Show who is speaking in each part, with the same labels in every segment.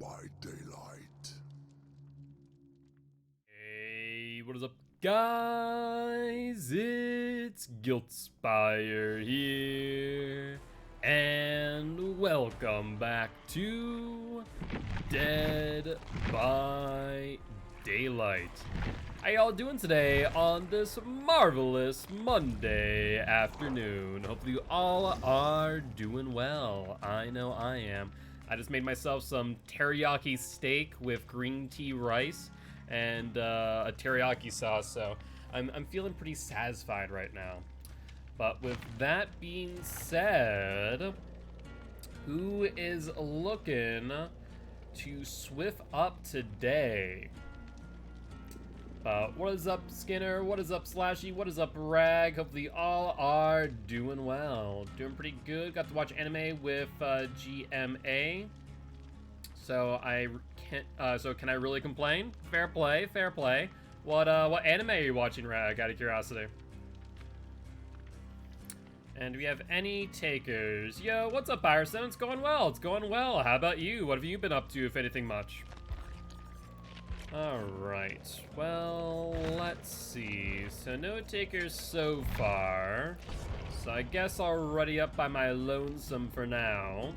Speaker 1: by daylight.
Speaker 2: Hey, what is up, guys? It's Giltspire here, and welcome back to Dead by Daylight. How y'all doing today on this marvelous Monday afternoon? Hopefully you all are doing well. I know I am. I just made myself some teriyaki steak with green tea rice and a teriyaki sauce, so I'm feeling pretty satisfied right now. But with that being said, who is looking to swift up today? What is up, Skinner? What is up, Slashy? What is up, Rag? Hopefully all are doing well. Doing pretty good. Got to watch anime with GMA. So can I really complain? Fair play, fair play. What anime are you watching, Rag, out of curiosity? And do we have any takers? Yo, what's up, Firestone? It's going well, it's going well. How about you? What have you been up to, if anything much? Alright, well, let's see. So no takers so far. So I guess I'll ready up by my lonesome for now.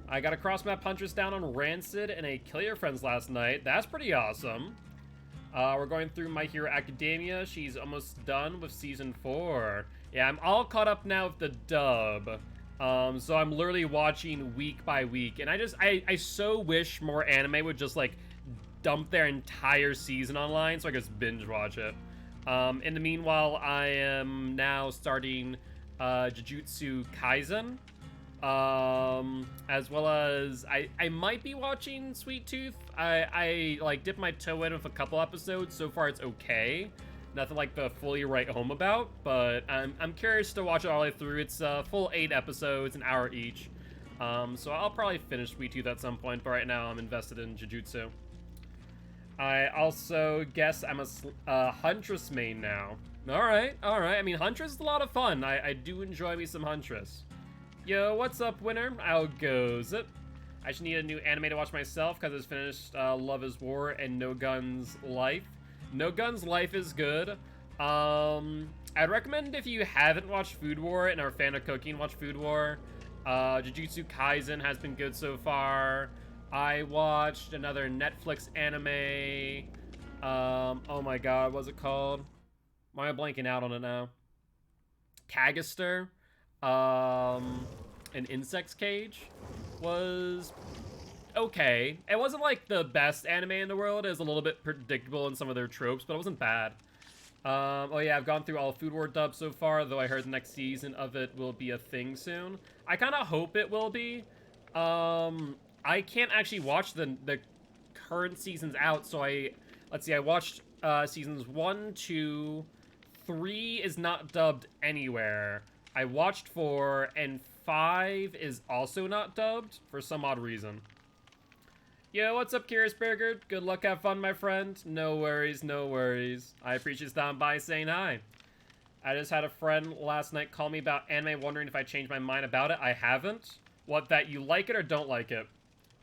Speaker 2: I got a cross-map Huntress down on Rancid and a Kill Your Friends last night. That's pretty awesome. We're going through My Hero Academia. She's almost done with Season 4. Yeah, I'm all caught up now with the dub. So I'm literally watching week by week. And I so wish more anime would just, like, dump their entire season online so I could just binge watch it. In the meanwhile, I am now starting Jujutsu Kaisen. As well as I might be watching Sweet Tooth. I like dipped my toe in with a couple episodes. So far it's okay. Nothing like to fully write home about, but I'm curious to watch it all the way through. It's full 8 episodes, an hour each. So I'll probably finish Sweet Tooth at some point, but right now I'm invested in Jujutsu. I also guess I'm a Huntress main now. Alright. I mean, Huntress is a lot of fun. I do enjoy me some Huntress. Yo, what's up, winner? How goes it? I should need a new anime to watch myself because it's finished Love is War and No Guns Life. No Guns Life is good. I'd recommend if you haven't watched Food War and are a fan of cooking, watch Food War. Jujutsu Kaisen has been good so far. I watched another Netflix anime. Oh my god, what's it called? Why am I blanking out on it now? Kagaster. An Insect's Cage was okay. It wasn't like the best anime in the world. It was a little bit predictable in some of their tropes, but it wasn't bad. Oh yeah, I've gone through all Food War dubs so far, though I heard the next season of it will be a thing soon. I kind of hope it will be. I can't actually watch the current seasons out, so let's see, I watched seasons 1, 2, 3 is not dubbed anywhere. I watched 4, and 5 is also not dubbed for some odd reason. Yo, what's up, Curious Burger? Good luck, have fun, my friend. No worries, no worries. I appreciate you stopping by saying hi. I just had a friend last night call me about anime, wondering if I changed my mind about it. I haven't. What, that you like it or don't like it?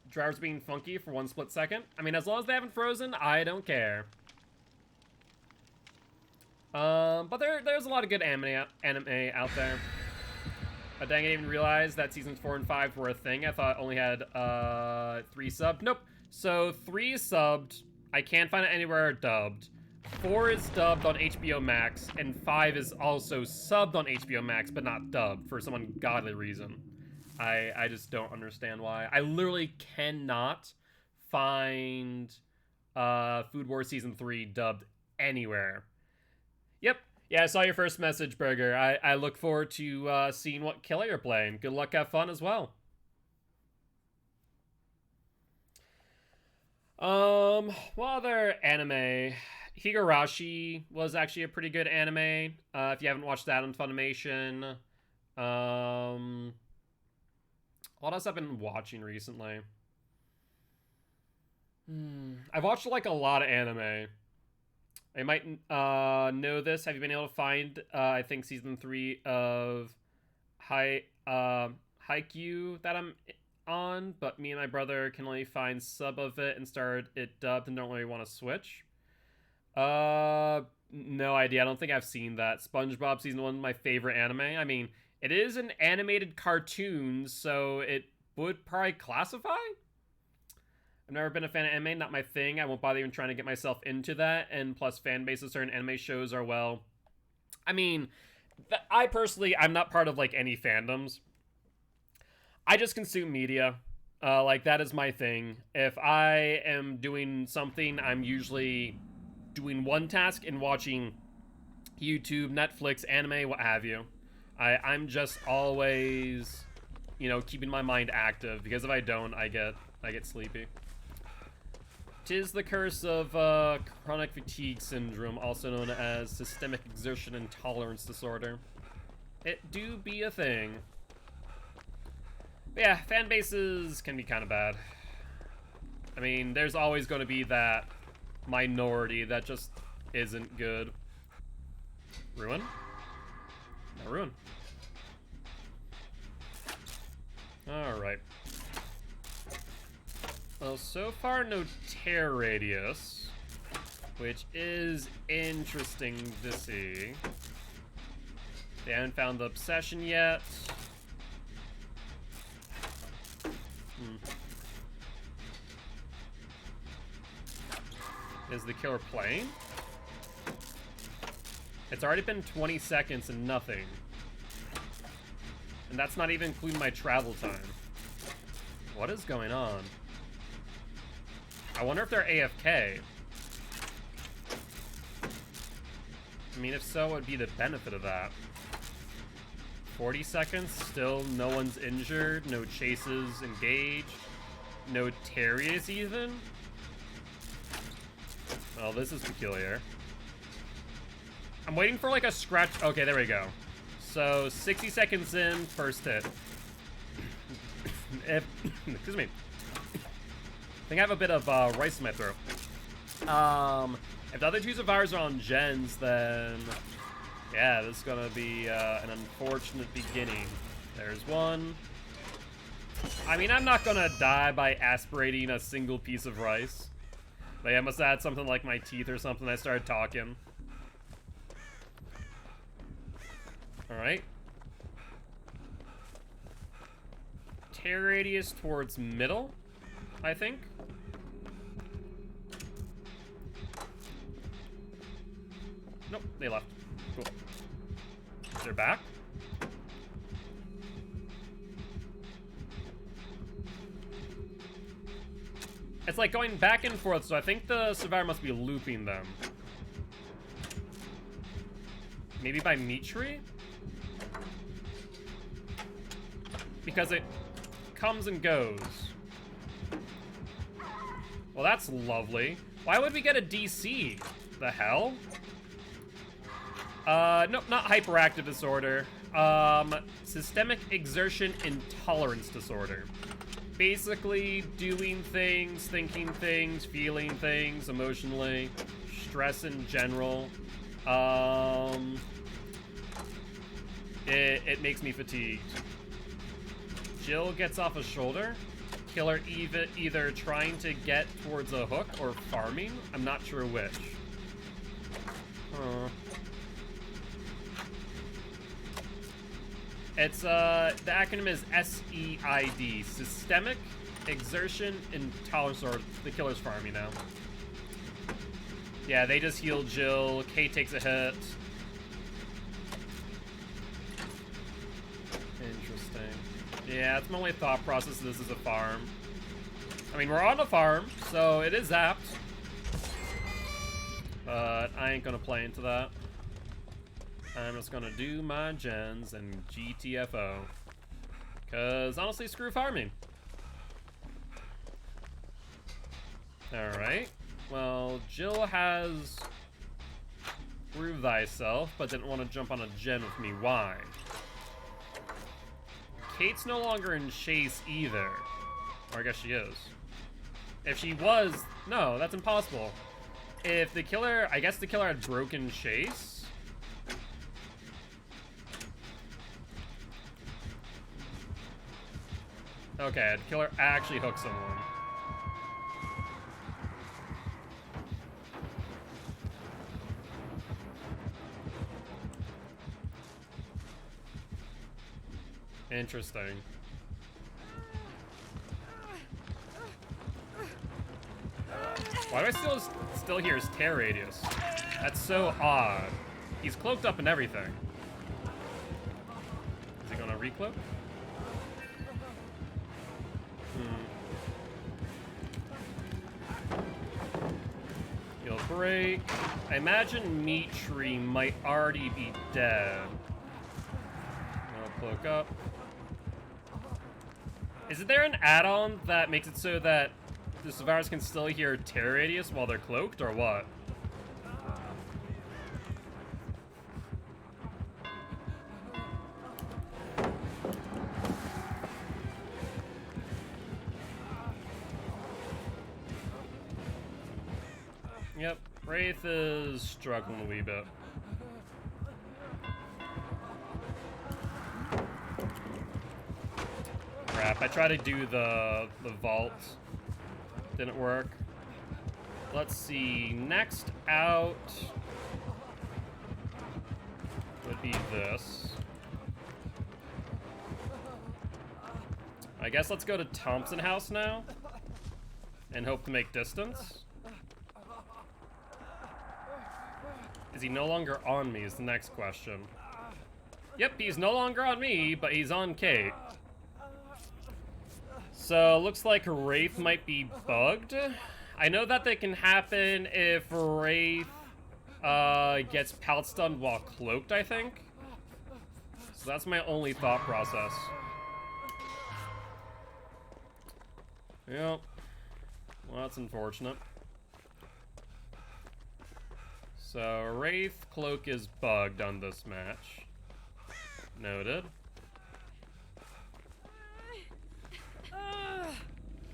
Speaker 2: Drivers being funky for one split second? I mean, as long as they haven't frozen, I don't care. But there's a lot of good anime out there. But dang, I didn't even realize that seasons 4 and 5 were a thing. I thought it only had 3 subbed. Nope. So 3 is subbed. I can't find it anywhere dubbed. 4 is dubbed on HBO Max, and 5 is also subbed on HBO Max, but not dubbed for some ungodly reason. I just don't understand why. I literally cannot find Food War Season 3 dubbed anywhere. Yep. Yeah, I saw your first message, Burger. I look forward to seeing what killer you're playing. Good luck, have fun as well. What other anime? Higurashi was actually a pretty good anime. If you haven't watched that on Funimation. What else I've been watching recently? I've watched like a lot of anime. I might know this. Have you been able to find, I think, season 3 of Haikyuu that I'm on, but me and my brother can only find sub of it and start it dubbed and don't really want to switch. No idea. I don't think I've seen that. SpongeBob Season 1 is my favorite anime. I mean, it is an animated cartoon, so it would probably classify? I've never been a fan of anime, not my thing. I won't bother even trying to get myself into that, and plus fan bases of certain anime shows are, well... I mean, I'm not part of, like, any fandoms. I just consume media. Like, that is my thing. If I am doing something, I'm usually doing one task and watching YouTube, Netflix, anime, what have you. I'm just always, you know, keeping my mind active, because if I don't, I get sleepy. 'Tis the curse of chronic fatigue syndrome, also known as systemic exertion intolerance disorder. It do be a thing. But yeah, fan bases can be kind of bad. I mean, there's always going to be that minority that just isn't good. Ruin? No ruin. Alright. Well, so far no tear radius, which is interesting to see. They haven't found the obsession yet. Is the killer playing? It's already been 20 seconds and nothing. And that's not even including my travel time. What is going on? I wonder if they're AFK. I mean, if so, what would be the benefit of that? 40 seconds, still no one's injured, no chases engaged, no Terriers even? Well, this is peculiar. I'm waiting for like a scratch. Okay, there we go. So 60 seconds in, first hit. Excuse me. I think I have a bit of rice in my throat. If the other two survivors are on gens, then yeah, this is gonna be an unfortunate beginning. There's one. I mean, I'm not gonna die by aspirating a single piece of rice. But yeah, I must have had something like my teeth or something. I started talking. Alright. Tear radius towards middle, I think. Nope, they left. Cool. They're back. It's like going back and forth, so I think the survivor must be looping them. Maybe by meat tree? Because it comes and goes. Well, that's lovely. Why would we get a DC? The hell? Nope, not hyperactive disorder. Systemic exertion intolerance disorder. Basically, doing things, thinking things, feeling things emotionally, stress in general. It makes me fatigued. Jill gets off a shoulder. Killer either trying to get towards a hook or farming. I'm not sure which. It's, the acronym is SEID, Systemic Exertion Intolerance, or the killer's farming now. Yeah, they just heal Jill. Kate takes a hit. Interesting. Yeah, that's my only thought process. This is a farm. I mean, we're on a farm, so it is apt. But I ain't gonna play into that. I'm just gonna do my gens and GTFO. Cause honestly, screw farming. Alright. Well, Jill has Prove Thyself, but didn't want to jump on a gen with me. Why? Kate's no longer in chase either. Or I guess she is. If she was, no, that's impossible. If the killer, I guess the killer had broken chase. Okay, killer actually hooked someone. Interesting. Why do I still hear his tear radius? That's so odd. He's cloaked up and everything. Is he gonna recloak? He'll break. I imagine Mitri might already be dead. I'll cloak up. Is there an add-on that makes it so that the survivors can still hear tear radius while they're cloaked, or what? Yep, Wraith is struggling a wee bit. Crap, I tried to do the vault. Didn't work. Let's see, next out would be this. I guess let's go to Thompson House now and hope to make distance. Is he no longer on me is the next question. Yep, he's no longer on me, but he's on Kate. So, looks like Wraith might be bugged. I know that they can happen if Wraith gets pallet stunned while cloaked, I think. So that's my only thought process. Yep. Well, that's unfortunate. So, Wraith Cloak is bugged on this match. Noted.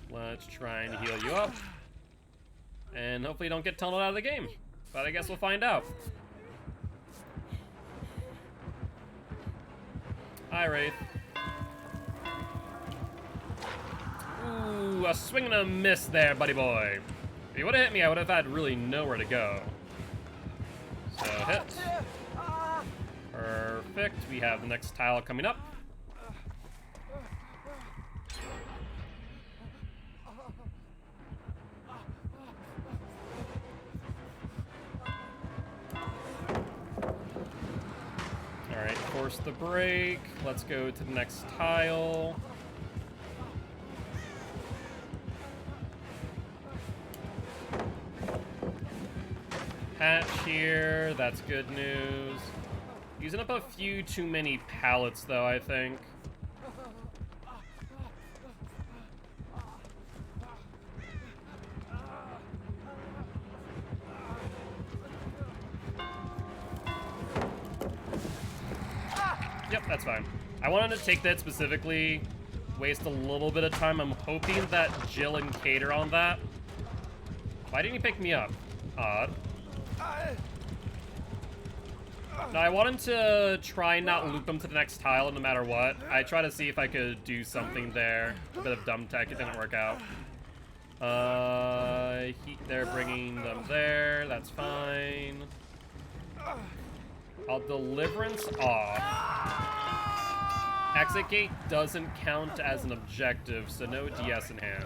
Speaker 2: Let's try and heal you up. And hopefully you don't get tunneled out of the game. But I guess we'll find out. Hi, Wraith. Ooh, a swing and a miss there, buddy boy. If he would have hit me, I would have had really nowhere to go. So, hit. Perfect. We have the next tile coming up. Alright, force the break. Let's go to the next tile. Hatch here, that's good news. Using up a few too many pallets though, I think. Yep, that's fine. I wanted to take that specifically, waste a little bit of time. I'm hoping that Jill and Kate are on that. Why didn't you pick me up? Odd. No, I wanted to try and not loop him to the next tile no matter what. I tried to see if I could do something there. A bit of dumb tech, it didn't work out. They're bringing them there, that's fine. I'll Deliverance off. Exit gate doesn't count as an objective, so no DS in hand.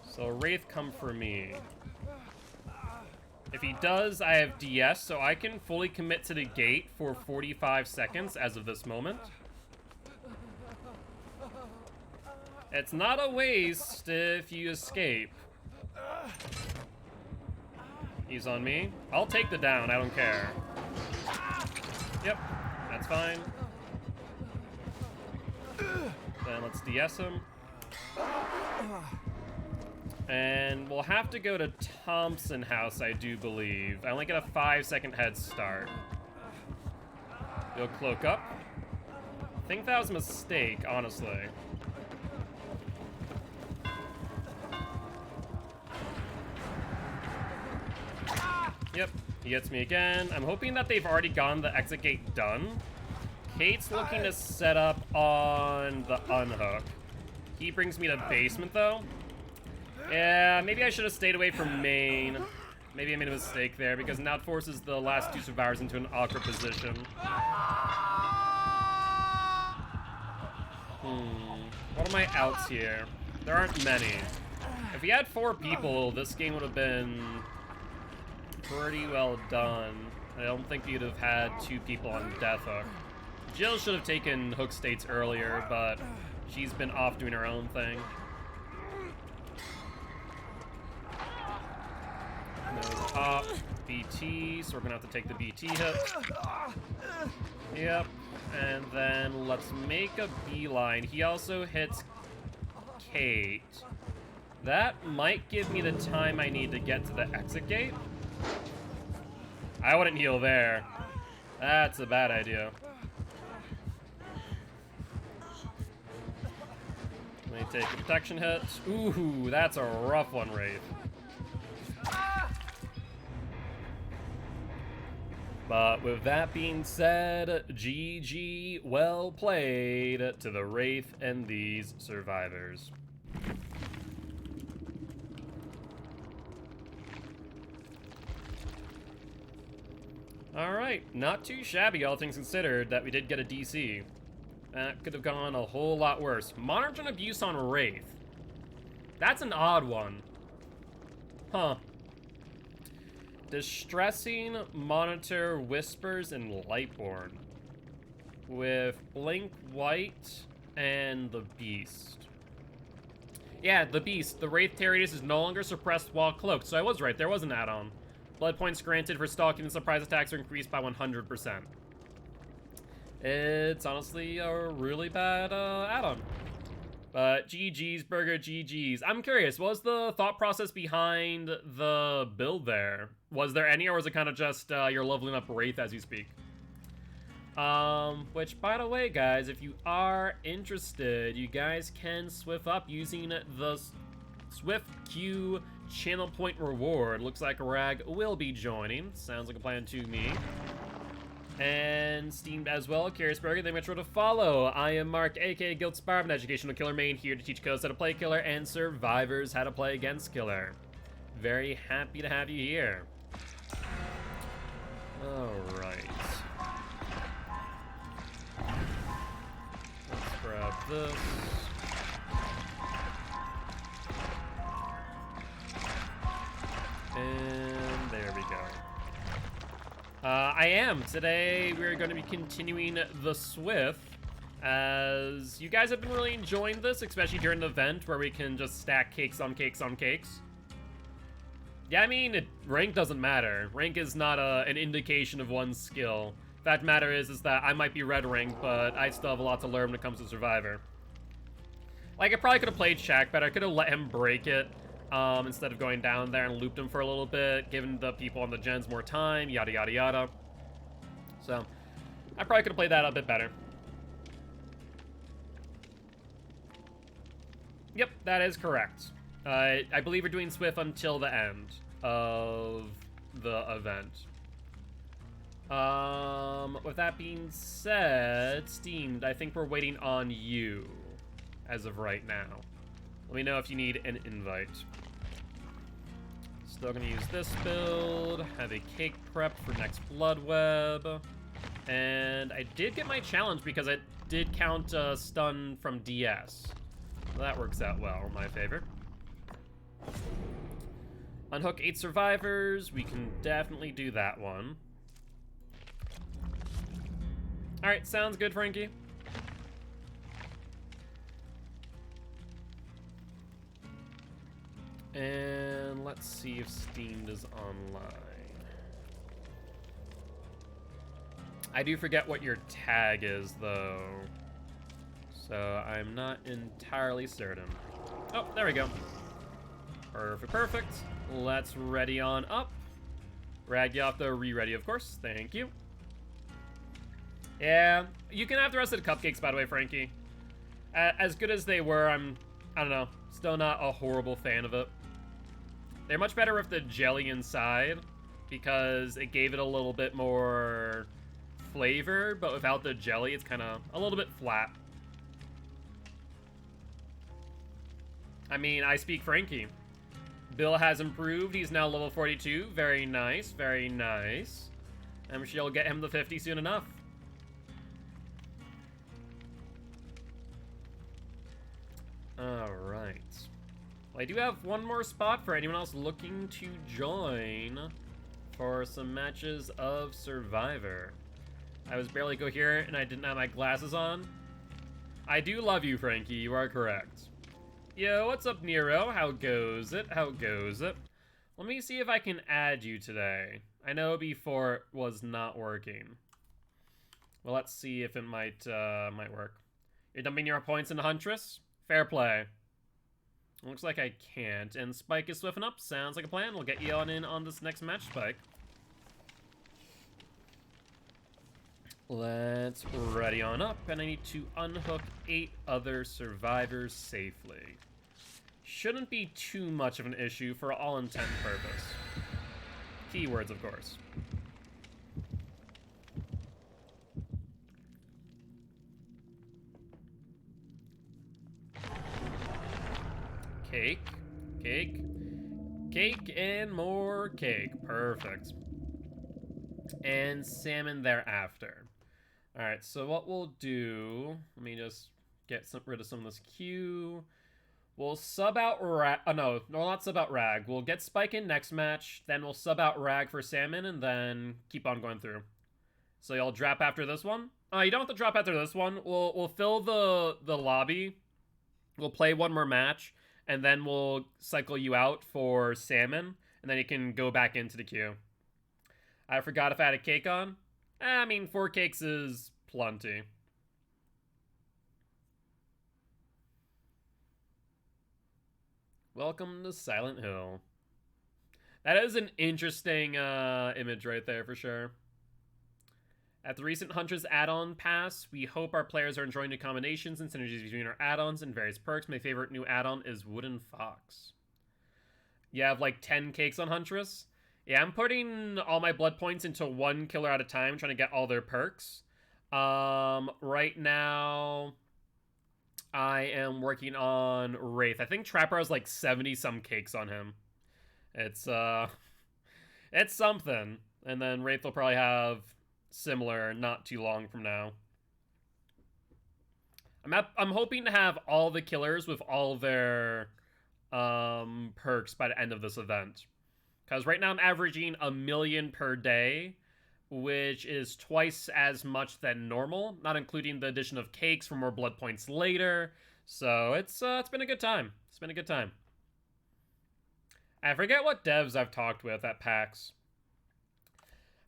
Speaker 2: So Wraith come for me. If he does, I have DS, so I can fully commit to the gate for 45 seconds as of this moment. It's not a waste if you escape. He's on me. I'll take the down, I don't care. Yep, that's fine. Then let's DS him. And we'll have to go to Thompson House, I do believe. I only get a 5-second head start. He'll cloak up. I think that was a mistake, honestly. Yep, He gets me again. I'm hoping that they've already gotten the exit gate done. Kate's looking to set up on the unhook. He brings me to basement, though. Yeah, maybe I should have stayed away from main. Maybe I made a mistake there, because now it forces the last two survivors into an awkward position. What are my outs here? There aren't many. If we had 4 people, this game would have been pretty well done. I don't think you'd have had 2 people on death hook. Jill should have taken hook states earlier, but she's been off doing her own thing. No pop, BT, so we're gonna have to take the BT hit. Yep, and then let's make a beeline. He also hits Kate. That might give me the time I need to get to the exit gate. I wouldn't heal there. That's a bad idea. Let me take a protection hit. Ooh, that's a rough one, Wraith. But with that being said, GG, well played to the Wraith and these survivors. Alright, not too shabby, all things considered, that we did get a DC. That could have gone a whole lot worse. Monitoring abuse on Wraith. That's an odd one. Huh. Distressing Monitor Whispers and Lightborn. With Blink White and the Beast. Yeah, the Beast. The Wraith Terius is no longer suppressed while cloaked, so I was right, there was an add-on. Blood points granted for stalking and surprise attacks are increased by 100%. It's honestly a really bad add-on. But GG's, Burger, GG's. I'm curious, what was the thought process behind the build there? Was there any, or was it kind of just you're leveling up Wraith as you speak? Which, by the way, guys, if you are interested, you guys can Swift up using the Swift Q channel point reward. Looks like Rag will be joining. Sounds like a plan to me. And Steamed as well, Curious Burger, they make sure to follow. I am Mark, aka Guilt Sparb, an educational killer main, here to teach codes how to play killer and survivors how to play against killer. Very happy to have you here. Alright. Let's grab this. And there we go. I am. Today, we're going to be continuing the Swift, as you guys have been really enjoying this, especially during the event, where we can just stack cakes on cakes on cakes. Yeah, I mean, rank doesn't matter. Rank is not an indication of one's skill. Fact matter is that I might be red rank, but I still have a lot to learn when it comes to Survivor. Like, I probably could have played Shaq better. I could have let him break it. Instead of going down there and looped him for a little bit, giving the people on the gens more time, yada yada yada. So, I probably could have played that a bit better. Yep, that is correct. I believe we're doing Swift until the end of the event. With that being said, Steamed, I think we're waiting on you as of right now. Let me know if you need an invite. Still gonna use this build, have a cake prep for next Blood Web. And I did get my challenge because I did count stun from DS. So that works out well in my favor. Unhook 8 survivors, we can definitely do that one. Alright, sounds good, Frankie. And let's see if Steamed is online. I do forget what your tag is, though. So I'm not entirely certain. Oh, there we go. Perfect, perfect. Let's ready on up. Rag you off the re-ready, of course. Thank you. Yeah, you can have the rest of the cupcakes, by the way, Frankie. As good as they were, I don't know, still not a horrible fan of it. They're much better with the jelly inside. because it gave it a little bit more flavor, but without the jelly, it's kind of a little bit flat. I mean, I speak Frankie. Bill has improved. He's now level 42. Very nice, very nice. I'm sure you'll get him to 50 soon enough. Alright. Well, I do have one more spot for anyone else looking to join for some matches of Survivor. I was barely coherent and I didn't have my glasses on. I do love you, Frankie. You are correct. Yo, what's up, Nero? How goes it? How goes it? Let me see if I can add you today. I know before it was not working. Well, let's see if it might work. You're dumping your points into Huntress? Fair play. Looks like I can't. And Spike is swiffing up. Sounds like a plan. We'll get you on in on this next match, Spike. Let's ready on up, and I need to unhook 8 other survivors safely. Shouldn't be too much of an issue for all intent and purpose. Keywords, of course. Cake, cake, cake, and more cake. Perfect. And salmon thereafter. Alright, so what we'll do, let me just get rid of some of this Q. We'll sub out Rag. Oh, no, not sub out Rag. We'll get Spike in next match, then we'll sub out Rag for salmon, and then keep on going through. So y'all drop after this one? You don't have to drop after this one. We'll fill the lobby. We'll play one more match, and then we'll cycle you out for salmon, and then you can go back into the queue. I forgot if I had a cake on. I mean, 4 cakes is plenty. Welcome to Silent Hill. That is an interesting image right there for sure. At the recent Huntress add-on pass, we hope our players are enjoying the combinations and synergies between our add-ons and various perks. My favorite new add-on is Wooden Fox. You have like 10 cakes on Huntress? Yeah, I'm putting all my blood points into 1 killer at a time, trying to get all their perks. Right now, I am working on Wraith. I think Trapper has like 70-some cakes on him. It's something. And then Wraith will probably have similar not too long from now. I'm hoping to have all the killers with all their perks by the end of this event. Because right now I'm averaging 1 million per day, which is twice as much than normal, not including the addition of cakes for more blood points later. So it's been a good time. It's been a good time. I forget what devs I've talked with at PAX.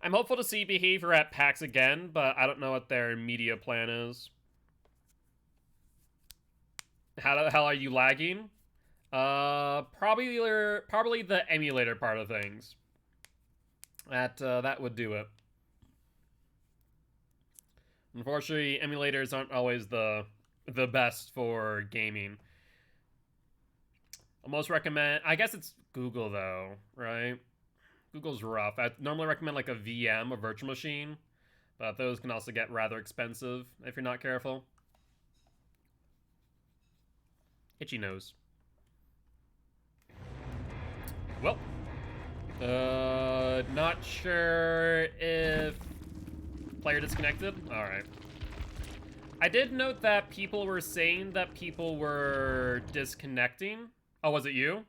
Speaker 2: I'm hopeful to see behavior at PAX again, but I don't know what their media plan is. How the hell are you lagging? Probably the emulator part of things. That would do it. Unfortunately, emulators aren't always the best for gaming. I most recommend, I guess it's Google though, right? Google's rough. I normally recommend like a VM, a virtual machine, but those can also get rather expensive if you're not careful. Itchy nose. Well, not sure if player disconnected. All right. I did note that people were saying that people were disconnecting. Oh, was it you?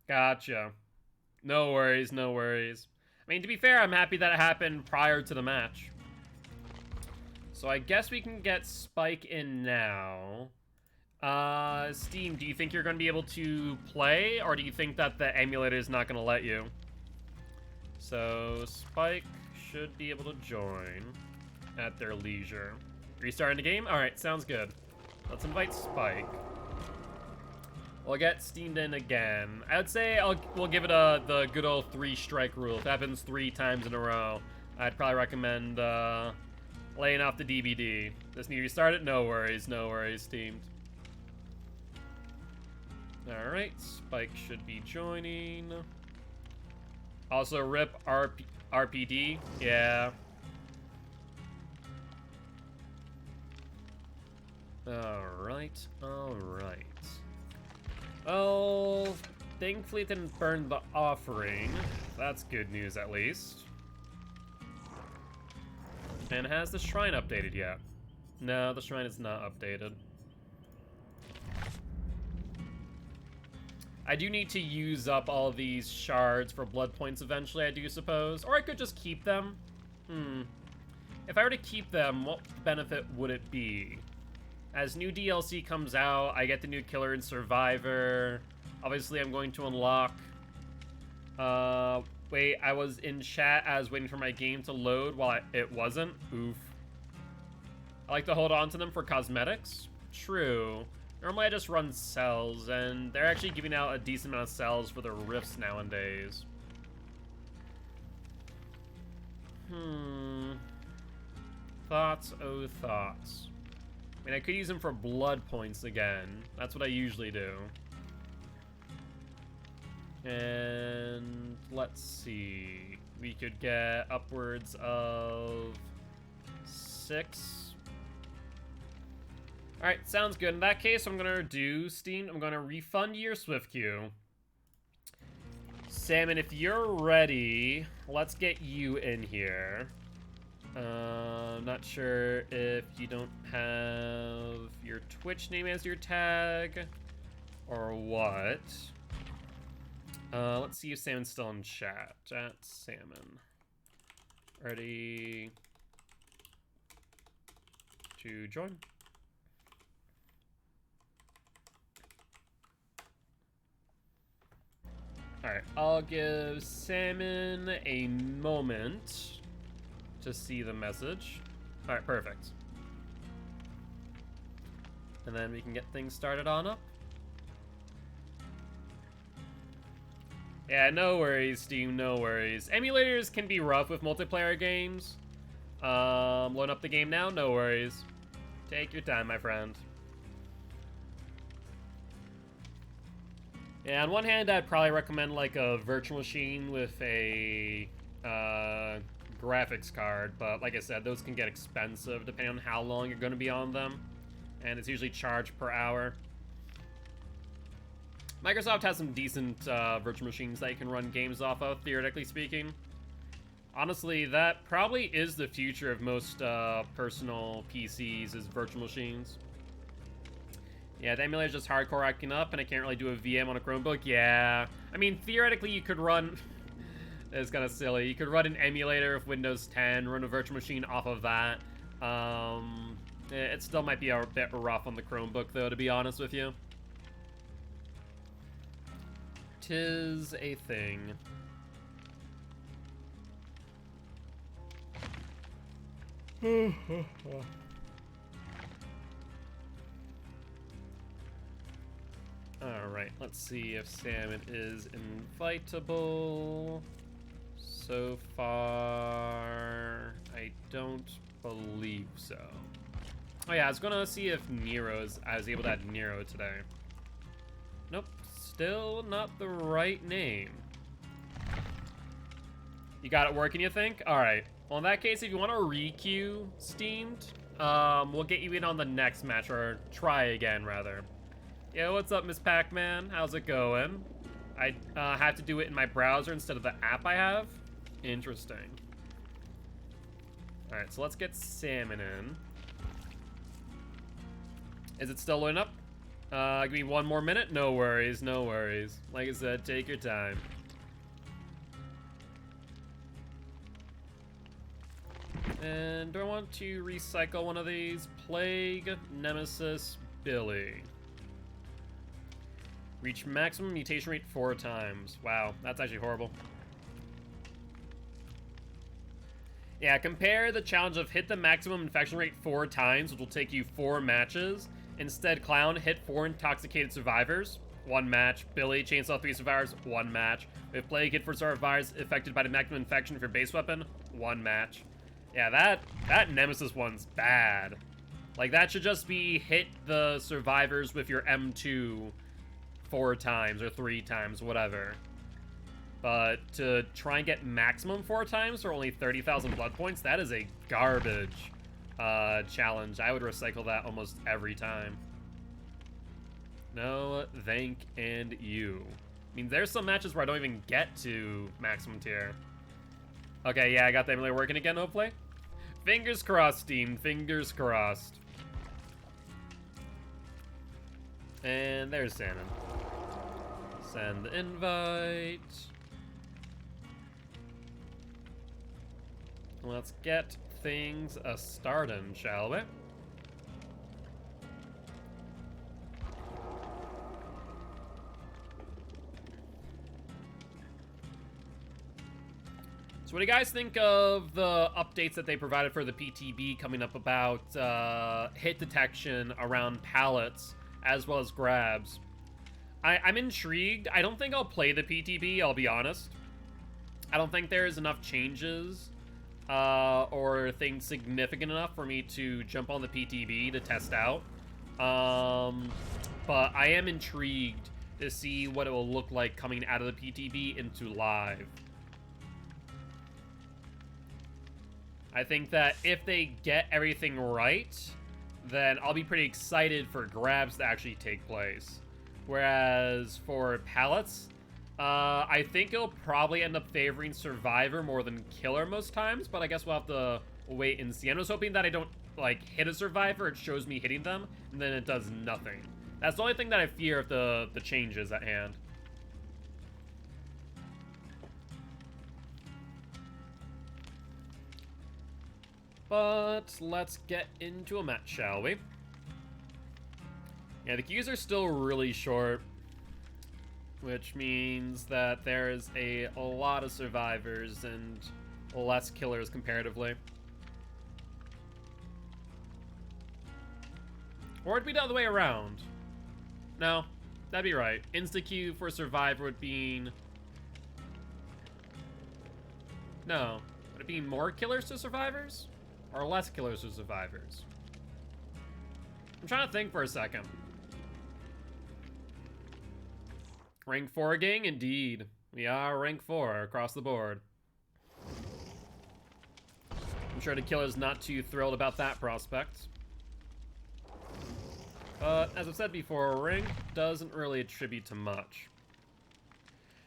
Speaker 2: Gotcha. No worries, no worries. I mean, to be fair, I'm happy that it happened prior to the match. So I guess we can get Spike in now. Steam, do you think you're going to be able to play, or do you think that the emulator is not going to let you? So, Spike should be able to join at their leisure. Restarting the game? Alright, sounds good. Let's invite Spike. We'll get steamed in again. I would say we'll give it the good old 3-strike rule. If it happens 3 times in a row, I'd probably recommend laying off the DVD. Just need to restart it? No worries, steamed. Alright, Spike should be joining. Also, rip RPD. Yeah. Alright, alright. Well, thankfully it didn't burn the offering. That's good news, at least. And has the shrine updated yet? No, the shrine is not updated. I do need to use up all these shards for blood points eventually, I do suppose. Or I could just keep them. If I were to keep them, what benefit would it be? As new DLC comes out, I get the new killer and survivor. Obviously, I'm going to unlock... wait, I was in chat. I was waiting for my game to load while it wasn't. Oof. I like to hold on to them for cosmetics. True. Normally I just run cells, and they're actually giving out a decent amount of cells for the rifts nowadays. Thoughts, oh thoughts. I mean, I could use them for blood points again. That's what I usually do. And let's see. We could get upwards of 6. Alright, sounds good. In that case, I'm gonna do, Steam, I'm gonna refund your Swift queue. Salmon, if you're ready, let's get you in here. I'm not sure if you don't have your Twitch name as your tag, or what. Let's see if Salmon's still in chat. Chat, Salmon. Ready to join? Alright, I'll give Salmon a moment to see the message. Alright, perfect. And then we can get things started on up. Yeah, no worries, Steam, no worries. Emulators can be rough with multiplayer games. Load up the game now? No worries. Take your time, my friend. Yeah, on one hand, I'd probably recommend like a virtual machine with a graphics card, but like I said, those can get expensive depending on how long you're going to be on them, and it's usually charged per hour. Microsoft has some decent virtual machines that you can run games off of, theoretically speaking. Honestly, that probably is the future of most personal PCs, is virtual machines. Yeah, the emulator's just hardcore acting up, and I can't really do a VM on a Chromebook. Yeah. I mean, theoretically, you could run... It's kind of silly. You could run an emulator of Windows 10, run a virtual machine off of that. It still might be a bit rough on the Chromebook, though, to be honest with you. 'Tis a thing. Alright, let's see if Salmon is invitable. So far, I don't believe so. Oh yeah, I was gonna see if I was able to add Nero today. Nope, still not the right name. You got it working, you think? Alright, well in that case, if you want to re-queue Steamed, we'll get you in on the next match, or try again, rather. Yo, what's up, Miss Pac-Man? How's it going? I have to do it in my browser instead of the app I have? Interesting. Alright, so let's get Salmon in. Is it still loading up? Give me one more minute? No worries, no worries. Like I said, take your time. And do I want to recycle one of these? Plague, Nemesis, Billy. Reach maximum mutation rate 4 times. Wow, that's actually horrible. Yeah, compare the challenge of hit the maximum infection rate 4 times, which will take you 4 matches. Instead, Clown, hit 4 intoxicated survivors, 1 match. Billy, chainsaw 3 survivors, 1 match. With Plague, hit 4 survivors affected by the maximum infection of your base weapon, 1 match. Yeah, that Nemesis one's bad. Like, that should just be hit the survivors with your M2 4 times or 3 times, whatever. But to try and get maximum 4 times for only 30,000 blood points, that is a garbage challenge. I would recycle that almost every time. No, thank and you. I mean, there's some matches where I don't even get to maximum tier. Okay, yeah, I got that really working again, hopefully. Fingers crossed, team. Fingers crossed. And there's Shannon. Send the invite. Let's get things a-startin', shall we? So what do you guys think of the updates that they provided for the PTB coming up about hit detection around pallets as well as grabs? I'm intrigued. I don't think I'll play the PTB, I'll be honest. I don't think there's enough changes or things significant enough for me to jump on the PTB to test out. But I am intrigued to see what it will look like coming out of the PTB into live. I think that if they get everything right, then I'll be pretty excited for grabs to actually take place. Whereas for pallets, I think it'll probably end up favoring Survivor more than Killer most times, but I guess we'll have to wait and see. I'm just hoping that I don't, like, hit a Survivor, it shows me hitting them, and then it does nothing. That's the only thing that I fear of the changes at hand. But let's get into a match, shall we? Yeah, the queues are still really short, which means that there's a lot of survivors and less killers comparatively. Or it'd be the other way around. No, that'd be right. Insta-queue for survivor would be... No. Would it be more killers to survivors? Or less killers to survivors? I'm trying to think for a second. Rank 4 gang? Indeed. We are rank 4 across the board. I'm sure the killer's not too thrilled about that prospect. But, as I've said before, rank doesn't really attribute to much.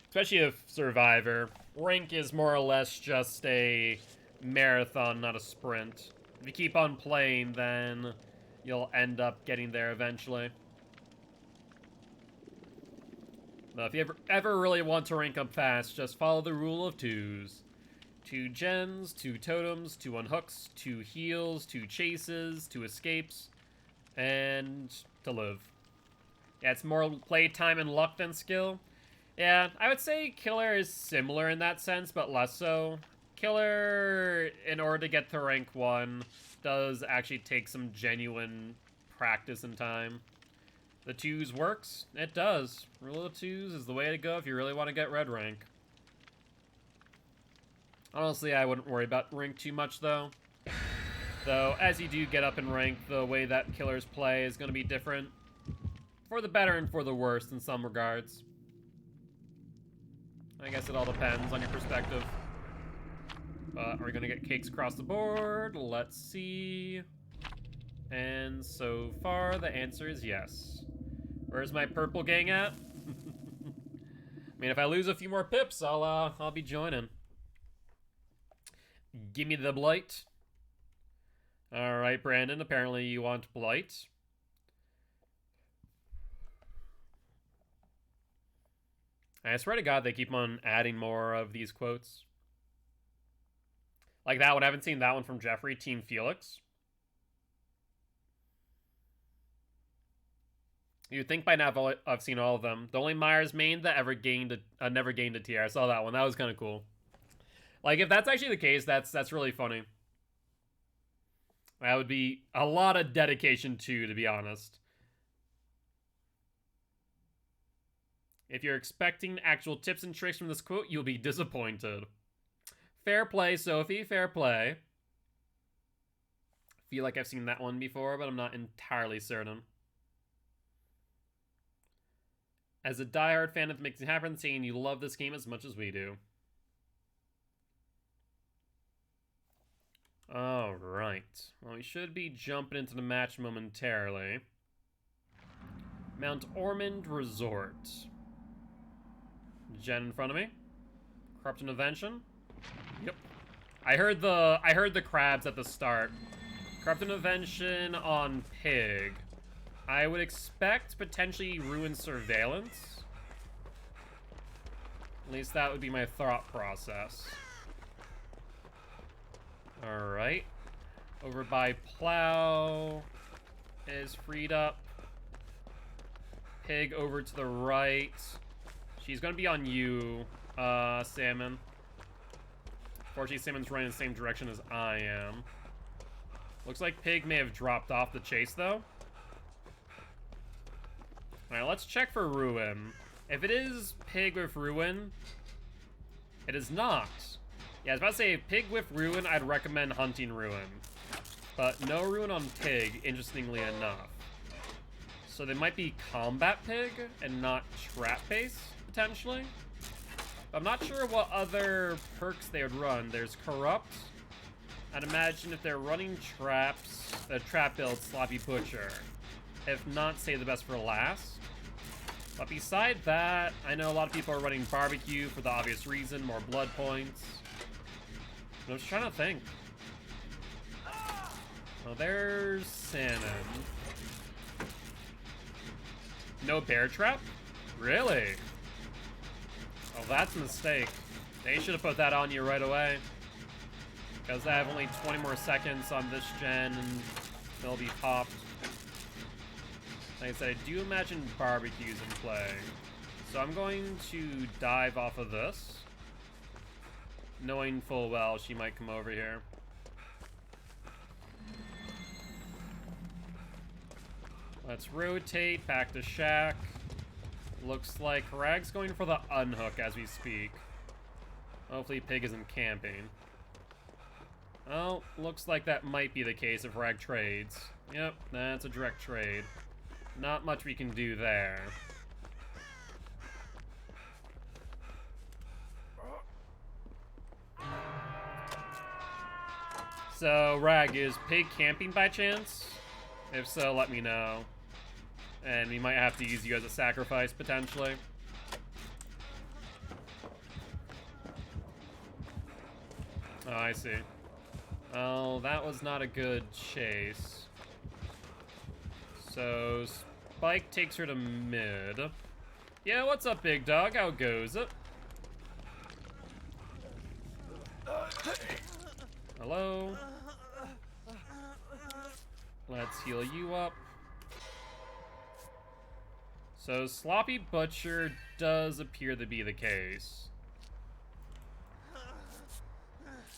Speaker 2: Especially if Survivor. Rank is more or less just a marathon, not a sprint. If you keep on playing, then you'll end up getting there eventually. But if you ever really want to rank up fast, just follow the rule of 2s. 2 gens, 2 totems, 2 unhooks, 2 heals, 2 chases, 2 escapes, and to live. Yeah, it's more playtime and luck than skill. Yeah, I would say Killer is similar in that sense, but less so. Killer, in order to get to rank 1, does actually take some genuine practice and time. The 2s works? It does. Rule of 2s is the way to go if you really want to get red rank. Honestly, I wouldn't worry about rank too much, though. Though, as you do get up in rank, the way that killers play is going to be different. For the better and for the worse in some regards. I guess it all depends on your perspective. Are we going to get cakes across the board? Let's see. And so far, the answer is yes. Where's my purple gang at? I mean, if I lose a few more pips, I'll be joining. Give me the blight. All right, Brandon. Apparently, you want blight. I swear to God, they keep on adding more of these quotes. Like that one. I haven't seen that one from Jeffrey, Team Felix. You'd think by now I've seen all of them. The only Myers main that ever never gained a tier. I saw that one. That was kind of cool. Like, if that's actually the case, that's really funny. That would be a lot of dedication too, to be honest. If you're expecting actual tips and tricks from this quote, you'll be disappointed. Fair play, Sophie. Fair play. Feel like I've seen that one before, but I'm not entirely certain. As a diehard fan of Mixing Happen, saying you love this game as much as we do. Alright. Well, we should be jumping into the match momentarily. Mount Ormond Resort. Gen in front of me. Corrupt Intervention. Yep. I heard the crabs at the start. Corrupt Intervention on Pig. I would expect potentially Ruin Surveillance. At least that would be my thought process. Alright. Over by Plow is freed up. Pig over to the right. She's gonna be on you, Salmon. Fortunately, Salmon's running in the same direction as I am. Looks like Pig may have dropped off the chase, though. Alright, let's check for Ruin. If it is Pig with Ruin, it is not. Yeah, I was about to say, Pig with Ruin, I'd recommend hunting Ruin. But no Ruin on Pig, interestingly enough. So they might be combat Pig and not trap-based, potentially. But I'm not sure what other perks they would run. There's Corrupt. I'd imagine if they're running traps, the trap build, Sloppy Butcher. If not, save the best for last. But beside that, I know a lot of people are running Barbecue for the obvious reason, more blood points. I'm just trying to think. Oh, there's Salmon. No bear trap? Really? Oh, that's a mistake. They should have put that on you right away. Because I have only 20 more seconds on this gen and they'll be popped. Like I said, I do imagine barbecues in play. So I'm going to dive off of this, knowing full well she might come over here. Let's rotate back to Shack. Looks like Rag's going for the unhook as we speak. Hopefully Pig isn't camping. Oh, looks like that might be the case if Rag trades. Yep, that's a direct trade. Not much we can do there. So, Rag, is Pig camping by chance? If so, let me know. And we might have to use you as a sacrifice, potentially. Oh, I see. Oh, that was not a good chase. So, Spike takes her to mid. Yeah, what's up, big dog? How goes it? Hello? Let's heal you up. So, Sloppy Butcher does appear to be the case.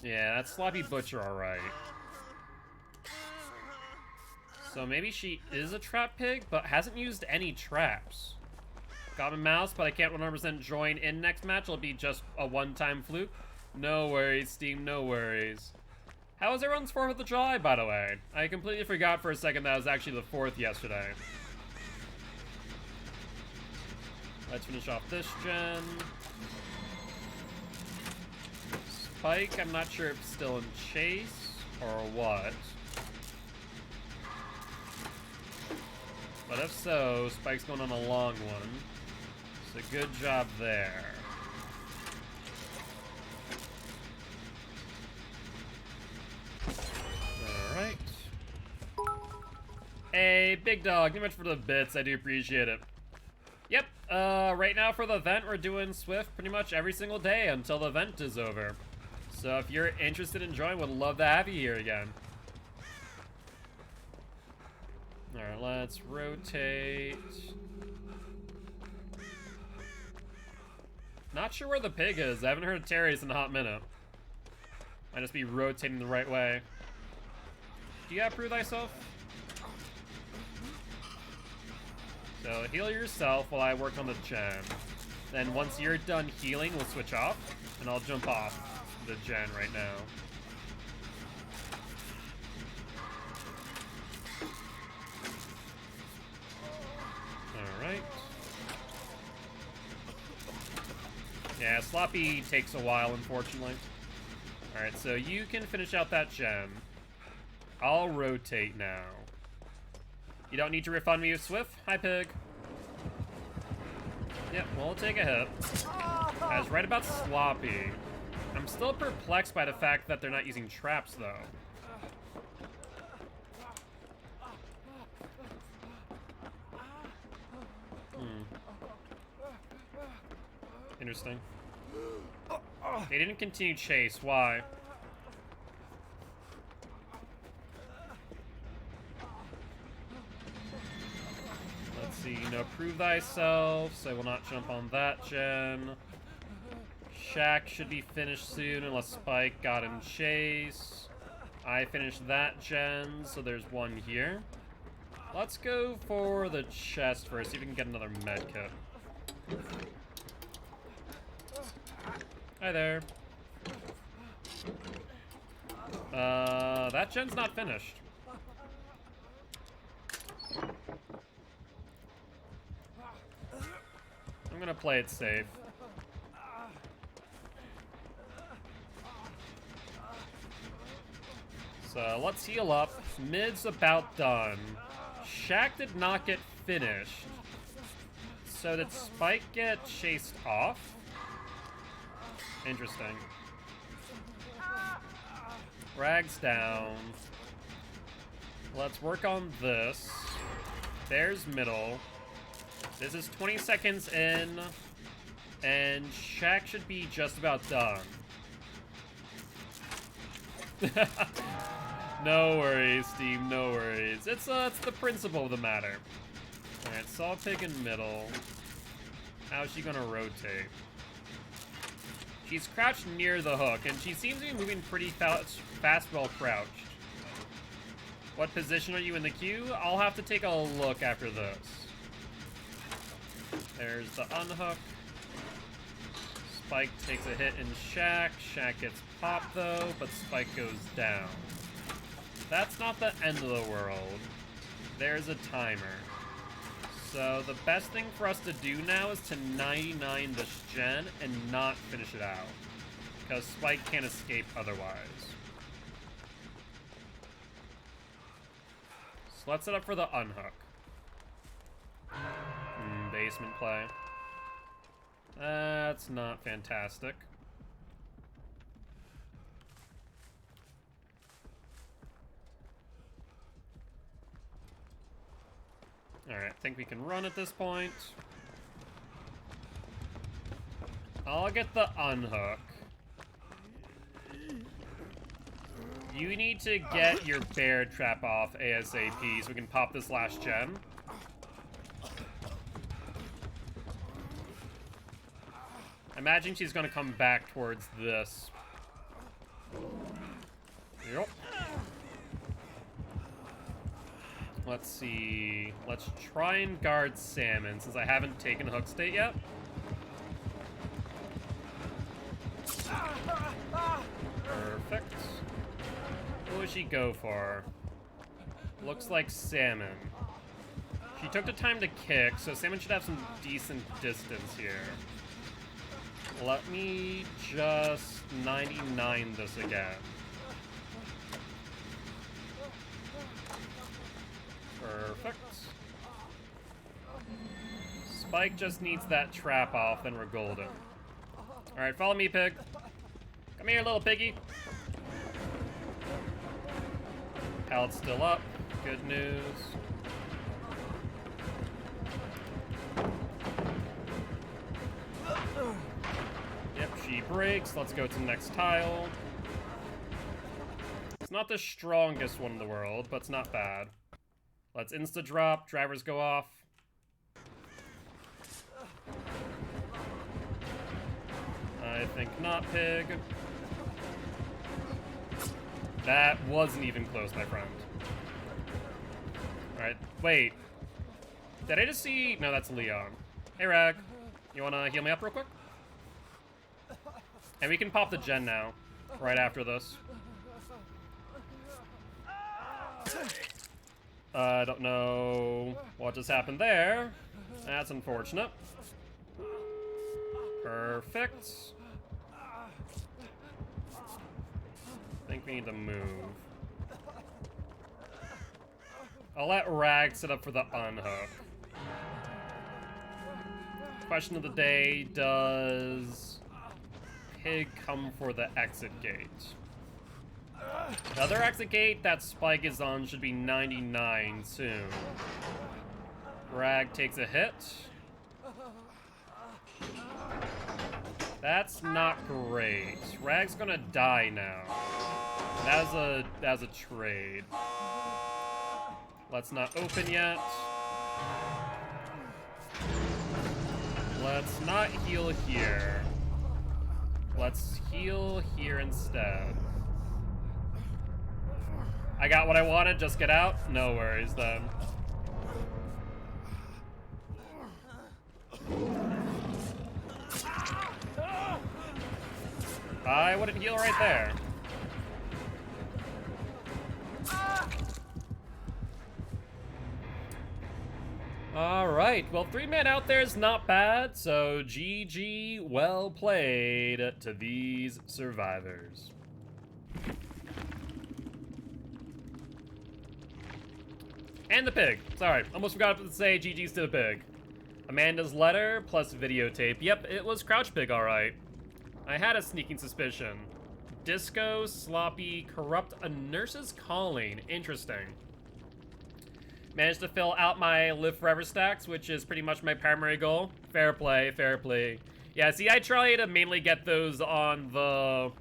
Speaker 2: Yeah, that's Sloppy Butcher, alright. So maybe she is a trap pig, but hasn't used any traps. Got my mouse, but I can't 100% join in next match. It'll be just a one-time fluke. No worries, Steam, no worries. How was everyone's 4th of July, by the way? I completely forgot for a second that was actually the 4th yesterday. Let's finish off this gen. Spike, I'm not sure if it's still in chase or what. But if so, Spike's going on a long one. So good job there. Alright. Hey, big dog, thank you much for the bits. I do appreciate it. Yep, right now for the event, we're doing Swift pretty much every single day until the event is over. So if you're interested in joining, would love to have you here again. Alright, let's rotate. Not sure where the pig is. I haven't heard of Terry's in a hot minute. Might just be rotating the right way. Do you gotta prove thyself? So heal yourself while I work on the gen. Then once you're done healing, we'll switch off, and I'll jump off the gen right now. Alright. Yeah, Sloppy takes a while, unfortunately. Alright, so you can finish out that gen. I'll rotate now. You don't need to refund me with Swift? Hi, Pig. Yep, we'll take a hit. I was right about Sloppy. I'm still perplexed by the fact that they're not using traps, though. Interesting. They didn't continue chase. Why? Let's see. Prove thyself. So I will not jump on that gen. Shaq should be finished soon unless Spike got in chase. I finished that gen, so there's one here. Let's go for the chest first, see if we can get another med kit. Hi there. That gen's not finished. I'm gonna play it safe. So let's heal up. Mid's about done. Shaq did not get finished. So did Spike get chased off? Interesting. Rag's down. Let's work on this. There's middle. This is 20 seconds in. And Shaq should be just about done. No worries, Steam, no worries. It's the principle of the matter. Alright, Saw Pig in middle. How's she gonna rotate? She's crouched near the hook, and she seems to be moving pretty fast while crouched. What position are you in the queue? I'll have to take a look after this. There's the unhook. Spike takes a hit in Shaq. Shaq gets popped, though, but Spike goes down. That's not the end of the world. There's a timer. So the best thing for us to do now is to 99 this gen and not finish it out. Because Spike can't escape otherwise. So let's set up for the unhook. Basement play. That's not fantastic. Alright, I think we can run at this point. I'll get the unhook. You need to get your bear trap off ASAP so we can pop this last gen. I imagine she's gonna come back towards this. Yep. Let's see. Let's try and guard Salmon since I haven't taken hook state yet. Perfect. What would she go for? Looks like Salmon. She took the time to kick, so Salmon should have some decent distance here. Let me just 99 this again. Perfect. Spike just needs that trap off, then we're golden. Alright, follow me, Pig. Come here, little piggy. Pallet's still up. Good news. Yep, she breaks. Let's go to the next tile. It's not the strongest one in the world, but it's not bad. Let's insta-drop. Drivers go off. I think not, Pig. That wasn't even close, my friend. Alright, wait. Did I just see... No, that's Leon. Hey, Rag. You wanna heal me up real quick? And we can pop the gen now, right after this. I don't know what just happened there. That's unfortunate. Perfect. I think we need to move. I'll let Rag set up for the unhook. Question of the day, does Pig come for the exit gate? The other exit gate that Spike is on should be 99 soon. Rag takes a hit. That's not great. Rag's gonna die now. That was a trade. Let's not open yet. Let's not heal here. Let's heal here instead. I got what I wanted, just get out? No worries then. I wouldn't heal right there. Alright, well, 3-man out there is not bad, so GG, well played to these survivors. And the pig. Sorry, almost forgot to say GG's to the pig. Amanda's letter plus videotape. Yep, it was Crouch Pig, alright. I had a sneaking suspicion. Disco, sloppy, corrupt, a nurse's calling. Interesting. Managed to fill out my Live Forever stacks, which is pretty much my primary goal. Fair play, fair play. Yeah, see, I try to mainly get those on the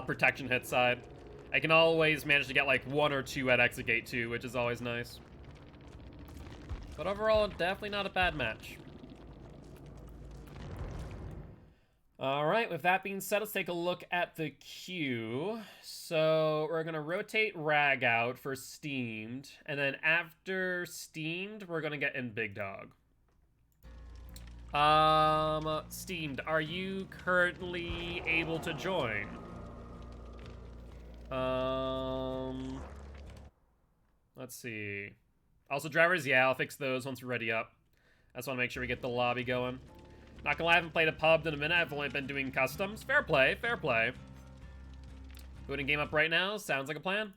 Speaker 2: protection hit side. I can always manage to get like 1 or 2 at Exit Gate 2, which is always nice. But overall, definitely not a bad match. Alright, with that being said, let's take a look at the queue. So, we're gonna rotate Rag out for Steamed, and then after Steamed, we're gonna get in Big Dog. Steamed, are you currently able to join? Let's see. Also, drivers, yeah, I'll fix those once we're ready up. I just want to make sure we get the lobby going. Not gonna lie, I haven't played a pub in a minute. I've only been doing customs. Fair play, fair play. Booting game up right now. Sounds like a plan.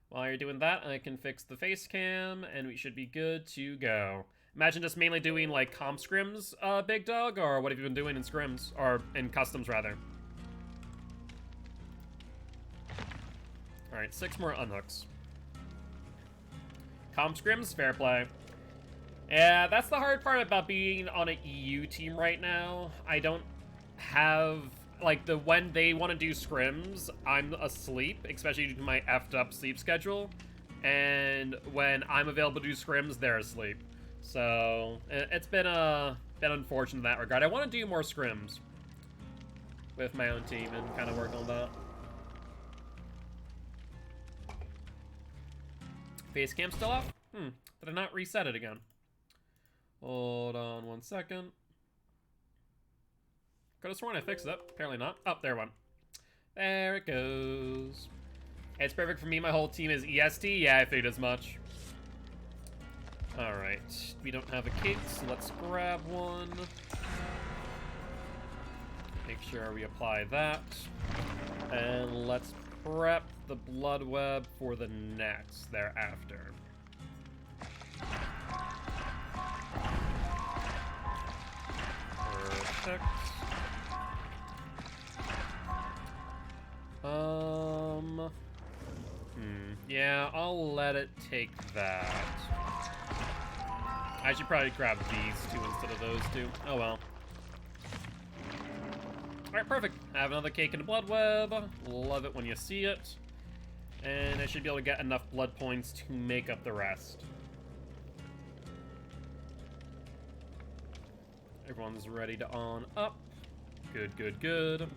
Speaker 2: While you're doing that, I can fix the face cam, and we should be good to go. Imagine just mainly doing, like, comp scrims, Big Dog, or what have you been doing in scrims? Or in customs, rather. Alright, 6 more unhooks. Comp scrims, fair play. Yeah, that's the hard part about being on an EU team right now. I don't have, like, when they want to do scrims, I'm asleep, especially due to my effed up sleep schedule. And when I'm available to do scrims, they're asleep. So, it's been unfortunate in that regard. I want to do more scrims with my own team and kind of work on that. Face cam still off? Did I not reset it again? Hold on 1 second. Could have sworn I fixed it. Apparently not. Oh, there one. There it goes. It's perfect for me. My whole team is EST. Yeah, I figured as much. Alright. We don't have a cape, so let's grab one. Make sure we apply that. And let's prep the blood web for the next thereafter. Perfect. Yeah, I'll let it take that. I should probably grab these two instead of those two. Oh well. Alright, perfect. I have another cake in a blood web. Love it when you see it. And I should be able to get enough blood points to make up the rest. Everyone's ready to on up. Good, good, good.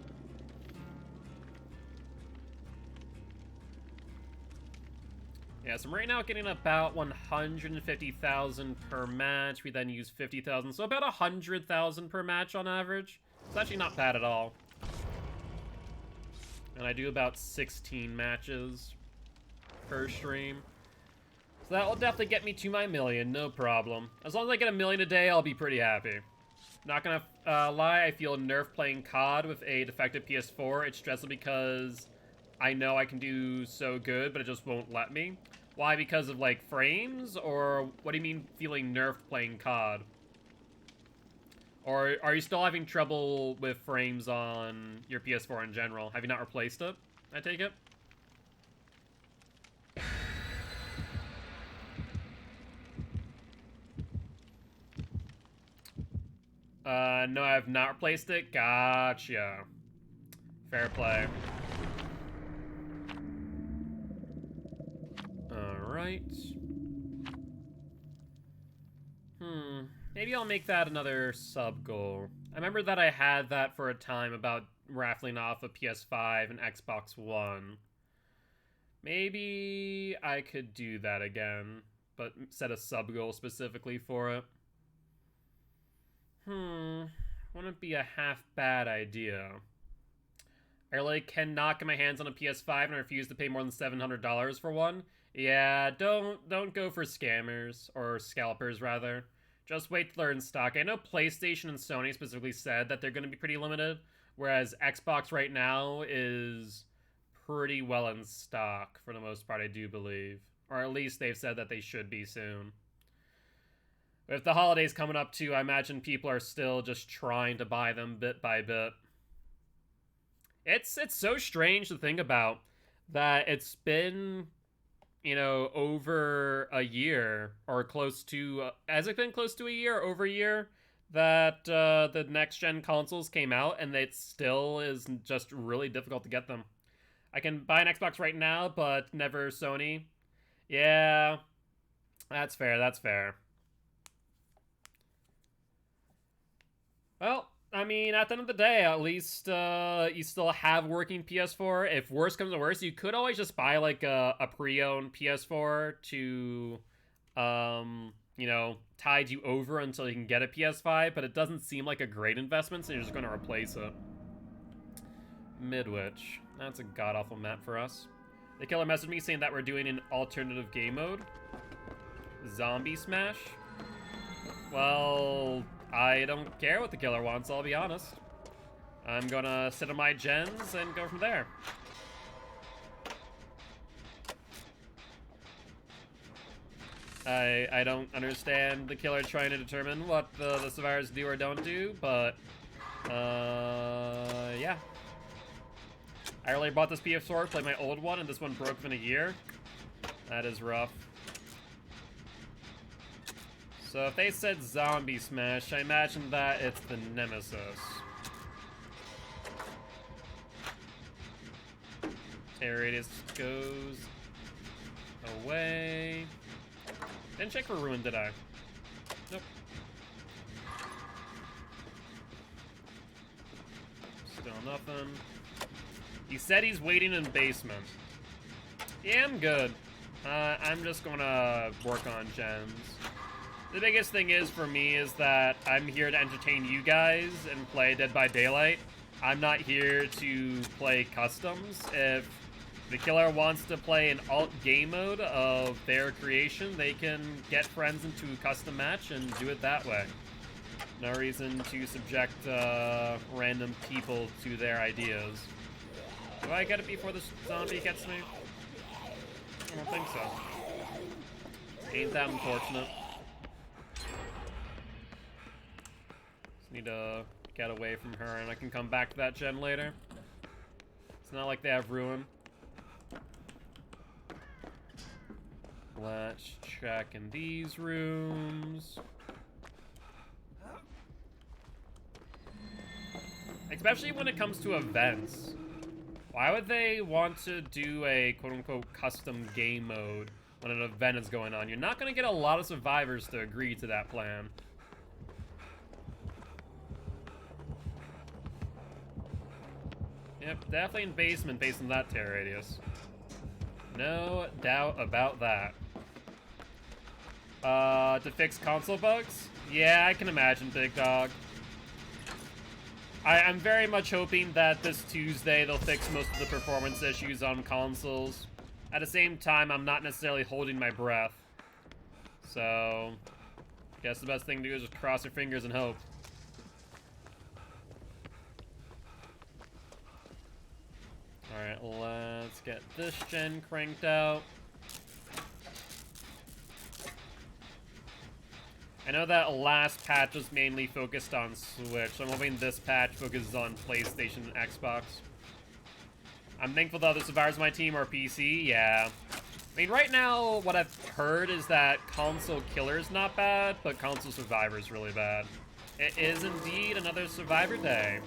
Speaker 2: Yeah, so I'm right now getting about 150,000 per match. We then use 50,000, so about 100,000 per match on average. It's actually not bad at all. And I do about 16 matches per stream. So that will definitely get me to my million, no problem. As long as I get 1 million a day, I'll be pretty happy. Not gonna lie, I feel nerfed playing COD with a defective PS4. It's stressful because I know I can do so good, but it just won't let me. Why? Because of, like, frames? Or what do you mean feeling nerfed playing COD? Or are you still having trouble with frames on your PS4 in general? Have you not replaced it, I take it? No, I have not replaced it. Gotcha. Fair play. Alright. Maybe I'll make that another sub-goal. I remember that I had that for a time about raffling off a PS5 and Xbox One. Maybe I could do that again, but set a sub-goal specifically for it. Wouldn't be a half-bad idea. I really cannot get my hands on a PS5 and I refuse to pay more than $700 for one. Yeah, don't go for scammers, or scalpers rather. Just wait till they're in stock. I know PlayStation and Sony specifically said that they're going to be pretty limited, whereas Xbox right now is pretty well in stock for the most part, I do believe. Or at least they've said that they should be soon. With the holidays coming up too, I imagine people are still just trying to buy them bit by bit. It's so strange to think about that it's been, you know, over a year or close to, has it been close to a year, over a year, that the next-gen consoles came out, and it still is just really difficult to get them. I can buy an Xbox right now, but never Sony. Yeah, that's fair, that's fair. Well, I mean, at the end of the day, at least you still have working PS4. If worse comes to worse, you could always just buy, like, a pre-owned PS4 to, you know, tide you over until you can get a PS5, but it doesn't seem like a great investment, so you're just going to replace it. Midwich. That's a god-awful map for us. The killer messaged me saying that we're doing an alternative game mode. Zombie Smash? Well, I don't care what the killer wants, I'll be honest. I'm gonna sit on my gens and go from there. I don't understand the killer trying to determine what the survivors do or don't do, but, yeah. I earlier bought this PS4, played my old one, and this one broke within a year. That is rough. So if they said Zombie Smash, I imagine that it's the Nemesis. Terror radius goes away. Didn't check for Ruin, did I? Nope. Still nothing. He said he's waiting in basement. Yeah, I'm good. I'm just gonna work on gens. The biggest thing is, for me, is that I'm here to entertain you guys and play Dead by Daylight. I'm not here to play customs. If the killer wants to play an alt game mode of their creation, they can get friends into a custom match and do it that way. No reason to subject random people to their ideas. Do I get it before this zombie gets me? I don't think so. Ain't that unfortunate. Just need to get away from her and I can come back to that gen later. It's not like they have Ruin. Let's check in these rooms. Especially when it comes to events. Why would they want to do a quote-unquote custom game mode when an event is going on? You're not going to get a lot of survivors to agree to that plan. Yep, definitely in basement based on that terror radius. No doubt about that. To fix console bugs? Yeah, I can imagine, Big Dog. I'm very much hoping that this Tuesday they'll fix most of the performance issues on consoles. At the same time, I'm not necessarily holding my breath. So, guess the best thing to do is just cross your fingers and hope. Alright, let's get this gen cranked out. I know that last patch was mainly focused on Switch, so I'm hoping this patch focuses on PlayStation and Xbox. I'm thankful the other survivors of my team are PC, yeah. I mean, right now, what I've heard is that console killer is not bad, but console survivor is really bad. It is indeed another survivor day.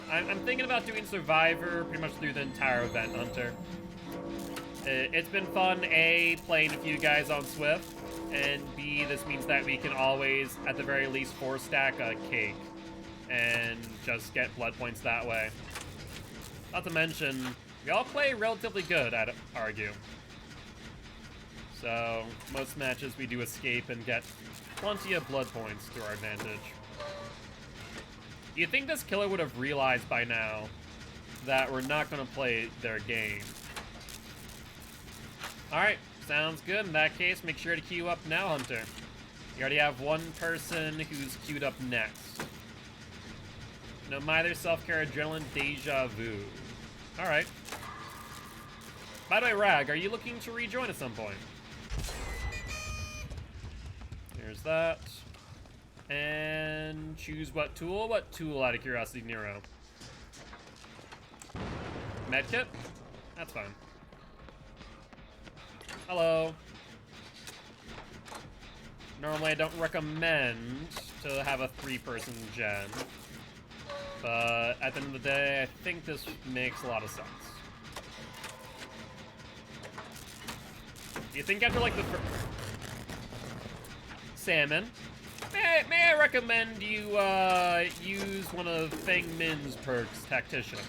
Speaker 2: I'm thinking about doing survivor pretty much through the entire event, Hunter. It's been fun, A, playing a few guys on Swift, and B, this means that we can always, at the very least, 4-stack a cake and just get blood points that way. Not to mention, we all play relatively good, I'd argue. So, most matches we do escape and get plenty of blood points to our advantage. You'd think this killer would have realized by now that we're not going to play their game. Alright, sounds good. In that case, make sure to queue up now, Hunter. You already have one person who's queued up next. No Mither, Self-Care, Adrenaline, Deja Vu. Alright. By the way, Rag, are you looking to rejoin at some point? Here's that. And choose what tool? What tool, out of curiosity, Nero? Medkit? That's fine. Hello. Normally I don't recommend to have a 3-person gen, but at the end of the day, I think this makes a lot of sense. You think after like the salmon, may I recommend you use one of Feng Min's perks, Tactician.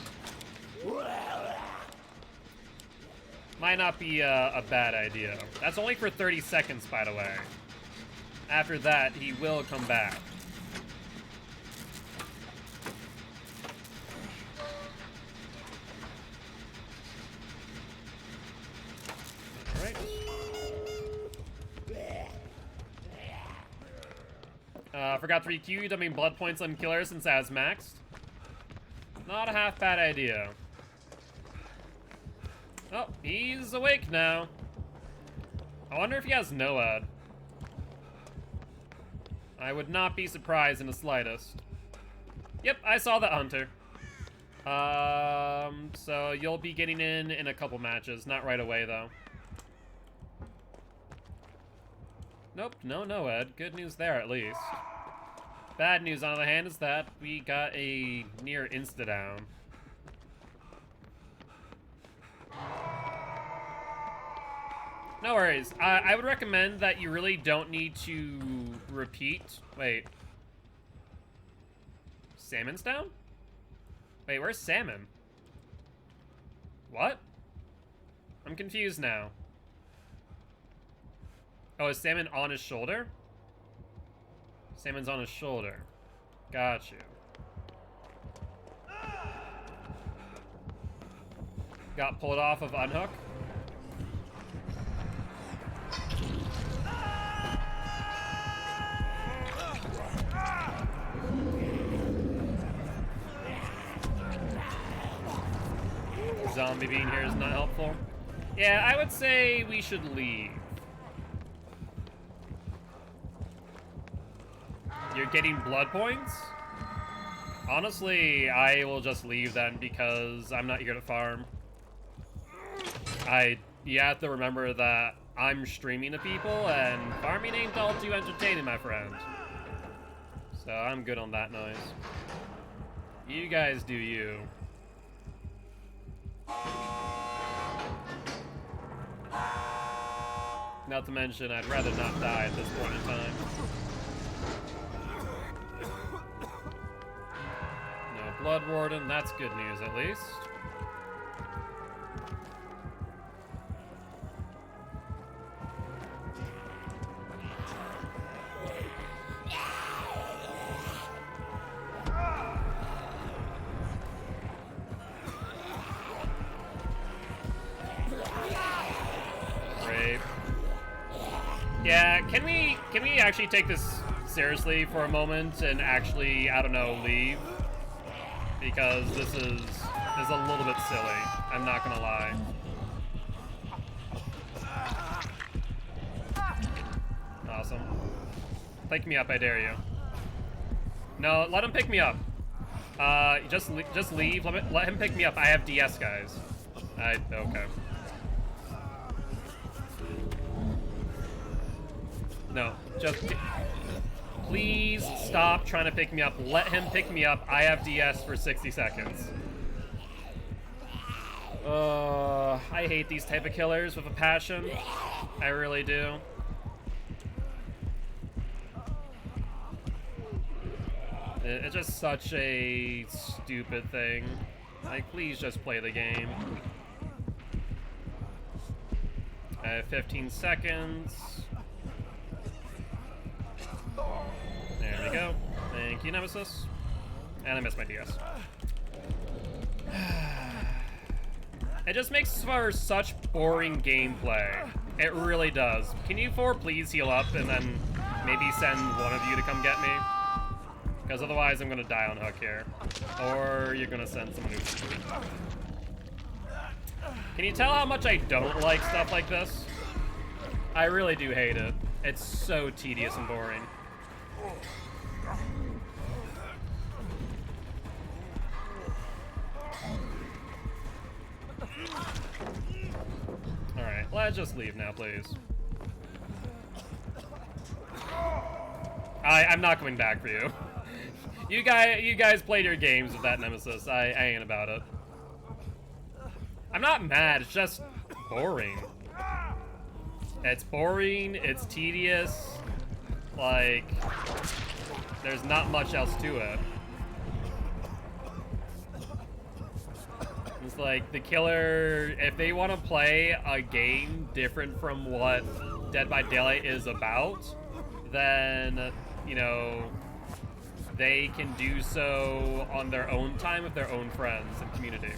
Speaker 2: Might not be a bad idea. That's only for 30 seconds, by the way. After that, he will come back. Alright. Forgot to requeue, dumping blood points on killer since I was maxed. Not a half bad idea. Oh, he's awake now. I wonder if he has NOAD. I would not be surprised in the slightest. Yep, I saw that, Hunter. So you'll be getting in a couple matches. Not right away, though. Nope, no NOAD. Good news there, at least. Bad news, on the other hand, is that we got a near insta-down. No worries. I would recommend that you really don't need to repeat. Wait. Salmon's down? Wait, where's Salmon? What? I'm confused now. Oh, is Salmon on his shoulder? Salmon's on his shoulder. Got you. Got pulled off of Unhook. Zombie being here is not helpful. Yeah, I would say we should leave. You're getting blood points? Honestly, I will just leave then because I'm not here to farm. You have to remember that I'm streaming to people and farming ain't all too entertaining, my friend. So I'm good on that noise. You guys do you. Not to mention, I'd rather not die at this point in time. No Blood Warden, that's good news at least. Yeah, can we actually take this seriously for a moment and actually, I don't know, leave? Because this is is a little bit silly. I'm not gonna lie. Awesome. Pick me up, I dare you. No, let him pick me up. Just leave. Let him pick me up. I have DS, guys. Okay. No, just please stop trying to pick me up. Let him pick me up. I have DS for 60 seconds. I hate these type of killers with a passion. I really do. It's just such a stupid thing. Like, please just play the game. I have 15 seconds. There we go. Thank you, Nemesis. And I missed my DS. It just makes for such boring gameplay. It really does. Can you four please heal up and then maybe send one of you to come get me? Because otherwise I'm gonna die on hook here. Or you're gonna send someone who's... Can you tell how much I don't like stuff like this? I really do hate it. It's so tedious and boring. Alright, let's just leave now, please. I'm not coming back for you. You guys played your games with that Nemesis. I ain't about it. I'm not mad, it's just boring. It's boring, it's tedious. Like, there's not much else to it. It's like, the killer, if they want to play a game different from what Dead by Daylight is about, then, you know, they can do so on their own time with their own friends and community.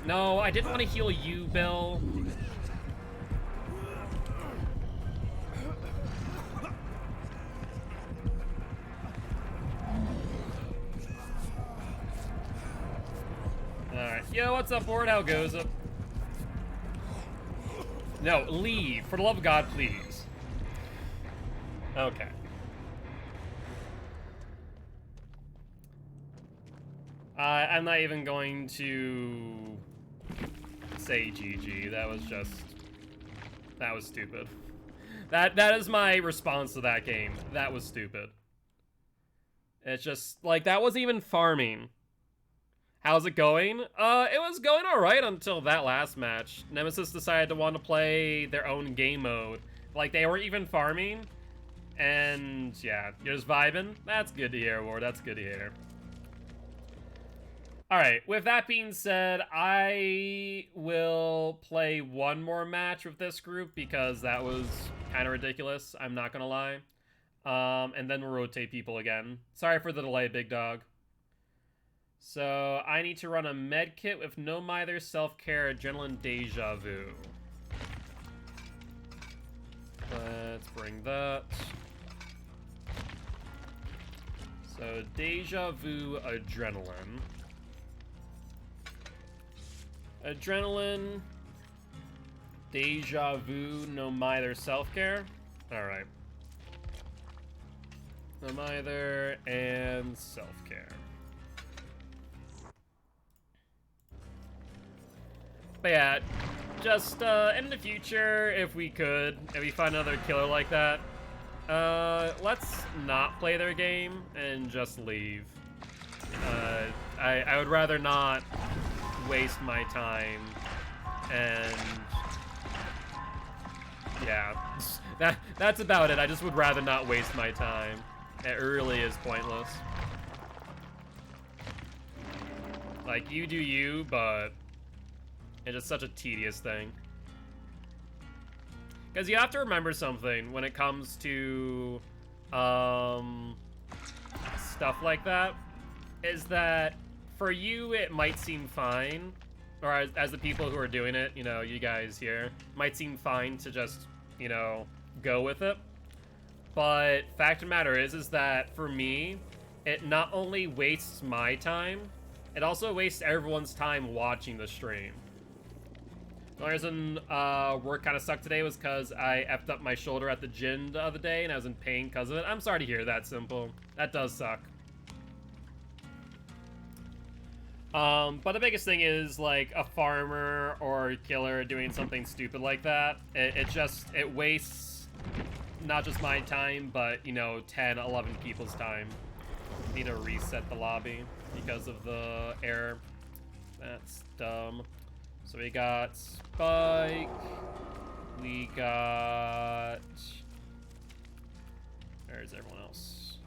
Speaker 2: No, I didn't want to heal you, Bill. Alright. Yo, what's up, Ward? How goes it? No, leave. For the love of God, please. Okay. I'm not even going to say GG. That was stupid. That is my response to that game. That was stupid. It's just, like, that wasn't even farming. How's it going? It was going alright until that last match. Nemesis decided to want to play their own game mode. Like, they weren't even farming. And, yeah, you're just vibing. That's good to hear, Ward. That's good to hear. Alright, with that being said, I will play one more match with this group because that was kind of ridiculous, I'm not gonna lie. And then we'll rotate people again. Sorry for the delay, big dog. So, I need to run a med kit with No Mither, Self-Care, Adrenaline, Deja Vu. Let's bring that. So, Deja Vu, Adrenaline. Adrenaline, Deja Vu, No Mither, Self-Care. Alright. No Mither and Self-Care. But yeah, just in the future, if we find another killer like that, let's not play their game and just leave. I would rather not waste my time, and yeah, that's about it. I just would rather not waste my time. It really is pointless. Like, you do you, but it's just such a tedious thing. Because you have to remember something when it comes to stuff like that, is that for you, it might seem fine, or as the people who are doing it, you know, you guys here, might seem fine to just, you know, go with it. But fact of the matter is that for me, it not only wastes my time, it also wastes everyone's time watching the stream. The only reason work kind of sucked today was because I effed up my shoulder at the gym the other day and I was in pain because of it. I'm sorry to hear that, Simple. That does suck. But the biggest thing is, like, a farmer or a killer doing something stupid like that. It wastes not just my time, but, you know, 10, 11 people's time. Need to reset the lobby because of the error. That's dumb. So we got Spike. We got... Where's everyone else?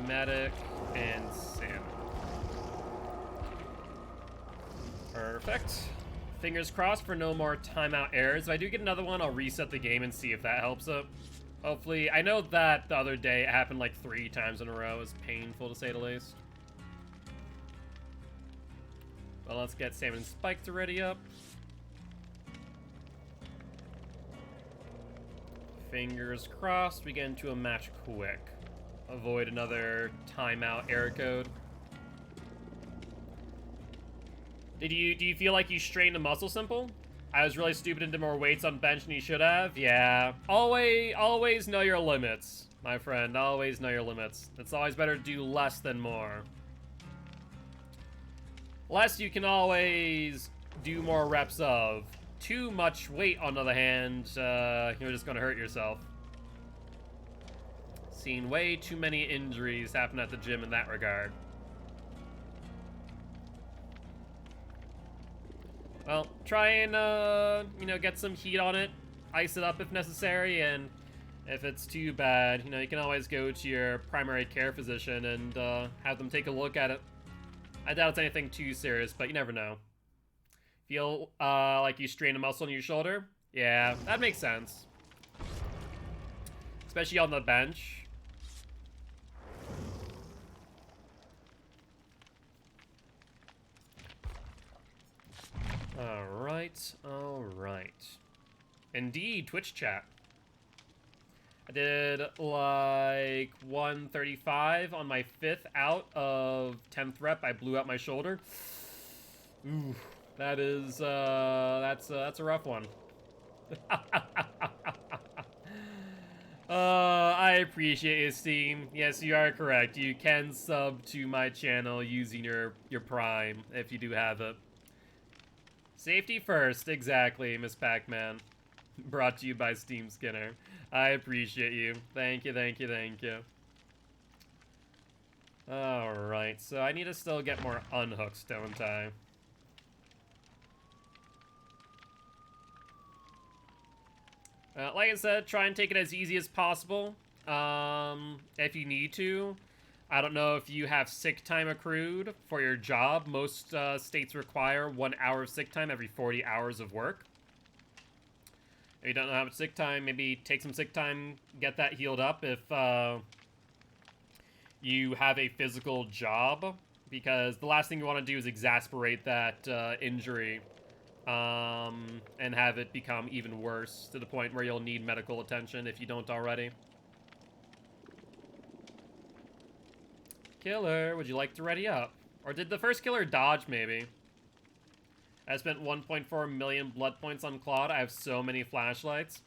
Speaker 2: Medic and Sam. Perfect. Fingers crossed for no more timeout errors. If I do get another one, I'll reset the game and see if that helps it. Hopefully, I know that the other day it happened like 3 times in a row. It was painful to say the least. Well, let's get Sam and Spike to ready up. Fingers crossed we get into a match quick. Avoid another timeout error code. Do you feel like you strained a muscle, Simple? I was really stupid and did more weights on bench than you should have. Yeah. Always know your limits, my friend. Always know your limits. It's always better to do less than more. Less you can always do more reps of. Too much weight, on the other hand, you're just gonna hurt yourself. Seen way too many injuries happen at the gym in that regard. Well, try and, you know, get some heat on it. Ice it up if necessary, and if it's too bad, you know, you can always go to your primary care physician and have them take a look at it. I doubt it's anything too serious, but you never know. Feel like you strained a muscle in your shoulder? Yeah, that makes sense. Especially on the bench. Alright. Indeed, Twitch chat. I did like 135 on my 5th out of 10th rep. I blew out my shoulder. Ooh, that is, that's a rough one. I appreciate you, Steam. Yes, you are correct. You can sub to my channel using your Prime if you do have it. Safety first, exactly, Miss Pac-Man. Brought to you by Steam Skinner. I appreciate you. Thank you. Alright, so I need to still get more unhooks, don't I? Like I said, try and take it as easy as possible. If you need to. I don't know if you have sick time accrued for your job. Most states require 1 hour of sick time every 40 hours of work. If you don't know how much sick time, maybe take some sick time, get that healed up if you have a physical job, because the last thing you want to do is exasperate that injury and have it become even worse to the point where you'll need medical attention if you don't already. Killer, would you like to ready up? Or did the first killer dodge, maybe? I spent 1.4 million blood points on Claude. I have so many flashlights.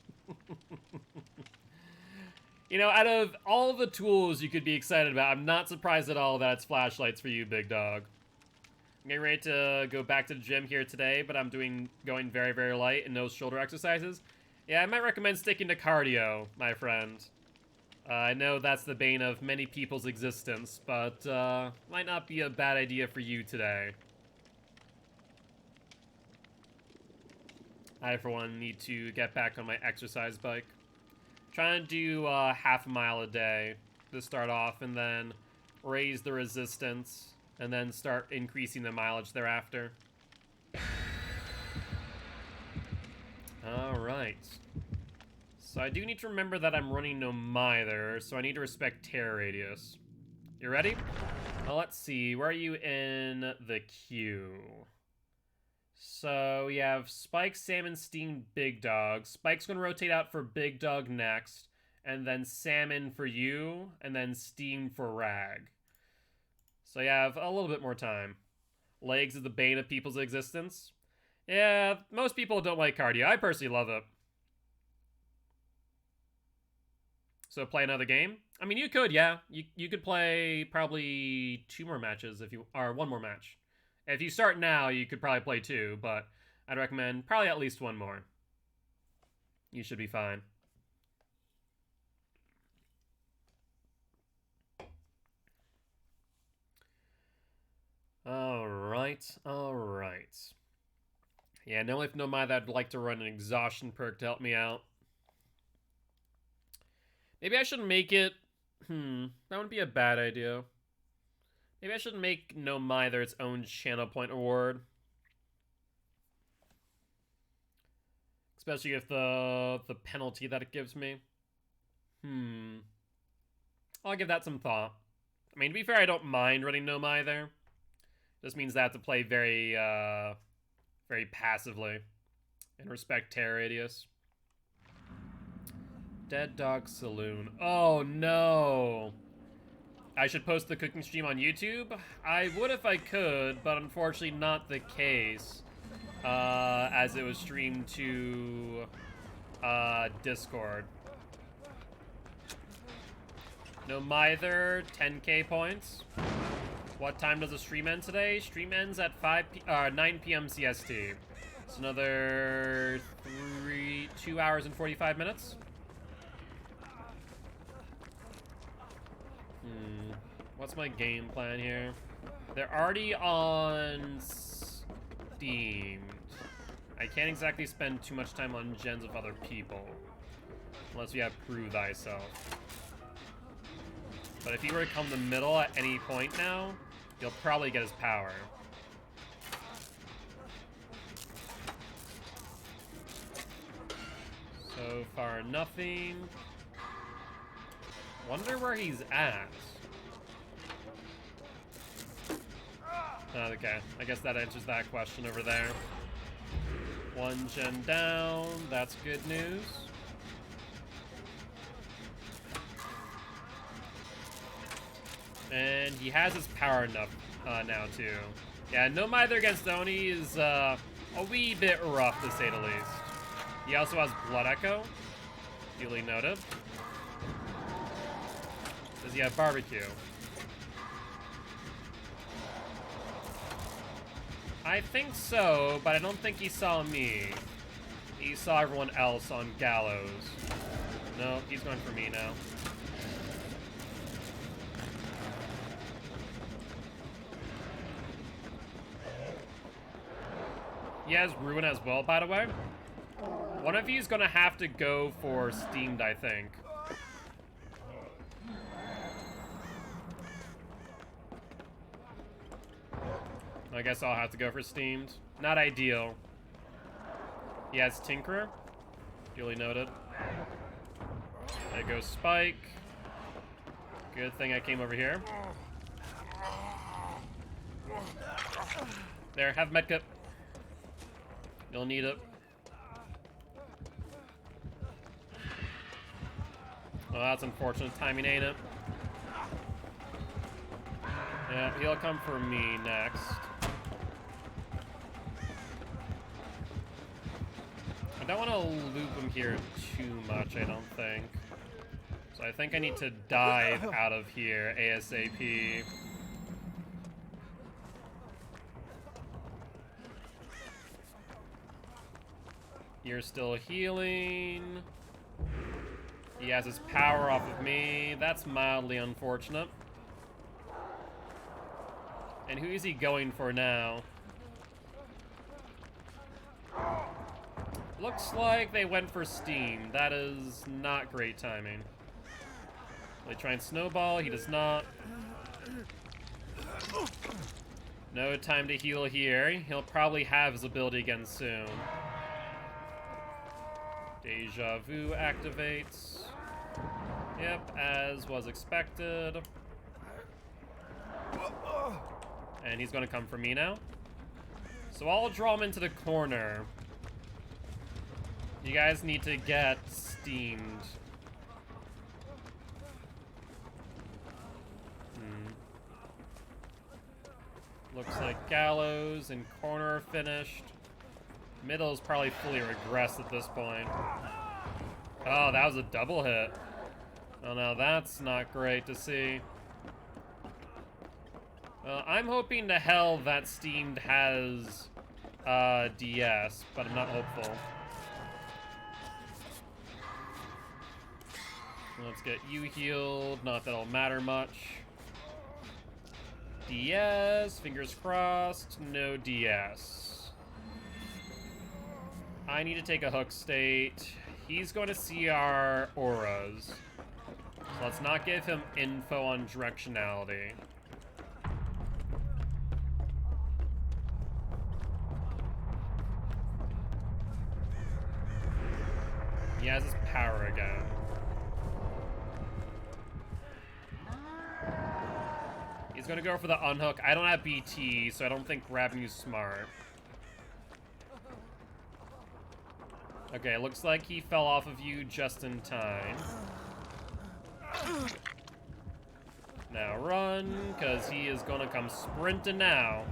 Speaker 2: You know, out of all the tools you could be excited about, I'm not surprised at all that it's flashlights for you, big dog. I'm getting ready to go back to the gym here today, but I'm going very, very light in those shoulder exercises. Yeah, I might recommend sticking to cardio, my friend. I know that's the bane of many people's existence, but might not be a bad idea for you today. I, for one, need to get back on my exercise bike. Trying to do half a mile a day to start off, and then raise the resistance, and then start increasing the mileage thereafter. Alright. So I do need to remember that I'm running no mither, so I need to respect tear radius. You ready? Well, let's see. Where are you in the queue? So we have Spike, Salmon, Steam, Big Dog. Spike's going to rotate out for Big Dog next. and then salmon for you, and then steam for Rag. So you have a little bit more time. Legs is the bane of people's existence. Yeah, most people don't like cardio. I personally love it. So play another game? I mean, you could, yeah. You could play probably 2 more matches if you... or 1 more match. If you start now, you could probably play 2, but I'd recommend probably at least 1 more. You should be fine. Alright. Yeah, no, if no mind, I'd like to run an exhaustion perk to help me out. Maybe I should make it... that wouldn't be a bad idea. Maybe I should make No Mither its own channel point award. Especially if the penalty that it gives me. I'll give that some thought. I mean, to be fair, I don't mind running No Mither. Just means I have to play very, very passively. And respect Terror Radius. Dead Dog Saloon. Oh, no. I should post the cooking stream on YouTube? I would if I could, but unfortunately not the case. As it was streamed to Discord. No Mither, 10k points. What time does the stream end today? Stream ends at 9 p.m. CST. It's another 2 hours and 45 minutes. What's my game plan here? They're already on Steam. I can't exactly spend too much time on gens of other people. Unless you have Prove Thyself. But if he were to come to the middle at any point now, you'll probably get his power. So far, nothing. Wonder where he's at. Okay, I guess that answers that question over there. 1 gen down, that's good news. And he has his power enough now, too. Yeah, No Mither against Oni is a wee bit rough, to say the least. He also has Blood Echo. Duly noted. Does he have Barbecue? I think so, but I don't think he saw me. He saw everyone else on Gallows. No, he's going for me now. He has Ruin as well, by the way. One of you is gonna have to go for Steamed, I think. I guess I'll have to go for Steamed. Not ideal. He has Tinkerer. Duly noted. There goes Spike. Good thing I came over here. There, have medkit. You'll need it. Well, that's unfortunate timing, ain't it? Yeah, he'll come for me next. I don't want to loop him here too much, I don't think. So I think I need to dive out of here ASAP. You're still healing. He has his power off of me. That's mildly unfortunate. And who is he going for now? Looks like they went for Steam. That is not great timing. They try and snowball. He does not. No time to heal here. He'll probably have his ability again soon. Deja Vu activates. Yep, as was expected. And he's gonna come for me now. So I'll draw him into the corner. You guys need to get steamed. Looks like Gallows and corner are finished. Middle is probably fully regressed at this point. Oh, that was a double hit. Oh no, that's not great to see. I'm hoping to hell that Steamed has DS, but I'm not hopeful. Let's get you healed. Not that it'll matter much. DS, fingers crossed. No DS. I need to take a hook state. He's going to see our auras. So let's not give him info on directionality. He has his power again. He's gonna go for the unhook. I don't have BT, so I don't think grabbing you's smart. Okay, looks like he fell off of you just in time. Now run, because he is gonna come sprinting now.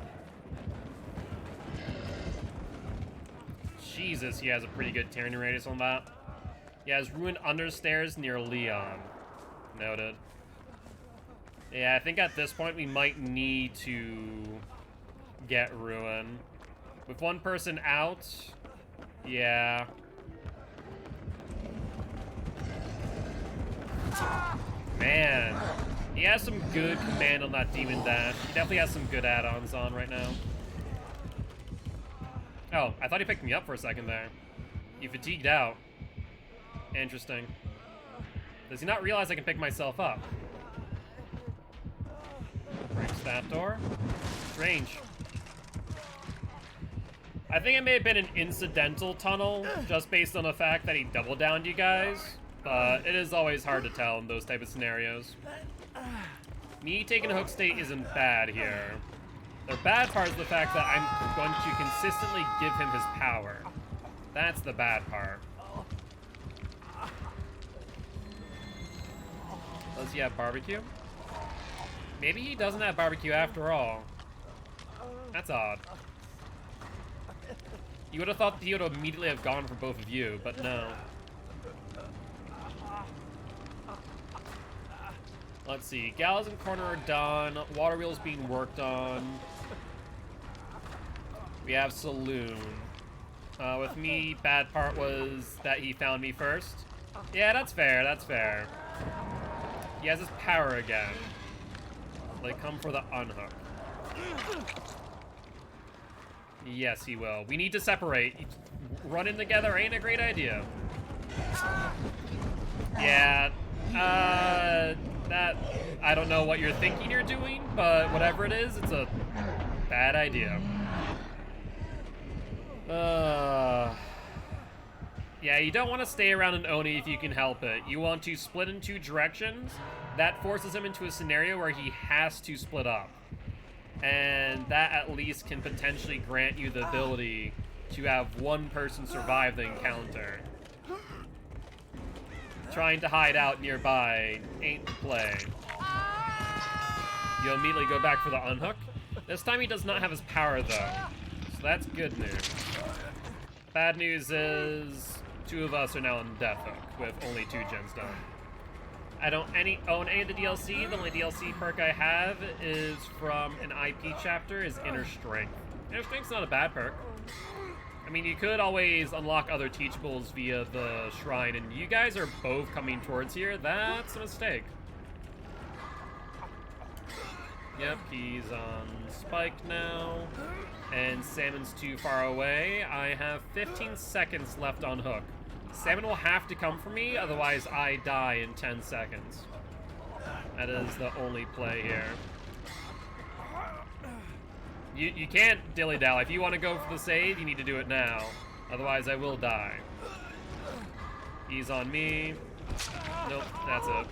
Speaker 2: Jesus, he has a pretty good tyranny radius on that. He has Ruin Understairs near Leon. Noted. Yeah, I think at this point we might need to get Ruin. With one person out, yeah. Man, he has some good command on that Demon Dash. He definitely has some good add-ons on right now. Oh, I thought he picked me up for a second there. He fatigued out. Interesting. Does he not realize I can pick myself up? Breaks that door. Strange. I think it may have been an incidental tunnel, just based on the fact that he double downed you guys. But it is always hard to tell in those type of scenarios. Me taking a hook state isn't bad here. The bad part is the fact that I'm going to consistently give him his power. That's the bad part. Does he have barbecue? Maybe he doesn't have barbecue after all. That's odd. You would have thought he would have immediately have gone for both of you, but no. Let's see. Gallows and corner are done. Water wheel's being worked on. We have Saloon. With me, bad part was that he found me first. Yeah, that's fair. That's fair. He has his power again. Like, come for the unhook. Yes, he will. We need to separate. Running together ain't a great idea. Yeah, that, I don't know what you're thinking you're doing, but whatever it is, it's a bad idea. Yeah, you don't want to stay around an Oni if you can help it. You want to split in two directions. That forces him into a scenario where he has to split up. And that at least can potentially grant you the ability to have one person survive the encounter. Trying to hide out nearby ain't the play. You'll immediately go back for the unhook. This time he does not have his power though, so that's good news. Bad news is two of us are now on Death Hook with only 2 gens done. I don't own any of the DLC. The only DLC perk I have is from an IP chapter, is Inner Strength. Inner Strength's not a bad perk. I mean, you could always unlock other teachables via the shrine, and you guys are both coming towards here. That's a mistake. Yep, he's on Spike now, and Salmon's too far away. I have 15 seconds left on Hook. Salmon will have to come for me, otherwise I die in 10 seconds. That is the only play here. You can't dilly-dally. If you want to go for the save, you need to do it now. Otherwise, I will die. He's on me. Nope, that's it.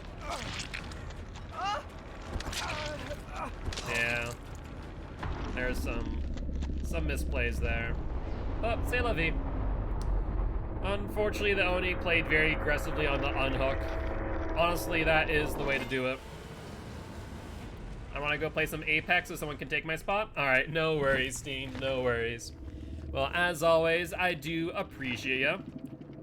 Speaker 2: Yeah. There's some misplays there. Oh, c'est la vie. Unfortunately, the Oni played very aggressively on the unhook. Honestly, that is the way to do it. I want to go play some Apex so someone can take my spot. All right, no worries, Steen, no worries. Well, as always, I do appreciate you.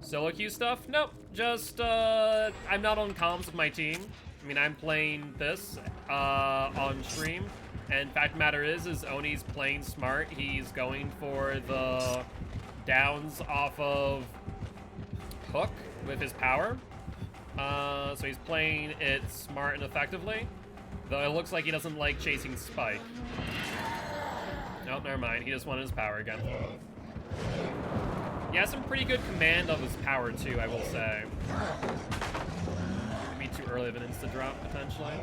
Speaker 2: Solo queue stuff? Nope, just, I'm not on comms with my team. I mean, I'm playing this, on stream. And fact of the matter is Oni's playing smart. He's going for the downs off of Hook with his power. So he's playing it smart and effectively. Though it looks like he doesn't like chasing Spike. Nope, never mind. He just wanted his power again. He has some pretty good command of his power, too, I will say. Maybe too early of an insta-drop, potentially.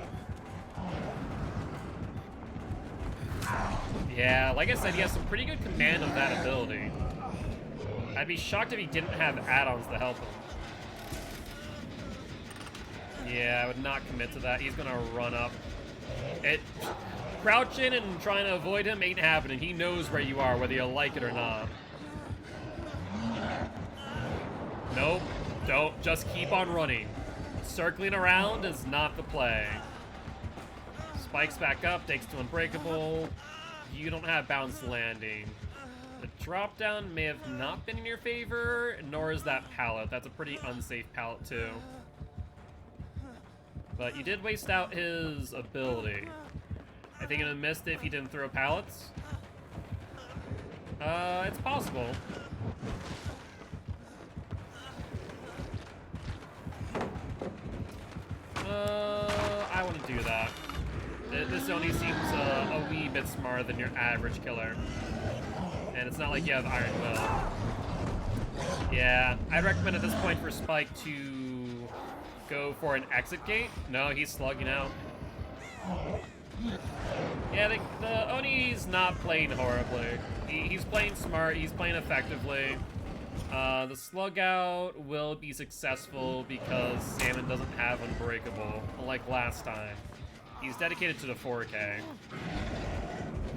Speaker 2: Yeah, like I said, he has some pretty good command of that ability. I'd be shocked if he didn't have add-ons to help him. Yeah, I would not commit to that. He's gonna run up. Crouching and trying to avoid him ain't happening. He knows where you are, whether you like it or not. Nope, don't. Just keep on running. Circling around is not the play. Spikes back up, takes to Unbreakable. You don't have bounce landing. The drop down may have not been in your favor, nor is that pallet. That's a pretty unsafe pallet too. But you did waste out his ability. I think it would have missed if he didn't throw pallets. It's possible. I want to do that. This only seems a wee bit smarter than your average killer. And it's not like you have Iron Will. Yeah, I'd recommend at this point for Spike to go for an exit gate. No, he's slugging out. Yeah, the Oni's not playing horribly. He's playing smart, he's playing effectively. The slug out will be successful because Salmon doesn't have Unbreakable, unlike last time. He's dedicated to the 4K.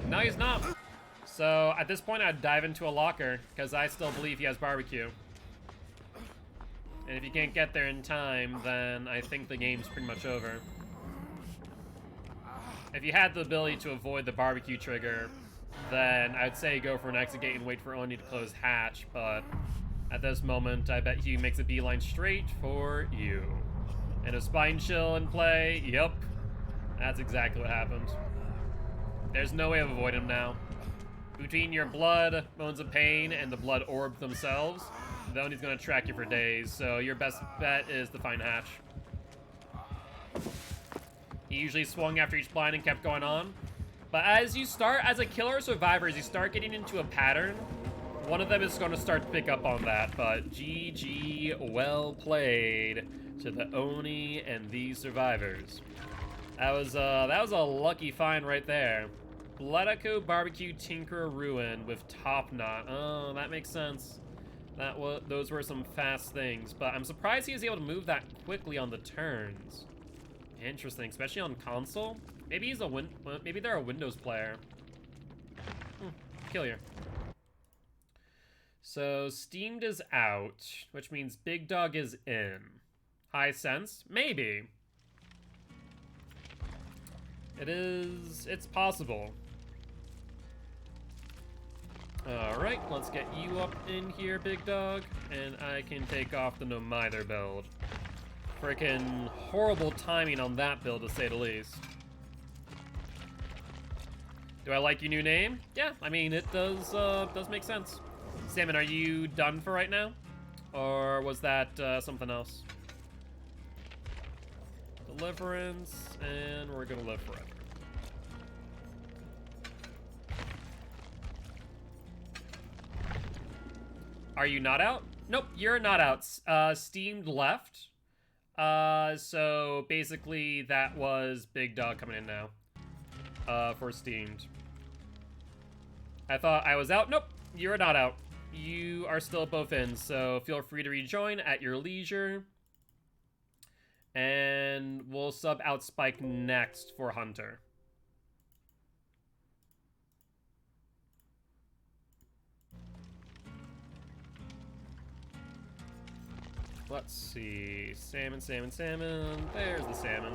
Speaker 2: No, he's not. So at this point, I'd dive into a locker because I still believe he has barbecue. And if you can't get there in time, then I think the game's pretty much over. If you had the ability to avoid the barbecue trigger, then I'd say go for an exit gate and wait for Oni to close hatch, but at this moment, I bet he makes a beeline straight for you. And a spine chill in play, yep. That's exactly what happened. There's no way of avoiding him now. Between your blood, Moans of Pain, and the blood orb themselves, the Oni's gonna track you for days, so your best bet is to find hatch. He usually swung after each blind and kept going on. But as you start, as a killer or survivor, as you start getting into a pattern, one of them is going to start to pick up on that. But GG, well played to the Oni and these survivors. That was a lucky find right there. Blood Echo, Barbecue, Tinker, Ruin with Top Knot. Oh, that makes sense. Those were some fast things. But I'm surprised he was able to move that quickly on the turns. Interesting, especially on console. Maybe he's maybe they're a Windows player. Kill you. So Steamed is out, which means Big Dog is in. High Sense? Maybe. It's possible. Alright, let's get you up in here, Big Dog, and I can take off the No Mither build. Frickin' horrible timing on that build, to say the least. Do I like your new name? Yeah, I mean, it does make sense. Salmon, are you done for right now? Or was that something else? Deliverance, and we're gonna live forever. Are you not out? Nope, you're not out. Steamed left. So basically that was Big Dog coming in now. For Steamed. I thought I was out. Nope, you're not out. You are still both in, so feel free to rejoin at your leisure. And we'll sub out Spike next for Hunter. Let's see. Salmon, salmon, salmon. There's the salmon.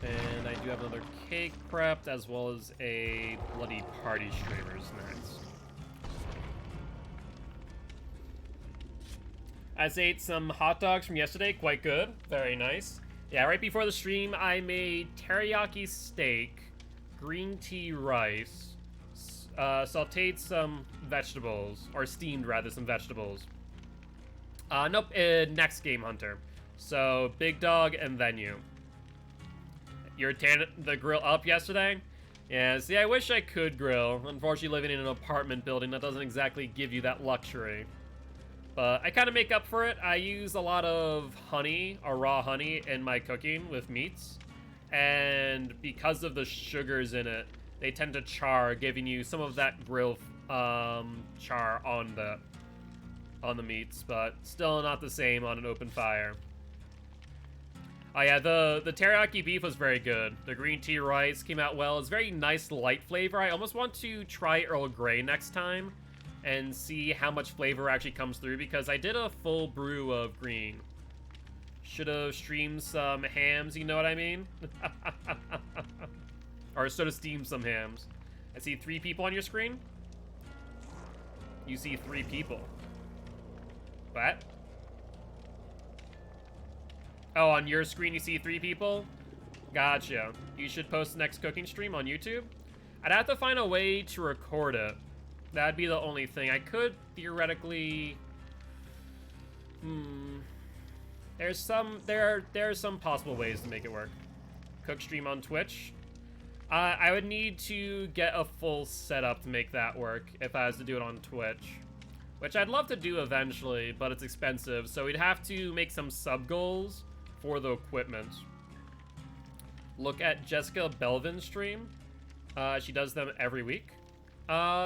Speaker 2: And I do have another cake prepped, as well as a bloody party streamers next. I just ate some hot dogs from yesterday, quite good, very nice. Yeah, right before the stream, I made teriyaki steak, green tea rice, sauteed some vegetables, or steamed rather, some vegetables. Nope, next game, Hunter. So, Big Dog and then you. You were tearing the grill up yesterday? Yeah, see, I wish I could grill. Unfortunately, living in an apartment building, that doesn't exactly give you that luxury. But I kind of make up for it. I use a lot of honey, or raw honey, in my cooking with meats. And because of the sugars in it, they tend to char, giving you some of that grill char on the meats, but still not the same on an open fire. Oh yeah, the teriyaki beef was very good. The green tea rice came out well. It's very nice light flavor. I almost want to try Earl Grey next time and see how much flavor actually comes through, because I did a full brew of green. Should have streamed some hams, you know what I mean? Or should have steamed some hams. I see 3 people on your screen. You see 3 people. What? Oh, on your screen you see 3 people? Gotcha. You should post the next cooking stream on YouTube. I'd have to find a way to record it. That'd be the only thing. I could theoretically... There are some possible ways to make it work. Cook stream on Twitch. I would need to get a full setup to make that work if I was to do it on Twitch. Which I'd love to do eventually, but it's expensive. So we'd have to make some sub-goals for the equipment. Look at Jessica Belvin's stream. She does them every week.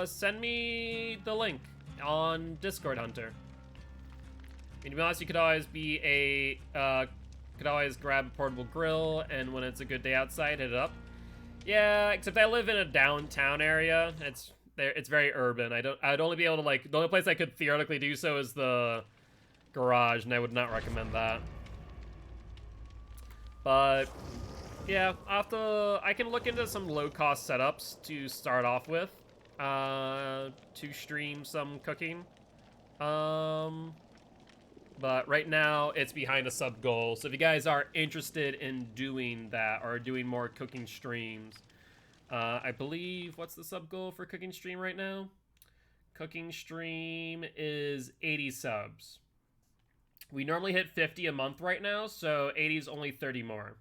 Speaker 2: Send me the link on Discord, Hunter. I mean, to be honest, you could always be could always grab a portable grill, and when it's a good day outside, hit it up. Yeah, except I live in a downtown area. It's very urban. I'd only be able to, like, the only place I could theoretically do so is the garage, and I would not recommend that. But yeah, I can look into some low-cost setups to start off with, to stream some cooking. But right now it's behind a sub goal. So if you guys are interested in doing that or doing more cooking streams, I believe, what's the sub goal for cooking stream right now? Cooking stream is 80 subs. We normally hit 50 a month right now, so 80 is only 30 more.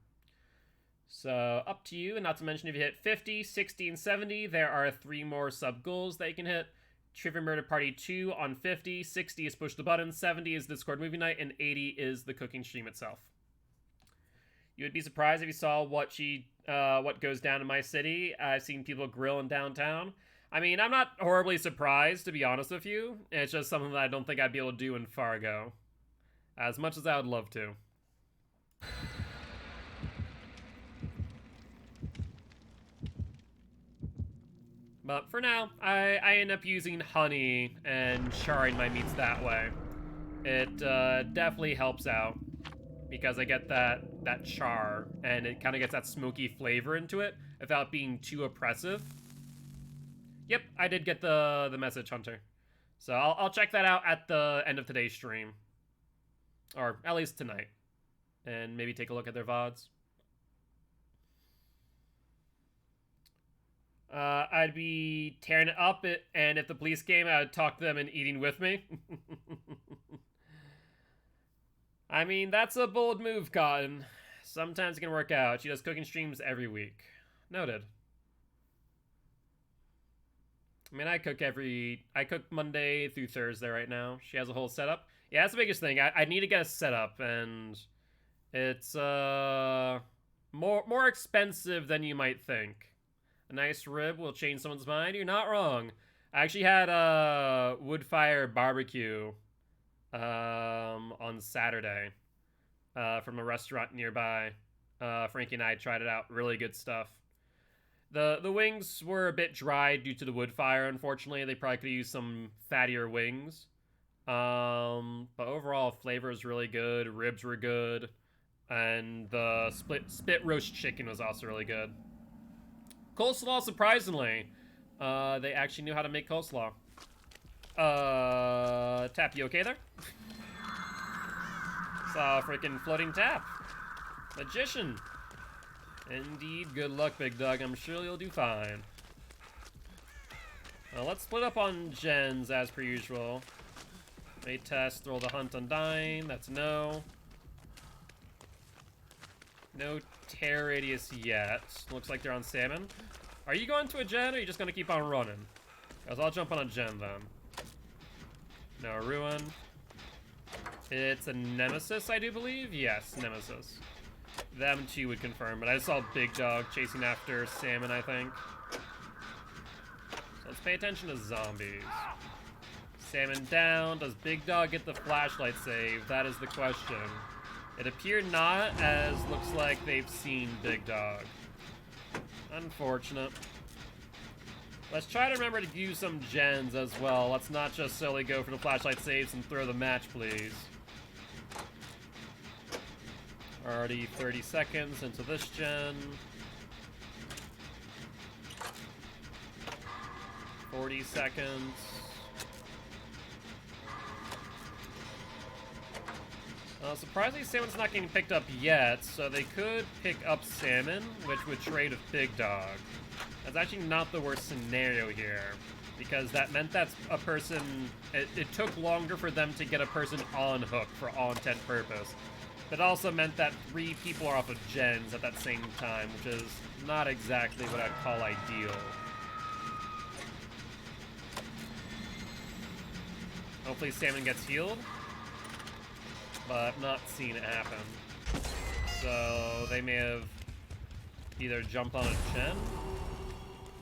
Speaker 2: So up to you, and not to mention if you hit 50, 60, and 70, there are 3 more sub goals that you can hit. Trivia Murder Party 2 on 50, 60 is Push the Button, 70 is Discord Movie Night, and 80 is the cooking stream itself. You would be surprised if you saw what goes down in my city. I've seen people grill in downtown. I mean, I'm not horribly surprised, to be honest with you. It's just something that I don't think I'd be able to do in Fargo. As much as I would love to. But for now, I end up using honey and charring my meats that way. It definitely helps out, because I get that char, and it kind of gets that smoky flavor into it without being too oppressive. Yep, I did get the message, Hunter. So I'll check that out at the end of today's stream. Or at least tonight. And maybe take a look at their VODs. I'd be tearing it up, and if the police came, I'd talk to them and eating with me. I mean, that's a bold move, Cotton. Sometimes it can work out. She does cooking streams every week. Noted. I mean, I cook Monday through Thursday right now. She has a whole setup. Yeah, that's the biggest thing. I need to get a setup, and it's more expensive than you might think. A nice rib will change someone's mind. You're not wrong. I actually had a wood fire barbecue on Saturday from a restaurant nearby. Frankie and I tried it out. Really good stuff. The wings were a bit dry due to the wood fire, unfortunately. They probably could use some fattier wings. But overall, flavor is really good. Ribs were good. And the spit roast chicken was also really good. Coleslaw, surprisingly, they actually knew how to make coleslaw. Tap, you okay there? Saw a freaking floating tap. Magician. Indeed, good luck, big dog. I'm sure you'll do fine. Let's split up on gens as per usual. May test, roll the hunt undying. That's no. No tear radius yet. Looks like they're on salmon. Are you going to a gen or are you just going to keep on running? Because I'll jump on a gen then. No, ruin. It's a nemesis, I do believe? Yes, nemesis. Them two would confirm, but I saw Big Dog chasing after salmon, I think. So let's pay attention to zombies. Salmon down. Does Big Dog get the flashlight save? That is the question. It appeared not, as looks like they've seen Big Dog. Unfortunate. Let's try to remember to use some gens as well. Let's not just solely go for the flashlight saves and throw the match, please. Already 30 seconds into this gen. 40 seconds. Surprisingly, salmon's not getting picked up yet, so they could pick up salmon, which would trade with Big Dog. That's actually not the worst scenario here, because that meant that a person... It took longer for them to get a person on hook for all intent and purpose. But also meant that 3 people are off of gens at that same time, which is not exactly what I'd call ideal. Hopefully salmon gets healed. But not seen it happen. So they may have either jumped on a gen.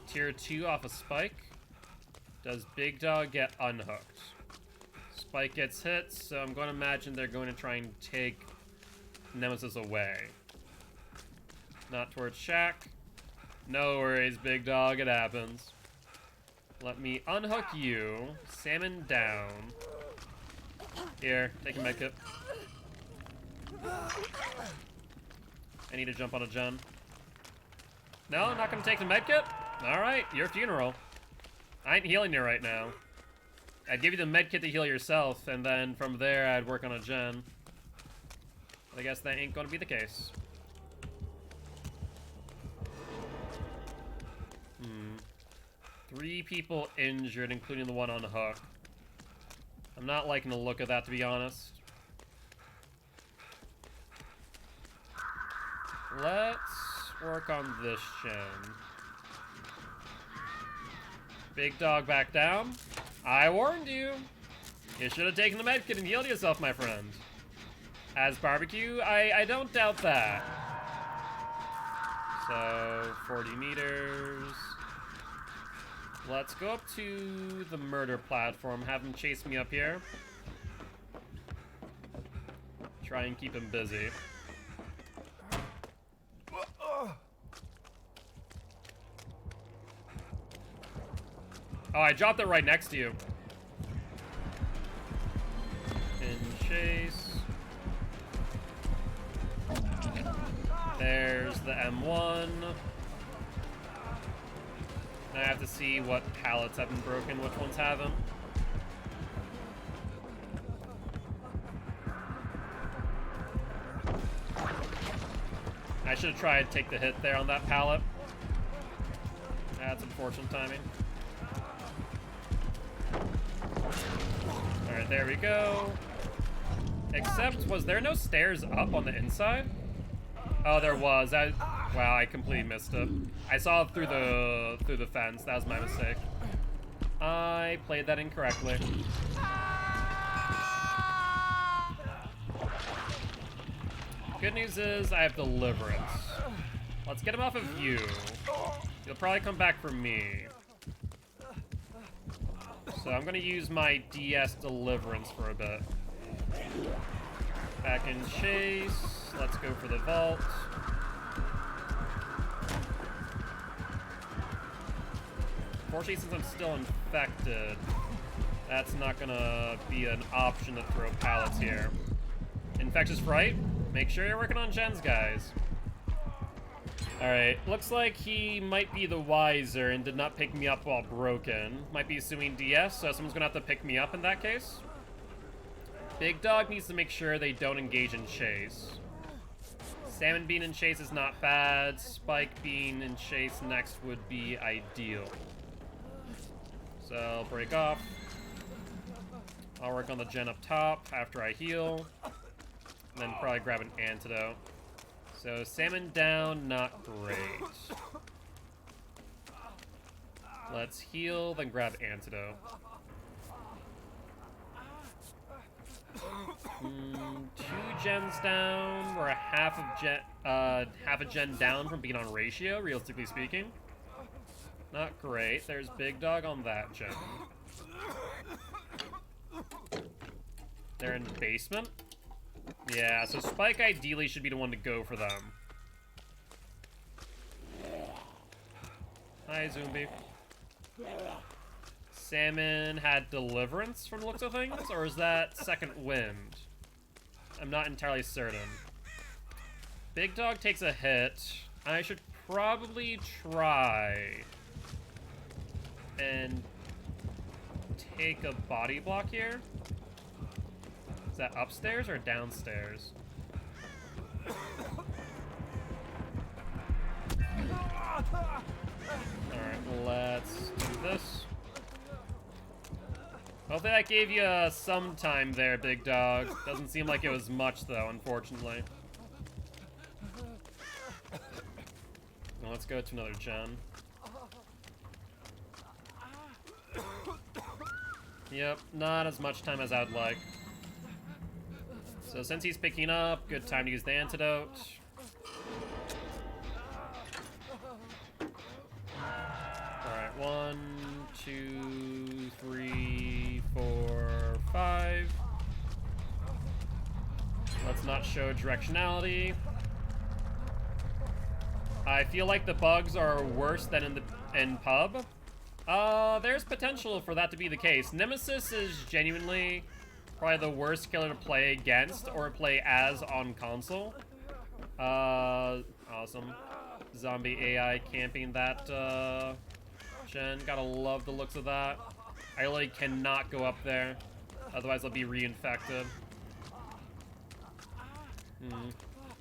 Speaker 2: Tier 2 off a spike. Does Big Dog get unhooked? Spike gets hit, so I'm going to imagine they're going to try and take Nemesis away. Not towards Shack. No worries, Big Dog, it happens. Let me unhook you. Salmon down. Here, take a medkit. I need to jump on a gen. No, I'm not gonna take the medkit? Alright, your funeral. I ain't healing you right now. I'd give you the medkit to heal yourself, and then from there I'd work on a gen. But I guess that ain't gonna be the case. 3 people injured, including the one on the hook. I'm not liking the look of that, to be honest. Let's work on this gen. Big Dog back down. I warned you. You should have taken the medkit and healed yourself, my friend. As barbecue, I don't doubt that. So, 40 meters. Let's go up to the murder platform, have him chase me up here. Try and keep him busy. Oh, I dropped it right next to you. In chase. There's the M1. Now I have to see what pallets have been broken, which ones have them. I should have tried to take the hit there on that pallet. That's unfortunate timing. Alright, there we go. Except, was there no stairs up on the inside? Oh, there was. Wow, I completely missed it. I saw it through the fence. That was my mistake. I played that incorrectly. Good news is I have deliverance. Let's get him off of you. You'll probably come back for me. So I'm gonna use my DS deliverance for a bit. Back in chase. Let's go for the vault. Unfortunately, since I'm still infected, that's not gonna be an option to throw pallets here. Infectious Fright? Make sure you're working on gens, guys. Alright, looks like he might be the wiser and did not pick me up while broken. Might be assuming DS, so someone's gonna have to pick me up in that case. Big Dog needs to make sure they don't engage in chase. Salmon being in chase is not bad. Spike being in chase next would be ideal. So I'll break off. I'll work on the gen up top after I heal. And then probably grab an antidote. So salmon down, not great. Let's heal, then grab antidote. 2 gens down. We're a half a gen down from being on ratio, realistically speaking. Not great. There's Big Dog on that gen. They're in the basement. Yeah, so Spike ideally should be the one to go for them. Hi, Zombie. Salmon had Deliverance from the looks of things, or is that Second Wind? I'm not entirely certain. Big Dog takes a hit. I should probably try and take a body block here. Is that upstairs or downstairs? Alright, let's do this. Hopefully that gave you some time there, Big Dog. Doesn't seem like it was much, though, unfortunately. Well, let's go to another gen. Yep, not as much time as I would like. So since he's picking up, good time to use the antidote. Alright, 1, 2, 3, 4, 5. Let's not show directionality. I feel like the bugs are worse than in pub. There's potential for that to be the case. Nemesis is genuinely probably the worst killer to play against or play as on console. Awesome. Zombie AI camping that, gen. Gotta love the looks of that. I really cannot go up there. Otherwise I'll be reinfected.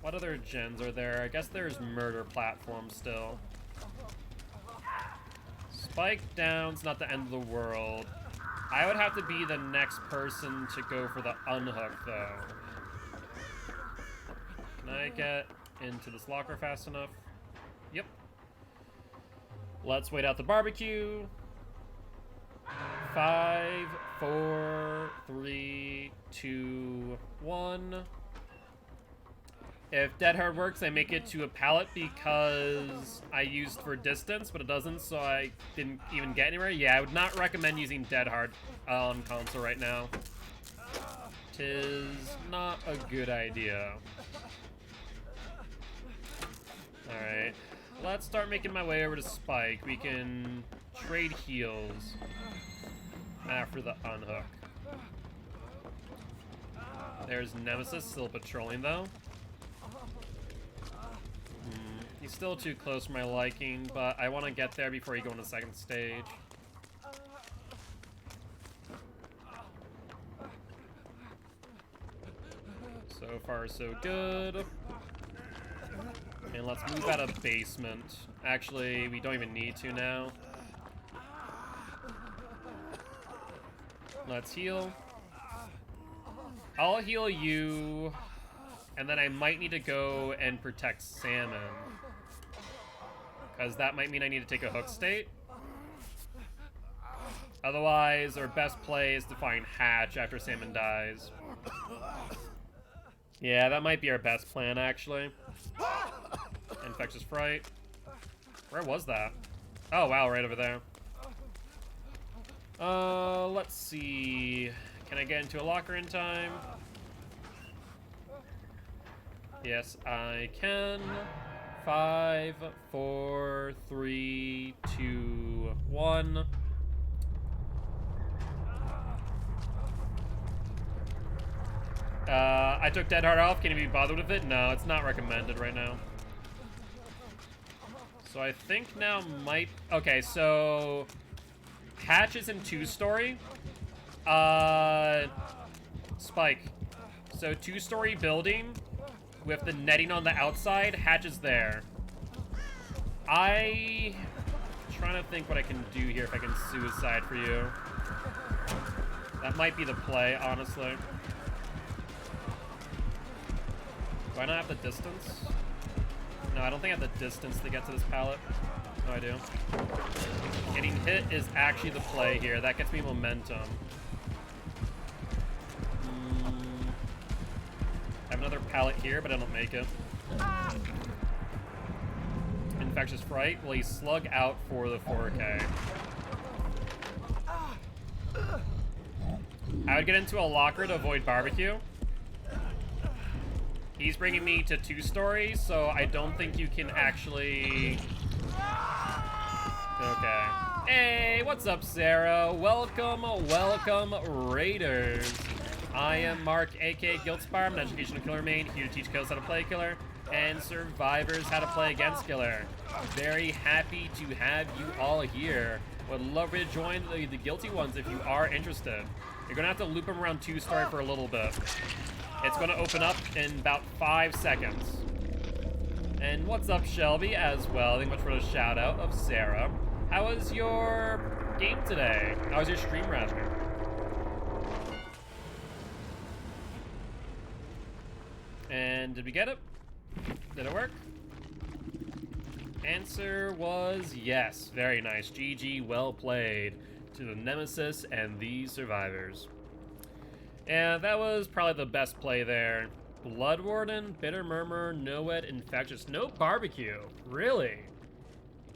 Speaker 2: What other gens are there? I guess there's murder platform still. Spike down's not the end of the world. I would have to be the next person to go for the unhook, though. Can I get into this locker fast enough? Yep. Let's wait out the barbecue. 5, 4, 3, 2, 1. If Dead Hard works, I make it to a pallet because I used for distance, but it doesn't, so I didn't even get anywhere. Yeah, I would not recommend using Dead Hard on console right now. 'Tis not a good idea. Alright, let's start making my way over to Spike. We can trade heals after the unhook. There's Nemesis still patrolling, though. He's still too close for my liking, but I want to get there before you go on the second stage. So far, so good. And let's move out of basement. Actually, we don't even need to now. Let's heal. I'll heal you, and then I might need to go and protect Salmon. Because that might mean I need to take a hook state. Otherwise, our best play is to find Hatch after Salmon dies. Yeah, that might be our best plan, actually. Infectious Fright. Where was that? Oh, wow, right over there. Let's see. Can I get into a locker in time? Yes, I can. 5, 4, 3, 2, 1. I took Dead Hard off. Can you be bothered with it? No, it's not recommended right now. So I think now might... Okay, so... Hatch is in 2-story. Spike. So 2-story building with the netting on the outside. Hatch is there. I'm trying to think what I can do here if I can suicide for you. That might be the play, honestly. Do I not have the distance? No, I don't think I have the distance to get to this pallet. No, I do. Getting hit is actually the play here. That gets me momentum. I have another pallet here, but I don't make it. Infectious Fright. Will he slug out for the 4K? I would get into a locker to avoid barbecue. He's bringing me to 2-story, so I don't think you can actually... Okay. Hey, what's up, Sarah? Welcome, welcome, Raiders. I am Mark, aka Gilty. I'm an educational killer main, here to teach kills how to play killer, and survivors how to play against killer. Very happy to have you all here. Would love you to join the Gilty ones if you are interested. You're gonna have to loop them around 2-story for a little bit. It's gonna open up in about 5 seconds. And what's up, Shelby, as well? Thank you much for the shout out of Sarah. How was your game today? How was your stream, rather? And did we get it? Did it work? Answer was yes. Very nice. GG, well played to the Nemesis and the survivors. And that was probably the best play there. Blood Warden, Bitter Murmur, Noed, Infectious. No barbecue. Really?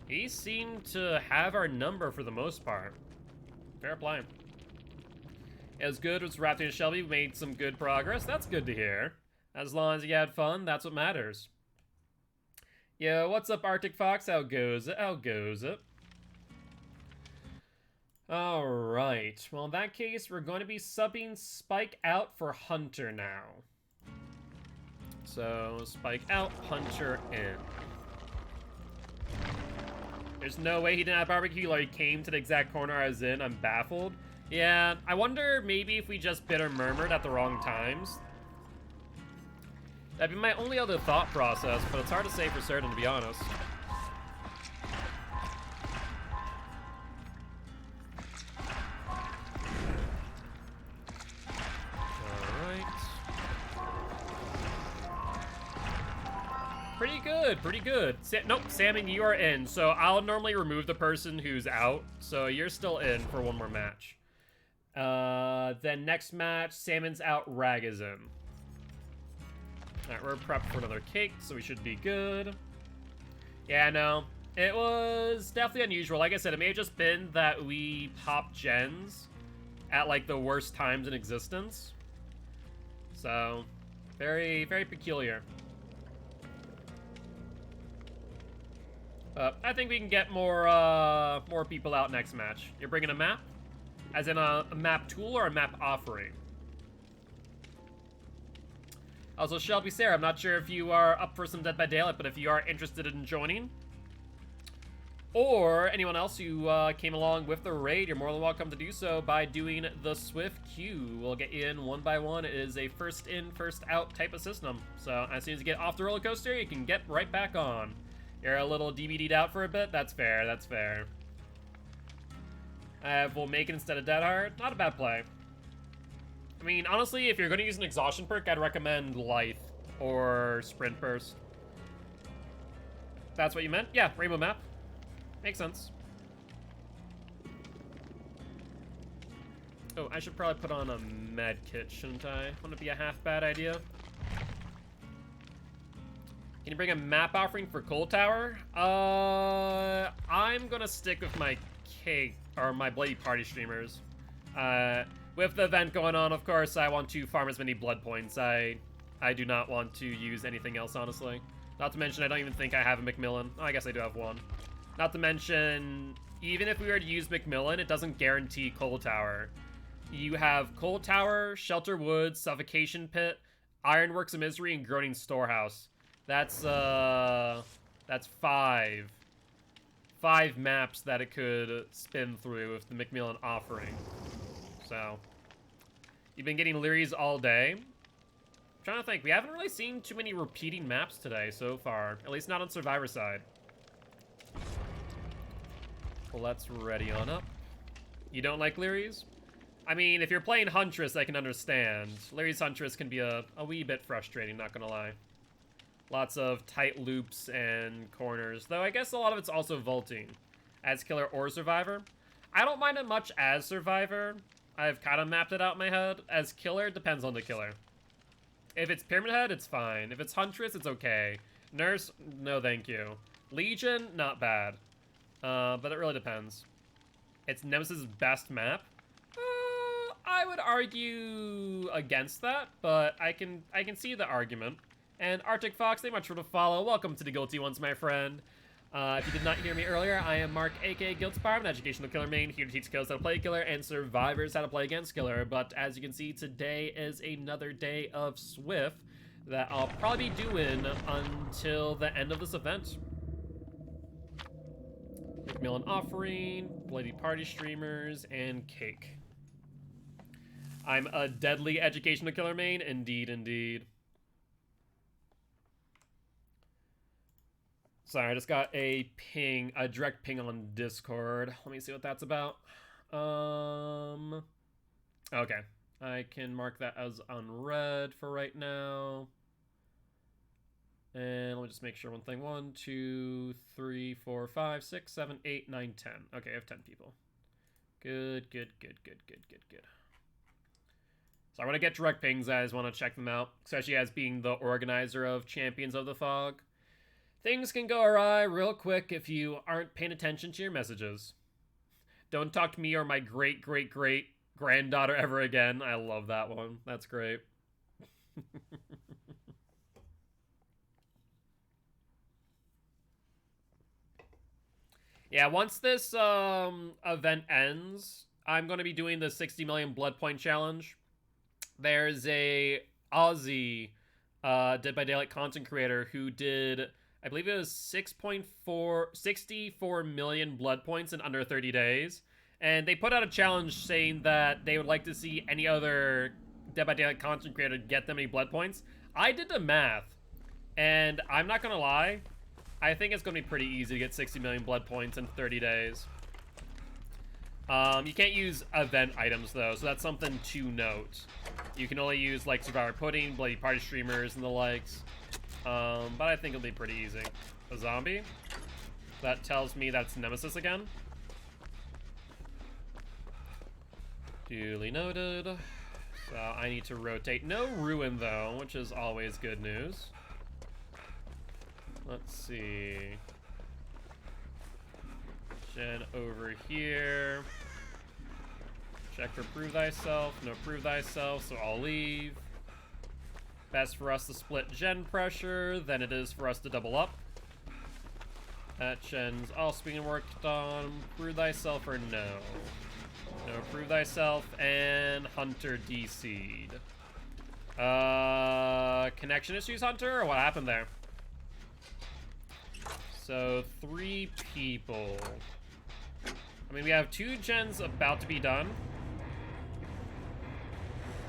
Speaker 2: He seemed to have our number for the most part. Fair play. As good as Raptor and Shelby made some good progress. That's good to hear. As long as you had fun, that's what matters. Yo, what's up, Arctic Fox? How goes it? How goes it? Alright. Well, in that case, we're going to be subbing Spike out for Hunter now. So, Spike out, Hunter in. There's no way he didn't have barbecue, like he came to the exact corner I was in. I'm baffled. Yeah, I wonder maybe if we just Bitter Murmured at the wrong times. That'd be my only other thought process, but it's hard to say for certain, to be honest. Alright. Pretty good, pretty good. Nope, Salmon, you are in. So I'll normally remove the person who's out, so you're still in for one more match. Then next match, Salmon's out, Rag is in. Alright, we're prepped for another cake, so we should be good. Yeah, no. It was definitely unusual. Like I said, it may have just been that we popped gens at, like, the worst times in existence. So, very, very peculiar. I think we can get more people out next match. You're bringing a map? As in a map tool or a map offering? Also, Shelby Sarah, I'm not sure if you are up for some Dead by Daylight, but if you are interested in joining, or anyone else who came along with the raid, you're more than welcome to do so by doing the Swift queue. We'll get you in one by one. It is a first in, first out type of system. So as soon as you get off the roller coaster, you can get right back on. You're a little DBD'd out for a bit? That's fair, that's fair. We'll make it instead of Dead Hard. Not a bad play. I mean, honestly, if you're going to use an exhaustion perk, I'd recommend Lithe or Sprint Burst. That's what you meant? Yeah, Rainbow Map. Makes sense. Oh, I should probably put on a med kit, shouldn't I? Wouldn't it be a half bad idea? Can you bring a map offering for Cold Tower? I'm gonna stick with my cake, or my Bloody Party streamers. With the event going on, of course, I want to farm as many blood points. I do not want to use anything else, honestly. Not to mention, I don't even think I have a Macmillan. Oh, I guess I do have one. Not to mention, even if we were to use Macmillan, it doesn't guarantee Cold Tower. You have Coal Tower, Shelter Woods, Suffocation Pit, Ironworks of Misery, and Groaning Storehouse. That's 5 maps that it could spin through with the Macmillan offering. So, you've been getting Leary's all day. I'm trying to think, we haven't really seen too many repeating maps today so far, at least not on Survivor side. Let's ready on up. You don't like Leary's? I mean, if you're playing Huntress, I can understand. Leary's Huntress can be a wee bit frustrating, not gonna lie. Lots of tight loops and corners, though I guess a lot of it's also vaulting. As Killer or Survivor. I don't mind it much as Survivor. I've kind of mapped it out in my head. As Killer, it depends on the killer. If it's Pyramid Head, it's fine. If it's Huntress, it's okay. Nurse, no thank you. Legion, not bad. But it really depends. It's Nemesis' best map. I would argue against that, but I can see the argument. And Arctic Fox, thank you much for the follow. Welcome to the Guilty Ones, my friend. If you did not hear me earlier, I am Mark, aka Guilty, I'm an educational killer main, here to teach kills how to play killer and survivors how to play against killer. But as you can see, today is another day of Swift that I'll probably be doing until the end of this event. Macmillan offering, bloody party streamers, and cake. I'm a deadly educational killer main, indeed, indeed. Sorry, I just got a ping, a direct ping on Discord. Let me see what that's about. Okay. I can mark that as unread for right now. And let me just make sure one thing. 1, 2, 3, 4, 5, 6, 7, 8, 9, 10. Okay, I have 10 people. Good, good, good, good, good, good, good. So I want to get direct pings. I just want to check them out, especially as being the organizer of Champions of the Fog. Things can go awry real quick if you aren't paying attention to your messages. Don't talk to me or my great-great-great-granddaughter ever again. I love that one. That's great. Yeah, once this event ends, I'm going to be doing the 60 million blood point challenge. There's a Aussie Dead by Daylight content creator who did, I believe it was 64 million blood points in under 30 days. And they put out a challenge saying that they would like to see any other Dead by Daylight content creator get them many blood points. I did the math, and I'm not going to lie, I think it's going to be pretty easy to get 60 million blood points in 30 days. You can't use event items, though, so that's something to note. You can only use, like, Survivor Pudding, Bloody Party Streamers, and the likes. But I think it'll be pretty easy. A zombie? That tells me that's Nemesis again. Duly noted. So I need to rotate. No Ruin, though, which is always good news. Let's see. Jen over here. Check for Prove Thyself. No Prove Thyself, so I'll leave. Best for us to split Gen pressure than it is for us to double up. That Gen's also being worked on. Prove Thyself or no? No Prove Thyself, and Hunter DC'd. Connection issues, Hunter, or what happened there? So, 3 people. I mean, we have 2 gens about to be done.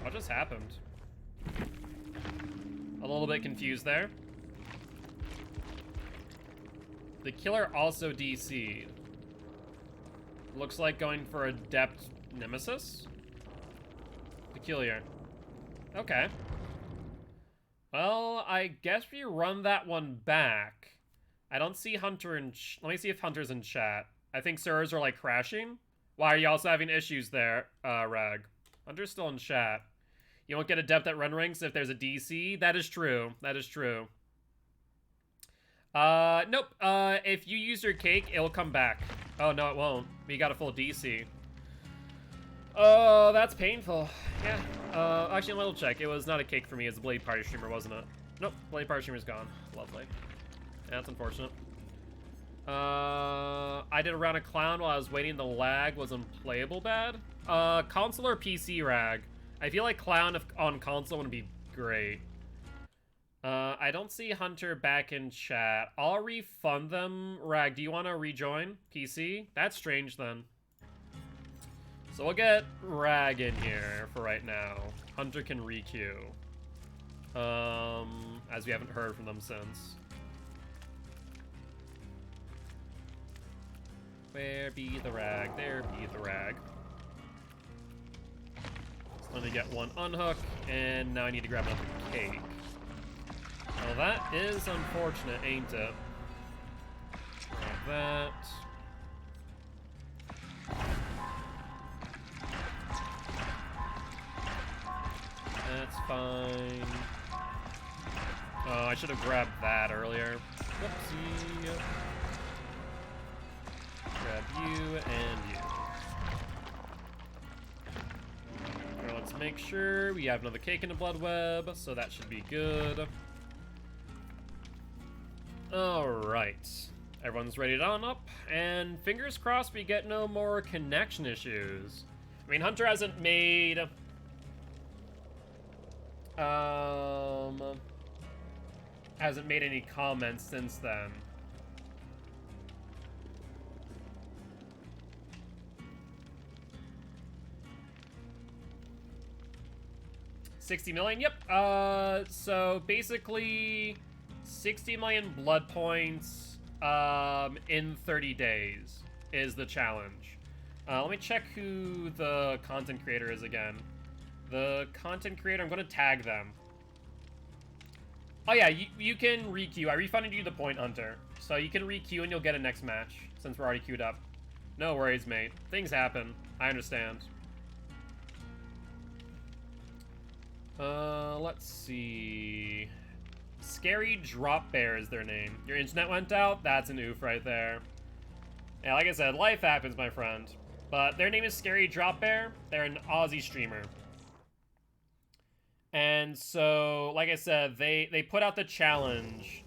Speaker 2: What just happened? A little bit confused there. The killer also DC'd. Looks like going for Adept Nemesis? Peculiar. Okay. Well, I guess we run that one back. I don't see Hunter in... Let me see if Hunter's in chat. I think servers are, like, crashing. Why are you also having issues there, Rag? Hunter's still in chat. You won't get Adept at renderings if there's a DC? That is true. That is true. Nope. If you use your cake, it'll come back. Oh, no, it won't. We got a full DC. Oh, that's painful. Yeah. Actually, let me check. It was not a cake for me. It's a Blade Party Streamer, wasn't it? Nope. Blade Party Streamer's gone. Lovely. Yeah, that's unfortunate. I did a round of Clown while I was waiting. The lag was unplayable bad. Console or PC, Rag? I feel like Clown on console would be great. I don't see Hunter back in chat. I'll refund them. Rag, do you want to rejoin PC? That's strange then. So we'll get Rag in here for right now. Hunter can re-queue. As we haven't heard from them since. Where be the Rag? There be the Rag. So let me get one unhook, and now I need to grab another cake. Well, that is unfortunate, ain't it? Like that. That's fine. Oh, I should have grabbed that earlier. Whoopsie. Grab you and you. Now let's make sure we have another cake in the blood web, so that should be good. Alright. Everyone's ready to on up, and fingers crossed we get no more connection issues. I mean, Hunter hasn't made... hasn't made any comments since then. $60 million? Yep. So basically 60 million blood points in 30 days is the challenge. Let me check who the content creator is again. The content creator, I'm going to tag them. Oh yeah, you can re-queue. I refunded you the point, Hunter. So you can re-queue and you'll get a next match, since we're already queued up. No worries, mate. Things happen. I understand. Let's see. Scary Drop Bear is their name. Your internet went out? That's an oof right there. Yeah, like I said, life happens, my friend. But their name is Scary Drop Bear. They're an Aussie streamer. And so, like I said, they put out the challenge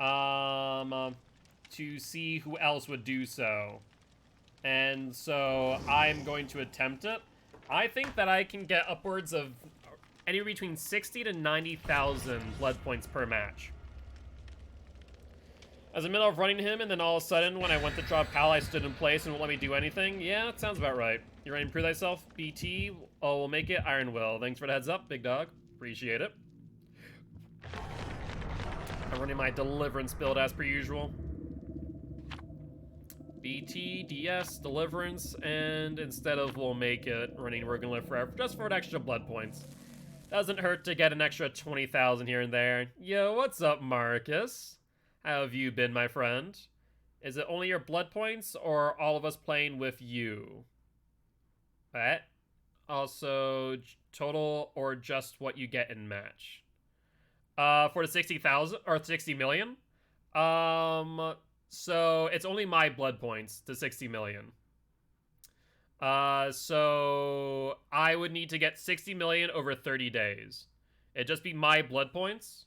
Speaker 2: to see who else would do so. And so I'm going to attempt it. I think that I can get upwards of anywhere between 60 to 90,000 blood points per match. I was in the middle of running him, and then all of a sudden, when I went to draw Pal, I stood in place and won't let me do anything. Yeah, that sounds about right. You're ready to prove thyself? BT, oh, we'll make it. Iron Will. Thanks for the heads up, big dog. Appreciate it. I'm running my Deliverance build as per usual. BT, DS, Deliverance, and instead of we'll make it, running We're Gonna Live Forever, just for an extra blood points. Doesn't hurt to get an extra 20,000 here and there. Yo, what's up, Marcus? How have you been, my friend? Is it only your blood points, or all of us playing with you? That. Also, total or just what you get in match? For the 60,000 or 60 million? So it's only my blood points to 60 million. So I would need to get 60 million over 30 days. It'd just be my blood points,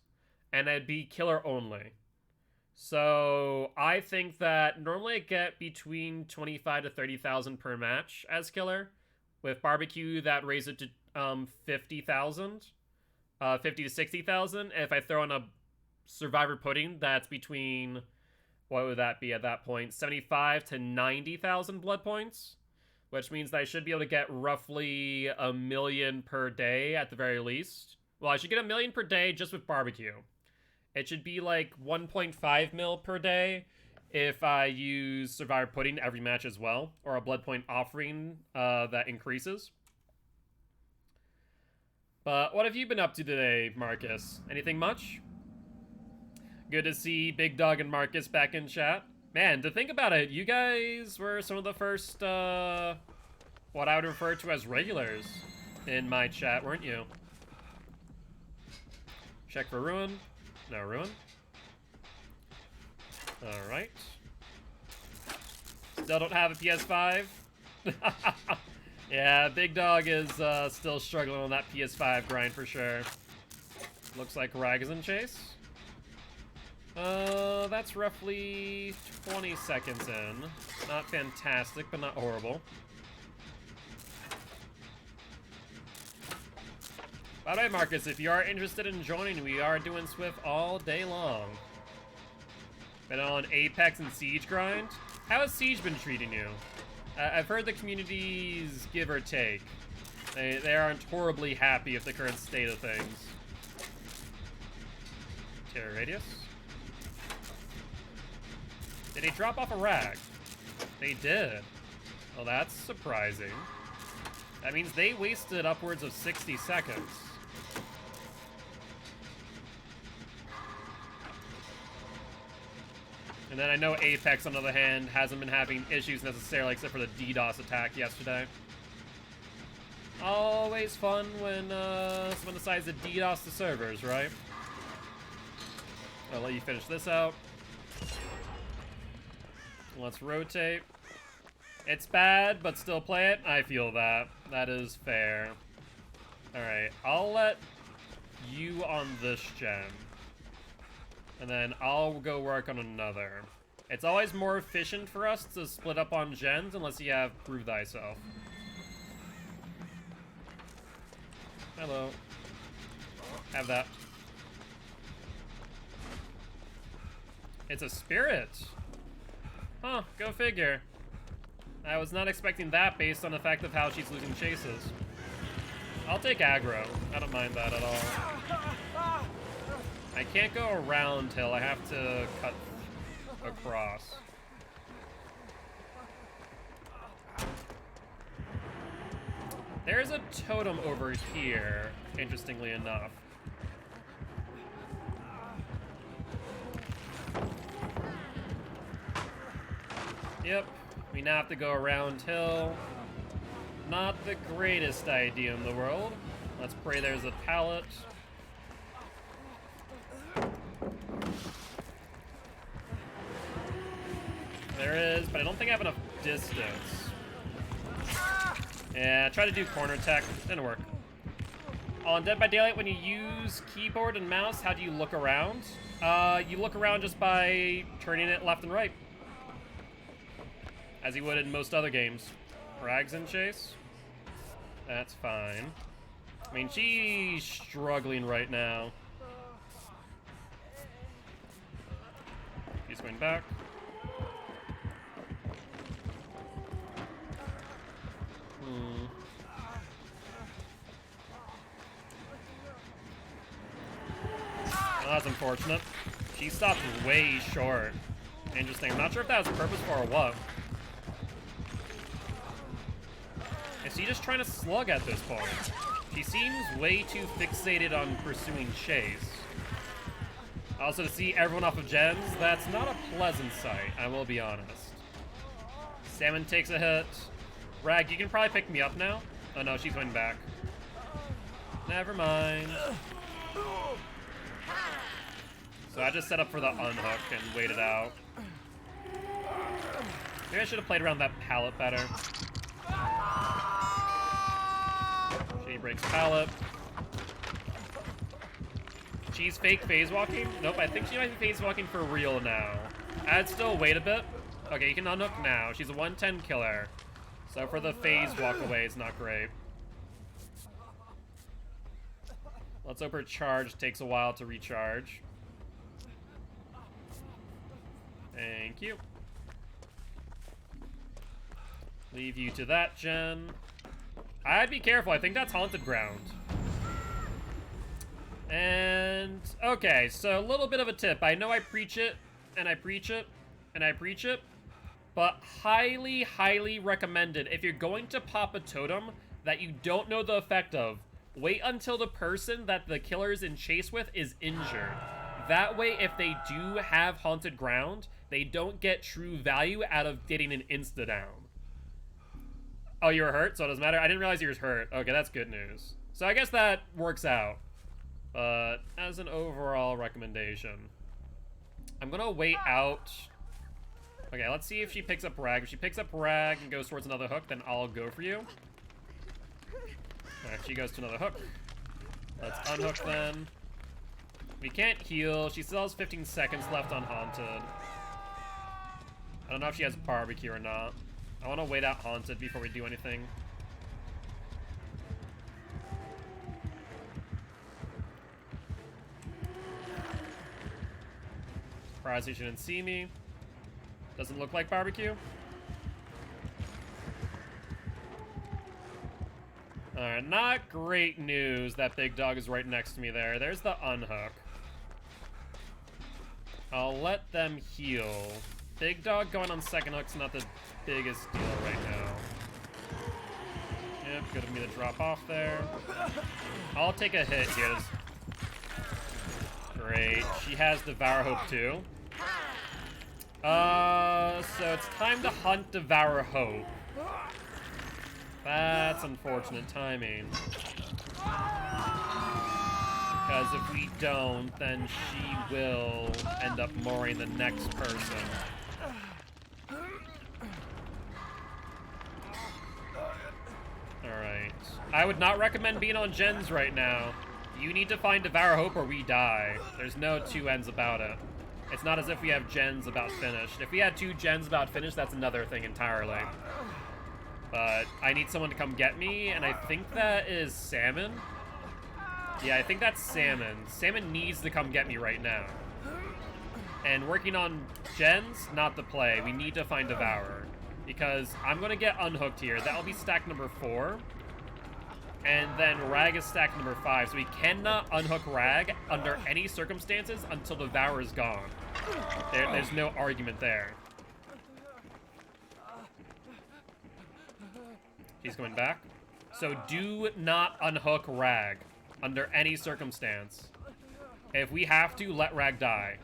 Speaker 2: and it'd be killer only. So I think that normally I get between 25 to 30,000 per match as killer. With barbecue, that raises it to 50,000, 50 to 60,000. If I throw in a survivor pudding, that's between, what would that be at that point? 75 to 90,000 blood points, which means that I should be able to get roughly 1 million per day at the very least. Well, I should get 1 million per day just with barbecue. It should be like 1.5 mil per day if I use Survivor Pudding every match as well, or a blood point offering that increases. But what have you been up to today, Marcus? Anything much? Good to see Big Dog and Marcus back in chat. Man, to think about it, you guys were some of the first, what I would refer to as regulars in my chat, weren't you? Check for Ruin. No Ruin. Alright. Still don't have a PS5. Yeah, Big Dog is still struggling on that PS5 grind for sure. Looks like Rag is in chase. That's roughly 20 seconds in. Not fantastic, but not horrible. By the way, Marcus, if you are interested in joining, we are doing Swift all day long. Been on Apex and Siege grind. How has Siege been treating you? I've heard the communities give or take. They aren't horribly happy with the current state of things. Terror radius. Did he drop off a rag? They did. Well, that's surprising. That means they wasted upwards of 60 seconds. And then I know Apex, on the other hand, hasn't been having issues necessarily, except for the DDoS attack yesterday. Always fun when someone decides to DDoS the servers, right? I'll let you finish this out. Let's rotate. It's bad, but still play it. I feel that. That is fair. Alright, I'll let you on this gen. And then I'll go work on another. It's always more efficient for us to split up on gens unless you have Prove Thyself. Hello. Have that. It's a spirit. Huh, go figure. I was not expecting that based on the fact of how she's losing chases. I'll take aggro. I don't mind that at all. I can't go around hill. I have to cut across. There's a totem over here, interestingly enough. Yep, we now have to go around hill. Not the greatest idea in the world. Let's pray there's a pallet. There is, but I don't think I have enough distance. Yeah, try to do corner tech. Didn't work. On Dead by Daylight, when you use keyboard and mouse, how do you look around? You look around just by turning it left and right. As you would in most other games. Rags in chase? That's fine. I mean, she's struggling right now. She's going back. Well, that's unfortunate. She stopped way short. Interesting. I'm not sure if that was purposeful or what. Is she just trying to slug at this point? She seems way too fixated on pursuing chase. Also, to see everyone off of gens, that's not a pleasant sight, I will be honest. Salmon takes a hit. Rag, you can probably pick me up now. Oh no, she's going back. Never mind. So I just set up for the unhook and waited out. Maybe I should have played around that pallet better. She breaks pallet. She's fake phase walking? Nope, I think she might be phase walking for real now. I'd still wait a bit. Okay, you can unhook now. She's a 110 killer. So for the phase walk away, it's not great. Let's hope her charge takes a while to recharge. Thank you. Leave you to that, gen. I'd be careful. I think that's haunted ground. And, okay, so a little bit of a tip. I know I preach it, and I preach it, and I preach it, but highly, highly recommended, if you're going to pop a totem that you don't know the effect of, wait until the person that the killer's in chase with is injured. That way, if they do have haunted ground, they don't get true value out of getting an insta-down. Oh, you were hurt, so it doesn't matter? I didn't realize you were hurt. Okay, that's good news. So I guess that works out. But as an overall recommendation, I'm gonna wait out. Okay, let's see if she picks up Rag. If she picks up Rag and goes towards another hook, then I'll go for you. Alright, she goes to another hook. Let's unhook then. We can't heal. She still has 15 seconds left on Haunted. I don't know if she has barbecue or not. I want to wait out Haunted before we do anything. Surprised he shouldn't see me. Doesn't look like barbecue. Alright, not great news that big dog is right next to me there. There's the unhook. I'll let them heal. Big dog going on second hook's not the biggest deal right now. Yep, good of me to drop off there. I'll take a hit here. Great. She has Devour Hope too. So it's time to hunt Devour Hope. That's unfortunate timing. Because if we don't, then she will end up mooring the next person. Alright. I would not recommend being on gens right now. You need to find Devour Hope or we die. There's no two ends about it. It's not as if we have gens about finished. If we had 2 gens about finished, that's another thing entirely. But I need someone to come get me, and I think that is Salmon. Yeah, I think that's Salmon. Salmon needs to come get me right now. And working on gens, not the play. We need to find Devourer. Because I'm going to get unhooked here. That'll be stack number 4. And then Rag is stack number 5. So we cannot unhook Rag under any circumstances until Devourer is gone. There's no argument there. He's coming back. So do not unhook Rag under any circumstance. If we have to, let Rag die.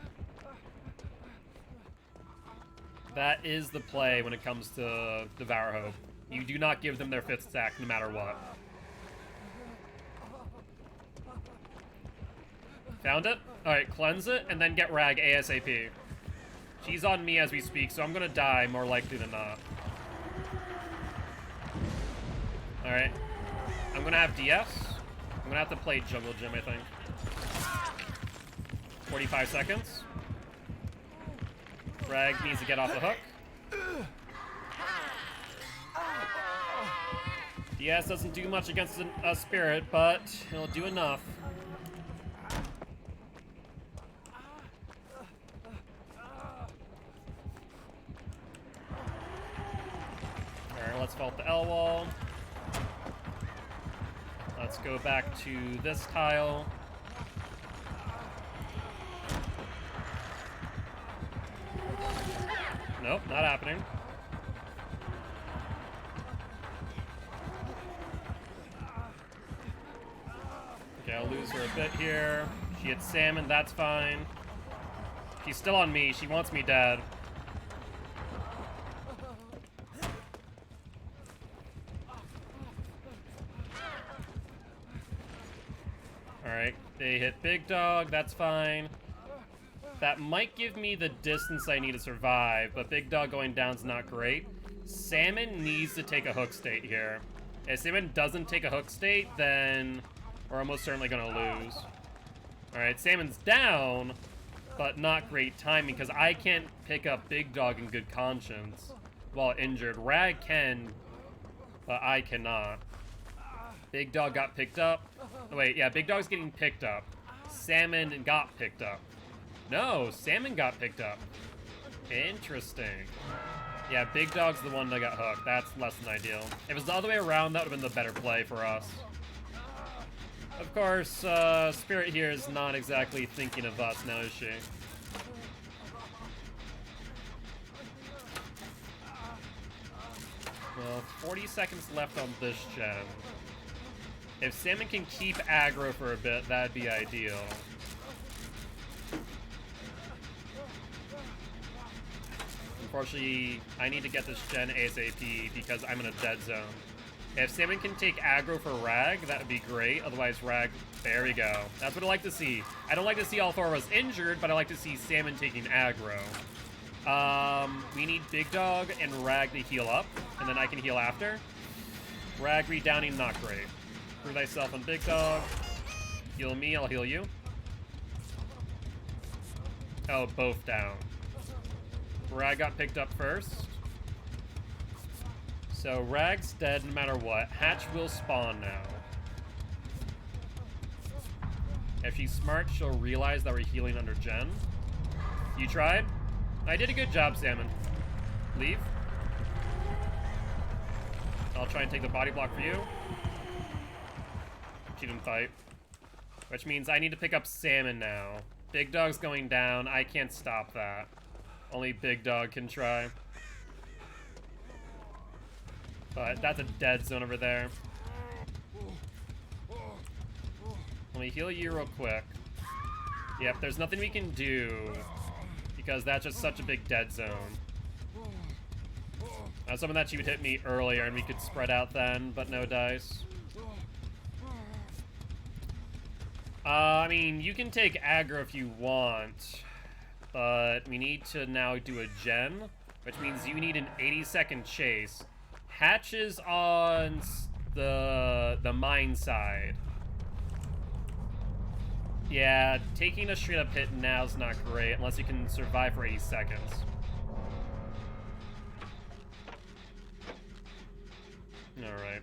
Speaker 2: That is the play when it comes to Devour Hope. You do not give them their 5th stack no matter what. Found it? Alright, cleanse it, and then get Rag ASAP. She's on me as we speak, so I'm gonna die more likely than not. Alright. I'm gonna have DS. I'm gonna have to play Jungle Gym, I think. 45 seconds. Rag needs to get off the hook. DS doesn't do much against a spirit, but it'll do enough. Alright, let's vault the L wall. Let's go back to this tile. Nope, not happening. Okay, I'll lose her a bit here. She hits Salmon, that's fine. She's still on me, she wants me dead. Alright, they hit Big Dog, that's fine. That might give me the distance I need to survive, but Big Dog going down is not great. Salmon needs to take a hook state here. If Salmon doesn't take a hook state, then we're almost certainly gonna lose. Alright, Salmon's down, but not great timing, because I can't pick up Big Dog in good conscience while injured. Rag can, but I cannot. Big Dog got picked up. Oh, wait, yeah, Big Dog's getting picked up. Salmon got picked up. No, Salmon got picked up. Interesting. Yeah, Big Dog's the one that got hooked. That's less than ideal. If it was the other way around, that would have been the better play for us. Of course, Spirit here is not exactly thinking of us now, is she? Well, 40 seconds left on this gen. If Salmon can keep aggro for a bit, that'd be ideal. Unfortunately, I need to get this gen ASAP because I'm in a dead zone. If Salmon can take aggro for Rag, that would be great. Otherwise, Rag, there we go. That's what I like to see. I don't like to see all 4 of us injured, but I like to see Salmon taking aggro. We need Big Dog and Rag to heal up, and then I can heal after. Rag redowning, not great. Prove thyself on Big Dog. Heal me, I'll heal you. Oh, both down. Rag got picked up first. So Rag's dead no matter what. Hatch will spawn now. If she's smart, she'll realize that we're healing under gen. You tried? I did a good job, Salmon. Leave. I'll try and take the body block for you. She didn't fight. Which means I need to pick up Salmon now. Big Dog's going down. I can't stop that. Only Big Dog can try. But that's a dead zone over there. Let me heal you real quick. Yep, there's nothing we can do because that's just such a big dead zone. I was hoping that she would hit me earlier and we could spread out then, but no dice. I mean, you can take aggro if you want, but we need to now do a gen, which means you need an 80-second chase. Hatch is on the mine side. Yeah, taking a straight up hit now is not great unless you can survive for 80 seconds. Alright.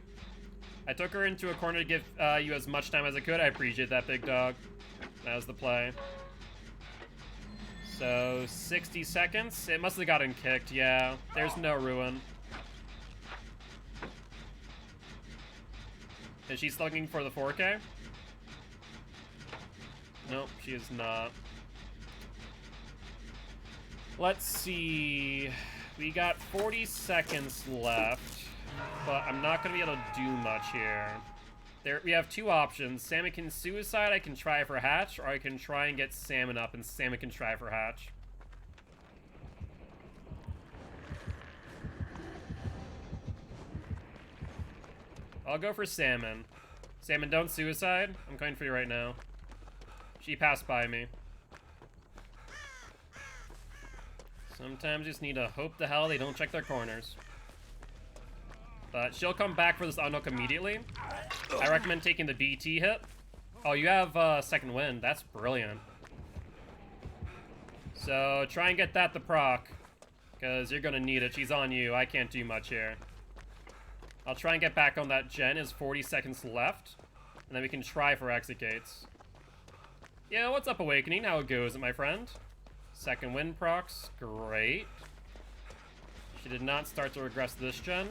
Speaker 2: I took her into a corner to give you as much time as I could. I appreciate that, Big Dog. That was the play. So, 60 seconds? It must have gotten kicked, yeah. There's no ruin. Is she still looking for the 4K? Nope, she is not. Let's see. We got 40 seconds left, but I'm not going to be able to do much here. We have two options. Salmon can suicide, I can try for Hatch, or I can try and get Salmon up and Salmon can try for Hatch. I'll go for Salmon. Salmon, don't suicide. I'm coming for you right now. She passed by me. Sometimes you just need to hope the hell they don't check their corners. But she'll come back for this unhook immediately. I recommend taking the BT hit. Oh, you have second wind. That's brilliant. So try and get that to proc, because you're gonna need it. She's on you. I can't do much here. I'll try and get back on that gen. Is 40 seconds left, and then we can try for exit gates. Yeah, what's up, Awakening? How it goes, my friend? Second wind procs. Great. She did not start to regress this gen.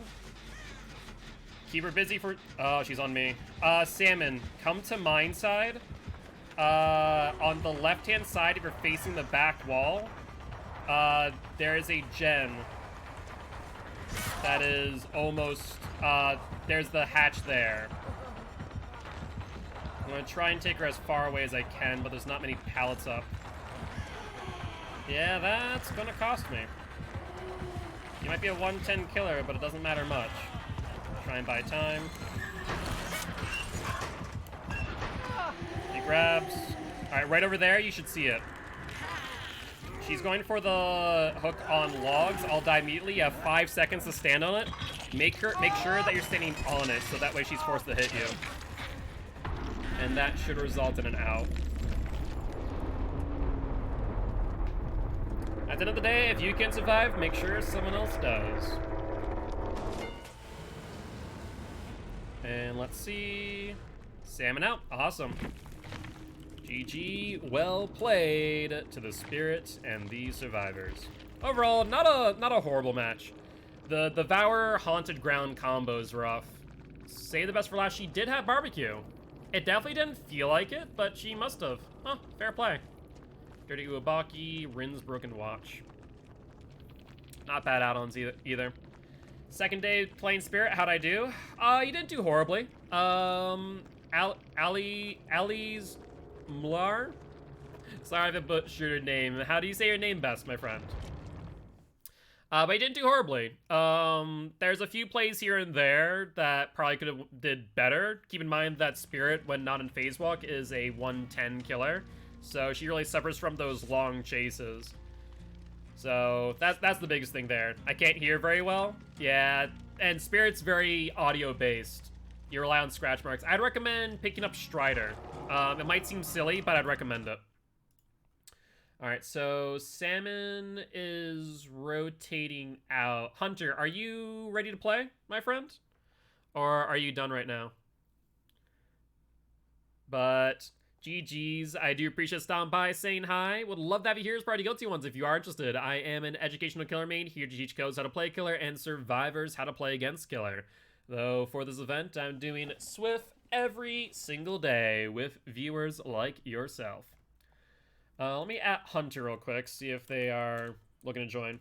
Speaker 2: Keep her busy for... Oh, she's on me. Salmon, come to mine side. On the left-hand side, if you're facing the back wall, there is a gen that is almost... there's the hatch there. I'm gonna try and take her as far away as I can, but there's not many pallets up. Yeah, that's gonna cost me. You might be a 110 killer, but it doesn't matter much. Try and buy time. He grabs. Alright, right over there, you should see it. She's going for the hook on logs. I'll die immediately. You have 5 seconds to stand on it. Make sure that you're standing on it, so that way she's forced to hit you. And that should result in an out. At the end of the day, if you can survive, make sure someone else does. And let's see. Salmon out. Awesome. GG, well played to the Spirit and the survivors. Overall, not a horrible match. The Devour Haunted Ground combo is rough. Save the best for last. She did have barbecue. It definitely didn't feel like it, but she must have. Huh, fair play. Dirty Uebaki, Rin's Broken Watch. Not bad add-ons either. Second day playing Spirit, how'd I do? You didn't do horribly. Ali's Mlar? Sorry if I butchered your name. How do you say your name best, my friend? But he didn't do horribly. There's a few plays here and there that probably could have did better. Keep in mind that Spirit, when not in phase walk, is a 110 killer. So she really suffers from those long chases. So that's the biggest thing there. I can't hear very well. Yeah, and Spirit's very audio-based. You rely on scratch marks. I'd recommend picking up Strider. It might seem silly, but I'd recommend it. Alright, so Salmon is rotating out. Hunter, are you ready to play, my friend? Or are you done right now? But GG's. I do appreciate stopping by, saying hi. Would love to have you here as part of Guilty Ones if you are interested. I am an educational killer main here to teach codes how to play killer and survivors how to play against killer. Though for this event, I'm doing Swift every single day with viewers like yourself. Let me at Hunter real quick, see if they are looking to join.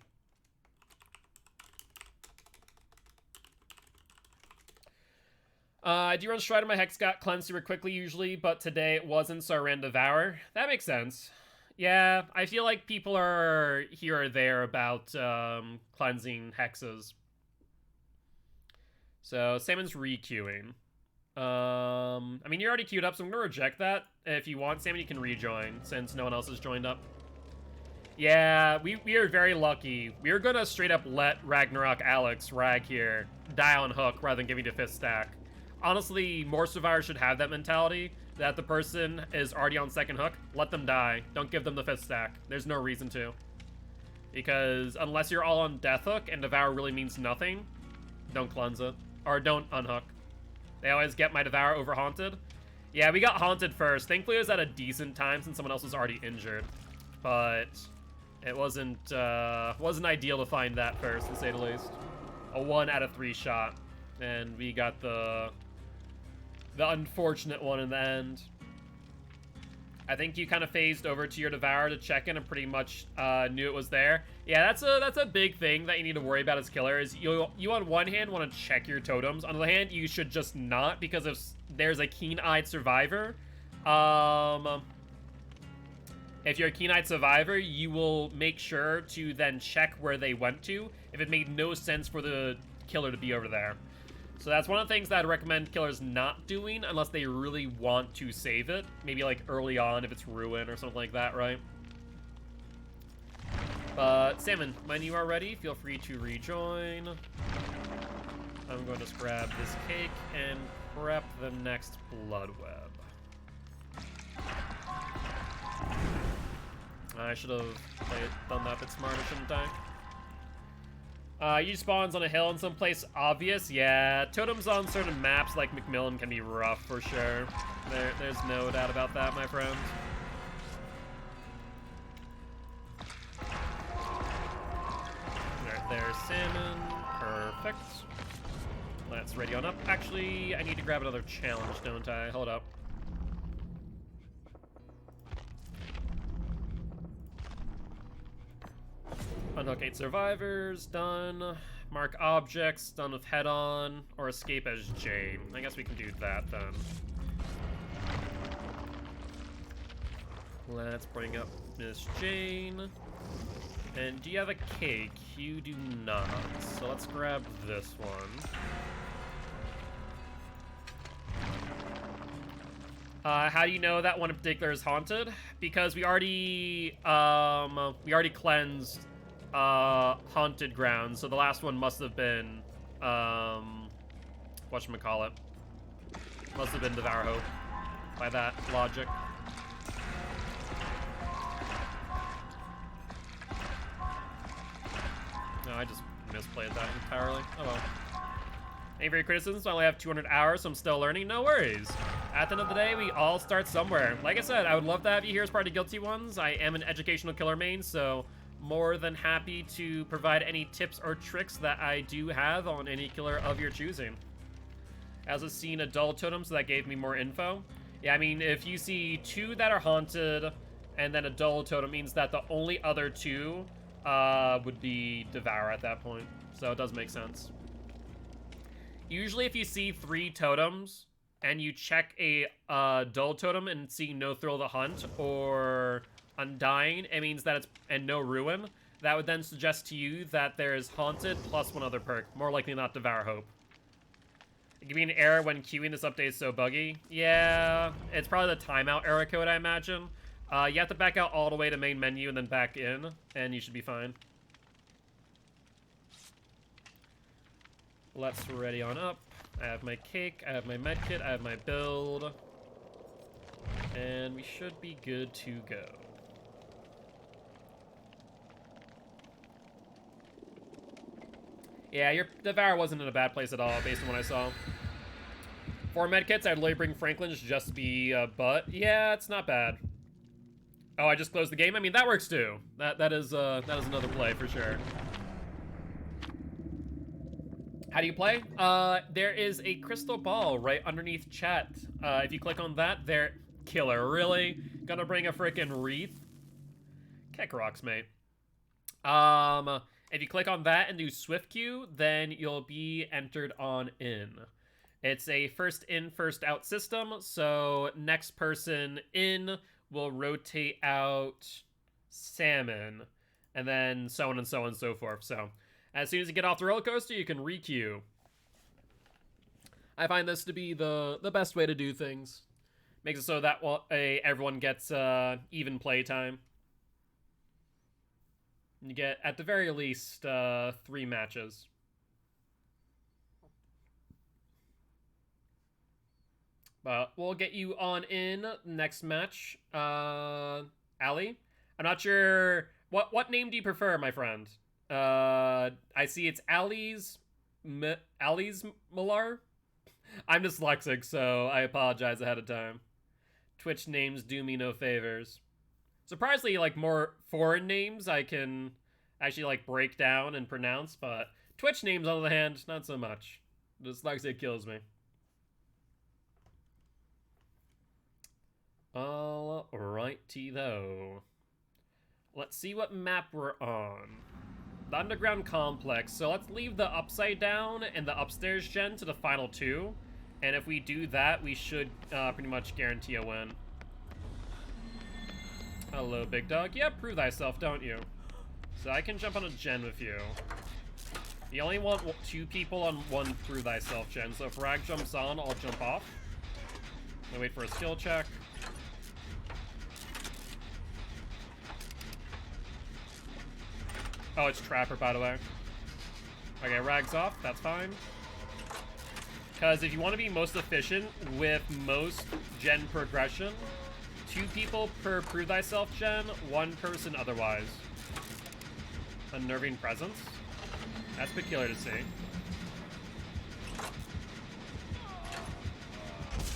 Speaker 2: I do run Strider. My Hex got cleansed super quickly usually, but today it wasn't, so I ran Devour. That makes sense. Yeah, I feel like people are here or there about cleansing Hexes. So, Salmon's re-queuing. I mean, you're already queued up, so I'm going to reject that. If you want, Salmon, you can rejoin, since no one else has joined up. Yeah, we are very lucky. We are going to straight up let Ragnarok Alex, Rag here, die on hook rather than giving you 5th stack. Honestly, more survivors should have that mentality, that the person is already on 2nd hook. Let them die. Don't give them the 5th stack. There's no reason to. Because unless you're all on death hook and Devour really means nothing, don't cleanse it. Or don't unhook. They always get my Devour over Haunted. Yeah, we got Haunted first. Thankfully, it was at a decent time since someone else was already injured. But it wasn't ideal to find that first, to say the least. A 1 out of 3 shot. And we got the unfortunate one in the end. I think you kind of phased over to your Devour to check in and pretty much knew it was there. Yeah, that's a big thing that you need to worry about as killer, is you on one hand want to check your totems. On the other hand, you should just not, because if there's a keen-eyed survivor, if you're a keen-eyed survivor, you will make sure to then check where they went to if it made no sense for the killer to be over there. So that's one of the things that I'd recommend killers not doing unless they really want to save it. Maybe like early on if it's Ruin or something like that, right? But Salmon, when you are ready, feel free to rejoin. I'm going to just grab this cake and prep the next blood web. I should have done that a bit smarter, shouldn't I? You spawns on a hill in some place obvious. Yeah, totems on certain maps like Macmillan can be rough for sure. There's no doubt about that, my friend. There's Salmon. Perfect. Let's ready on up. Actually, I need to grab another challenge, don't I? Hold up. Unhook 8 survivors, done. Mark objects, done with head on, or escape as Jane. I guess we can do that then. Let's bring up Miss Jane. And do you have a cake? You do not. So let's grab this one. How do you know that one in particular is haunted? Because we already cleansed haunted grounds, so the last one must have been whatchamacallit, must have been Devour Hope by that logic. No, I just misplayed that entirely. Oh well. Thank you for your criticisms. I only have 200 hours, so I'm still learning. No worries. At the end of the day, we all start somewhere. Like I said, I would love to have you here as part of Guilty Ones. I am an educational killer main, so more than happy to provide any tips or tricks that I do have on any killer of your choosing. As I've seen a dull totem, so that gave me more info. Yeah, I mean, if you see 2 that are haunted and then a dull totem, means that the only other 2 would be Devour at that point. So it does make sense. Usually if you see 3 totems and you check a dull totem and see no Thrill of the Hunt or Undying, it means that it's, and no Ruin, that would then suggest to you that there is Haunted plus one other perk, more likely not Devour Hope. It give me an error when queuing. This update is so buggy. Yeah, it's probably the timeout error code, I imagine. You have to back out all the way to main menu and then back in, and you should be fine. Let's ready on up. I have my cake, I have my medkit, I have my build, and we should be good to go. Yeah, your Devour wasn't in a bad place at all, based on what I saw. 4 medkits, I'd literally bring Franklin's just to be butt. Yeah, it's not bad. Oh, I just closed the game? I mean, that works too. That is another play for sure. How do you play? There is a crystal ball right underneath chat. If you click on that, there... Killer, really? Gonna bring a freaking wreath? Keck rocks, mate. If you click on that and do Swift Queue, then you'll be entered on in. It's a first in, first out system, so next person in will rotate out Salmon, and then so on and so on and so forth. So as soon as you get off the roller coaster, you can re-queue. I find this to be the best way to do things. Makes it so that everyone gets even play time. You get, at the very least, 3 matches. But we'll get you on in next match. Ali? I'm not sure... What name do you prefer, my friend? I see it's Ali's Malar? I'm dyslexic, so I apologize ahead of time. Twitch names do me no favors. Surprisingly, like, more foreign names I can actually, like, break down and pronounce, but Twitch names, on the other hand, not so much. Dyslexia kills me. Alrighty, though. Let's see what map we're on. The underground complex. So let's leave the upside down and the upstairs gen to the final 2. And if we do that, we should pretty much guarantee a win. Hello, big dog. Yeah, prove thyself, don't you? So I can jump on a gen with you. You only want 2 people on 1 prove thyself gen. So if Rag jumps on, I'll jump off. I'll wait for a skill check. Oh, it's Trapper, by the way. Okay, Rag's off. That's fine. Because if you want to be most efficient with most gen progression, 2 people per prove thyself gen, 1 person otherwise. Unnerving presence. That's peculiar to see.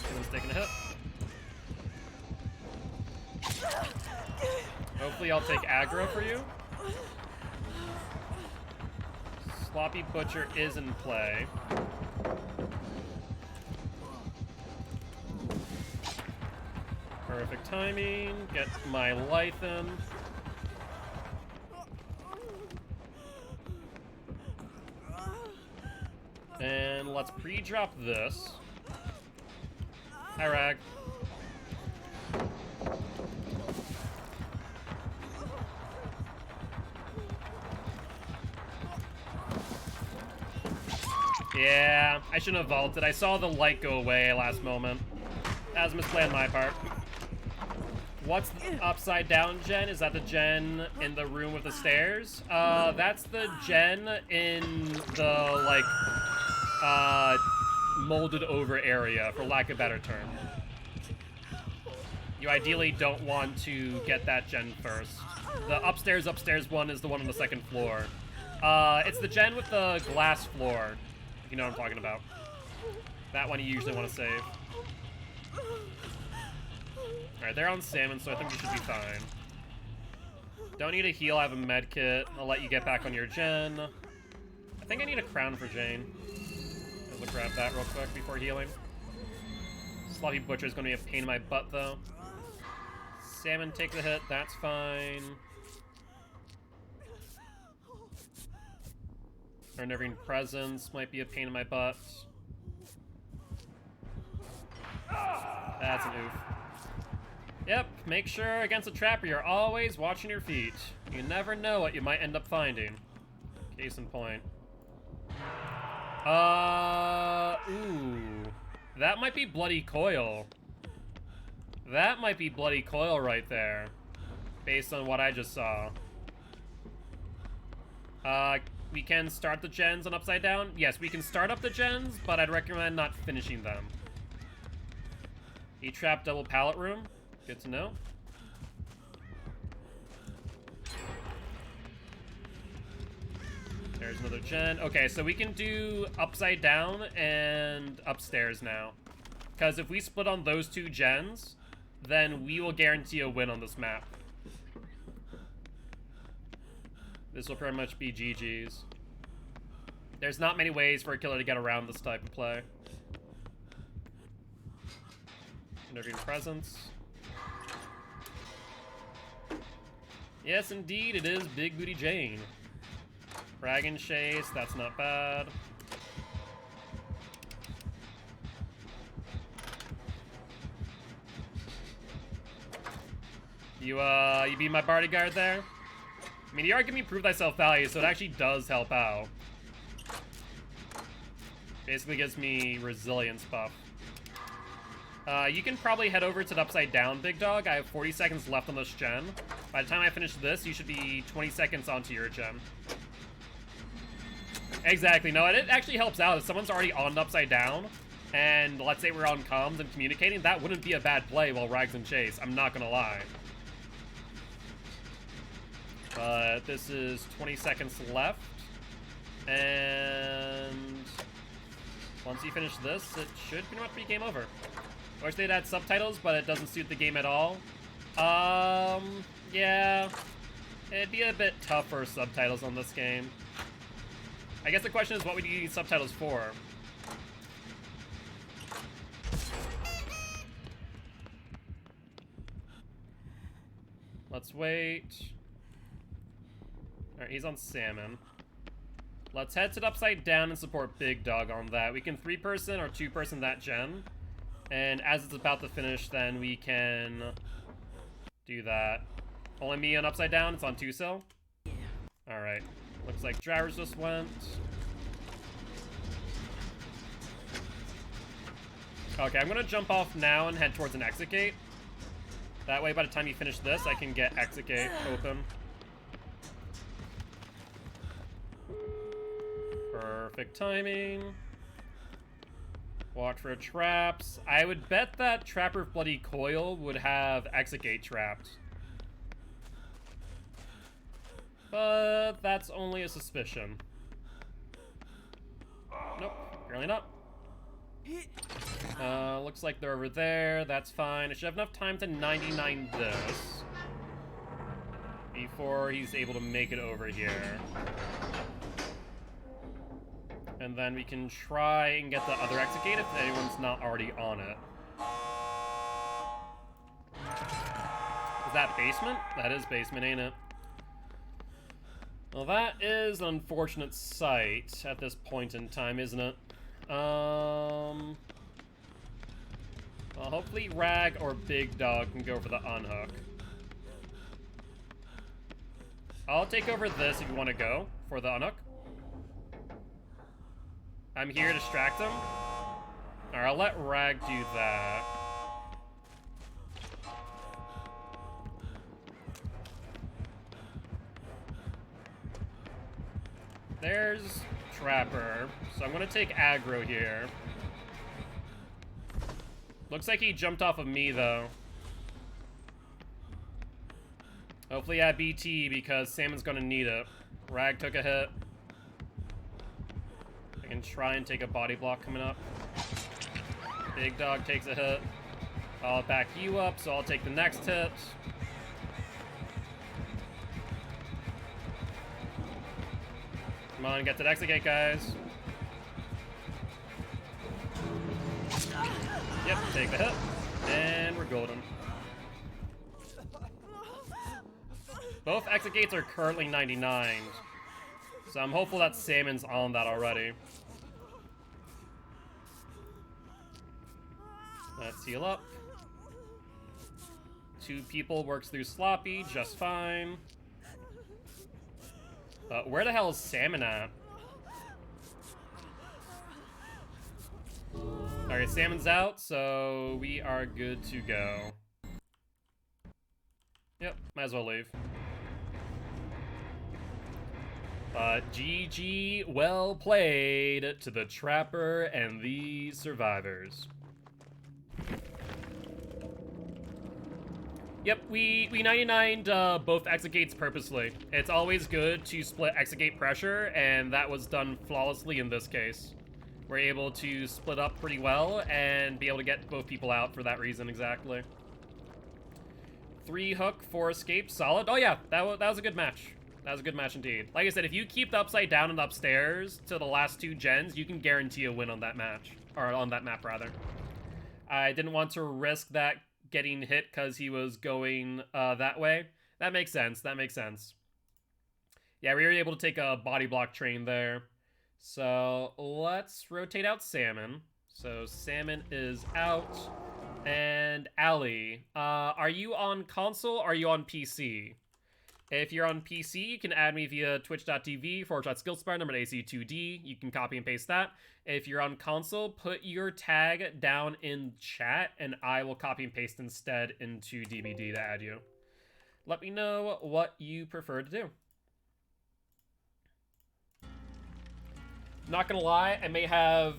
Speaker 2: Someone's taking a hit. Hopefully I'll take aggro for you. Sloppy Butcher is in play. Perfect timing. Get my life in. And let's pre-drop this. Hi, Rag. Yeah, I shouldn't have vaulted. I saw the light go away last moment. That was a misplay on my part. What's the upside down gen? Is that the gen in the room with the stairs? That's the gen in the, like, molded over area, for lack of a better term. You ideally don't want to get that gen first. The upstairs one is the one on the 2nd floor. It's the gen with the glass floor. You know what I'm talking about. That one you usually want to save. Alright, they're on Salmon, so I think we should be fine. Don't need a heal, I have a med kit. I'll let you get back on your gen. I think I need a crown for Jane. Let's grab that real quick before healing. Sloppy Butcher is going to be a pain in my butt, though. Salmon takes a hit, that's fine. Unnerving Presence might be a pain in my butt. That's an oof. Yep, make sure against a trapper you're always watching your feet. You never know what you might end up finding. Case in point. Ooh. That might be Bloody Coil. That might be Bloody Coil right there. Based on what I just saw. We can start the gens on Upside Down. Yes, we can start up the gens, but I'd recommend not finishing them. E-trap double pallet room. Good to know. There's another gen. Okay, so we can do Upside Down and upstairs now. Because if we split on those 2 gens, then we will guarantee a win on this map. This will pretty much be GG's. There's not many ways for a killer to get around this type of play. Interviewing presence. Yes, indeed, it is Big Booty Jane. Frag and chase, that's not bad. You beat my bodyguard there? I mean, you are giving me prove thyself value, so it actually does help out. Basically gives me resilience buff. You can probably head over to the upside down, big dog. I have 40 seconds left on this gen. By the time I finish this, you should be 20 seconds onto your gen. Exactly. No, it actually helps out. If someone's already on the upside down, and let's say we're on comms and communicating, that wouldn't be a bad play while Rags and Chase. I'm not gonna lie. But this is 20 seconds left. And once you finish this, it should pretty much be game over. I wish they'd add subtitles, but it doesn't suit the game at all. Yeah. It'd be a bit tough for subtitles on this game. I guess the question is, what would you need subtitles for? Let's wait. Alright, he's on salmon. Let's head to the upside down and support Big Dog on that. We can 3-person or 2-person that gen. And as it's about to finish, then we can do that. Only me on upside down, it's on 2-cell. Alright. Looks like drivers just went. Okay, I'm gonna jump off now and head towards an exit gate. That way, by the time you finish this, I can get exit gate open. Perfect timing. Watch for traps. I would bet that Trapper Bloody Coil would have exit gate trapped. But that's only a suspicion. Nope, apparently not. Looks like they're over there. That's fine. I should have enough time to 99 this before he's able to make it over here. And then we can try and get the other exit gate if anyone's not already on it. Is that basement? That is basement, ain't it? Well, that is an unfortunate sight at this point in time, isn't it? Well, hopefully Rag or Big Dog can go for the unhook. I'll take over this if you want to go for the unhook. I'm here to distract him. Alright, I'll let Rag do that. There's Trapper. So I'm gonna take aggro here. Looks like he jumped off of me, though. Hopefully I have BT, because Salmon's gonna need it. Rag took a hit. I can try and take a body block coming up. Big Dog takes a hit. I'll back you up, so I'll take the next hit. Come on, get to the exit gate, guys. Yep, take the hit. And we're golden. Both exit gates are currently 99. So I'm hopeful that Salmon's on that already. Let's heal up. 2 people works through Sloppy just fine. Where the hell is Salmon at? Alright, Salmon's out, so we are good to go. Yep, might as well leave. GG, well played to the Trapper and the survivors. Yep, we 99'd both exit gates purposely. It's always good to split exit gate pressure, and that was done flawlessly in this case. we're able to split up pretty well and be able to get both people out for that reason exactly. 3 hook, 4 escape, solid. Oh yeah, that was a good match. That was a good match indeed. Like I said, if you keep the upside down and upstairs to the last 2 gens, you can guarantee a win on that match. Or on that map, rather. I didn't want to risk that getting hit because he was going that way. That makes sense. That makes sense. Yeah, we were able to take a body block train there. So let's rotate out Salmon. So Salmon is out. And Ali, are you on console or are you on PC? If you're on PC, you can add me via twitch.tv/skillspire number AC2D. You can copy and paste that. If you're on console, put your tag down in chat and I will copy and paste instead into DBD to add you. Let me know what you prefer to do. Not gonna lie, I may have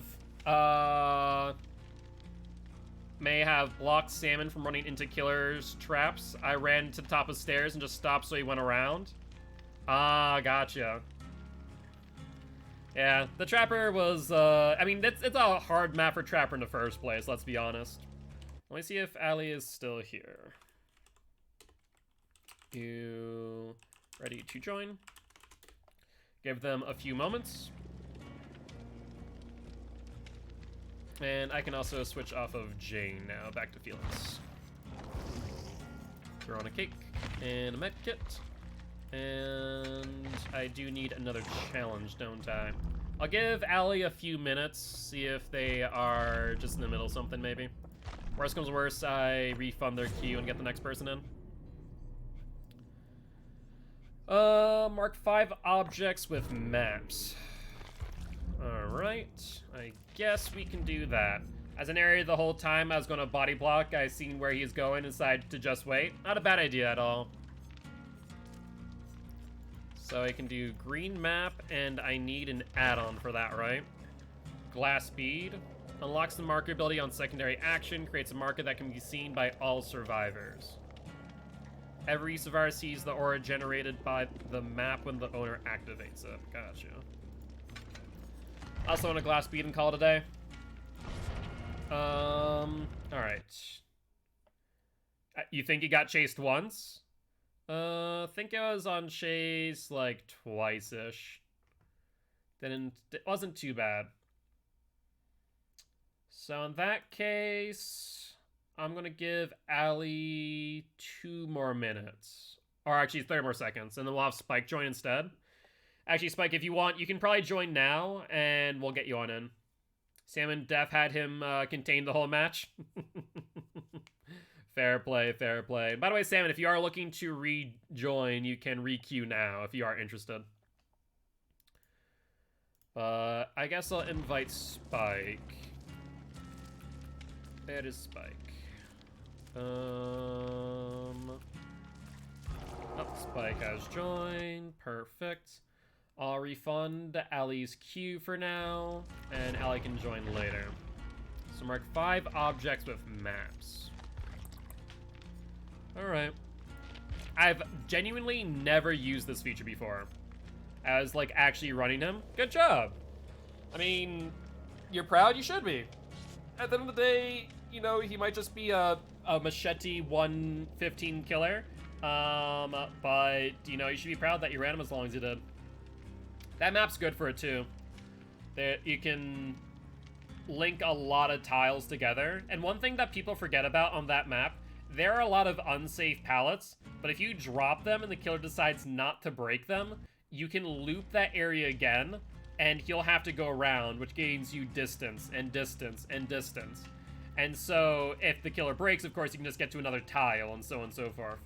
Speaker 2: blocked Salmon from running into killer's traps. I ran to the top of the stairs and just stopped so he went around. Ah, gotcha. Yeah, the Trapper was, I mean, it's a hard map for Trapper in the first place, let's be honest. Let me see if Ali is still here. You ready to join? Give them a few moments. And I can also switch off of Jane now, back to Felix. Throw on a cake and a med kit. And I do need another challenge, don't I? I'll give Ali a few minutes, see if they are just in the middle of something, maybe. Worst comes to worst, I refund their queue and get the next person in. Mark 5 objects with maps. Alright, I guess we can do that. As an area the whole time I was going to body block, I seen where he's going and decided to just wait. Not a bad idea at all. So I can do green map, and I need an add-on for that, right? Glass bead. Unlocks the marker ability on secondary action, creates a marker that can be seen by all survivors. Every survivor sees the aura generated by the map when the owner activates it. Gotcha. Also want a glass bead and call it a day. Alright. You think you got chased once? I think I was on chase like twice-ish. Then it wasn't too bad. So in that case, I'm gonna give Ali 2 more minutes. Or actually 30 more seconds, and then we'll have Spike join instead. Actually, Spike, if you want, you can probably join now, and we'll get you on in. Salmon Def had him contain the whole match. Fair play, fair play. By the way, Salmon, if you are looking to rejoin, you can re-queue now if you are interested. I guess I'll invite Spike. There is Spike. Oh, Spike has joined. Perfect. I'll refund Ali's queue for now, and Ali can join later. So mark 5 objects with maps. Alright. I've genuinely never used this feature before. As, like, actually running him. Good job! I mean, you're proud? You should be. At the end of the day, you know, he might just be a machete 115 killer. But, you know, you should be proud that you ran him as long as you did. That map's good for it, too. There, you can link a lot of tiles together. And one thing that people forget about on that map, there are a lot of unsafe pallets, but if you drop them and the killer decides not to break them, you can loop that area again, and he'll have to go around, which gains you distance and distance and distance. And so, if the killer breaks, of course, you can just get to another tile, and so on and so forth.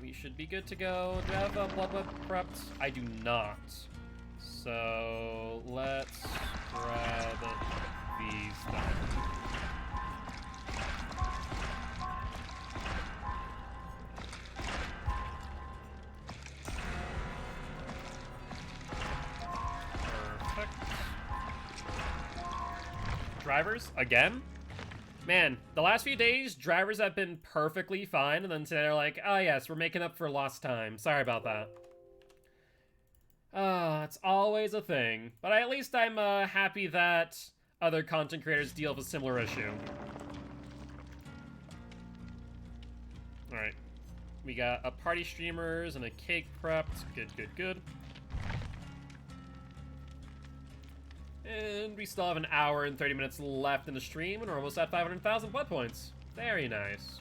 Speaker 2: We should be good to go. Do I have a blood whip prepped? I do not. So, let's grab these then. Perfect. Drivers, again? Man, the last few days, drivers have been perfectly fine, and then they're like, oh yes, we're making up for lost time. Sorry about that. It's always a thing. But at least I'm happy that other content creators deal with a similar issue. Alright. We got a party streamers and a cake prepped. Good, good, good. And we still have an hour and 30 minutes left in the stream, and we're almost at 500,000 blood points. Very nice.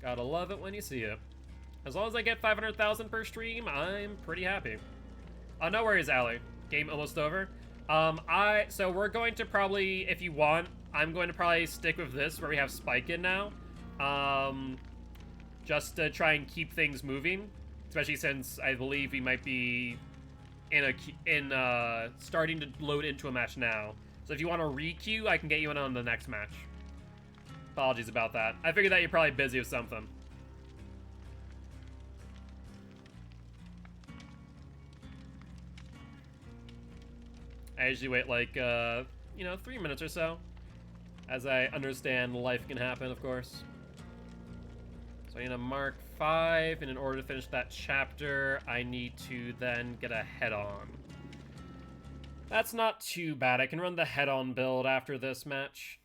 Speaker 2: Gotta love it when you see it. As long as I get 500,000 per stream, I'm pretty happy. Oh, no worries, Allie. Game almost over. So we're going to probably, if you want, I'm going to probably stick with this where we have Spike in now. Just to try and keep things moving, especially since I believe we might be starting to load into a match now. So if you want to re-queue, I can get you in on the next match. Apologies about that. I figured that you're probably busy with something. I usually wait like, 3 minutes or so. As I understand life can happen, of course. So I'm gonna mark 5, and in order to finish that chapter, I need to then get a head-on. That's not too bad. I can run the head-on build after this match.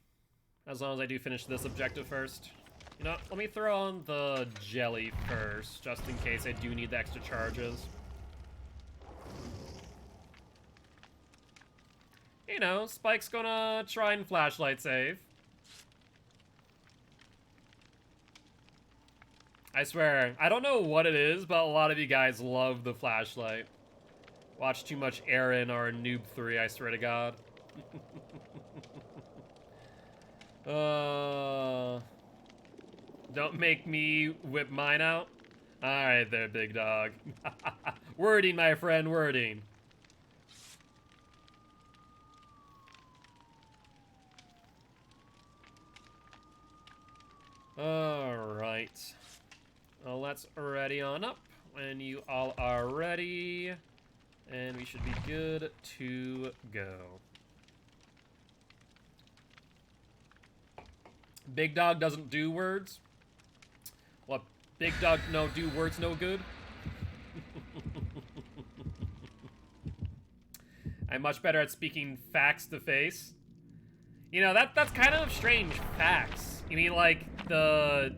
Speaker 2: As long as I do finish this objective first. You know what? Let me throw on the jelly first, just in case I do need the extra charges. You know, Spike's gonna try and flashlight save. I swear, I don't know what it is, but a lot of you guys love the flashlight. Watch too much Aaron or Noob 3, I swear to God. Don't make me whip mine out. Alright there, big dog. Wording, my friend, wording. Alright. Well, let's ready on up when you all are ready. And we should be good to go. Big dog doesn't do words. What? Big dog no do words no good? I'm much better at speaking facts to face. You know, that's kind of strange. Facts. You mean like the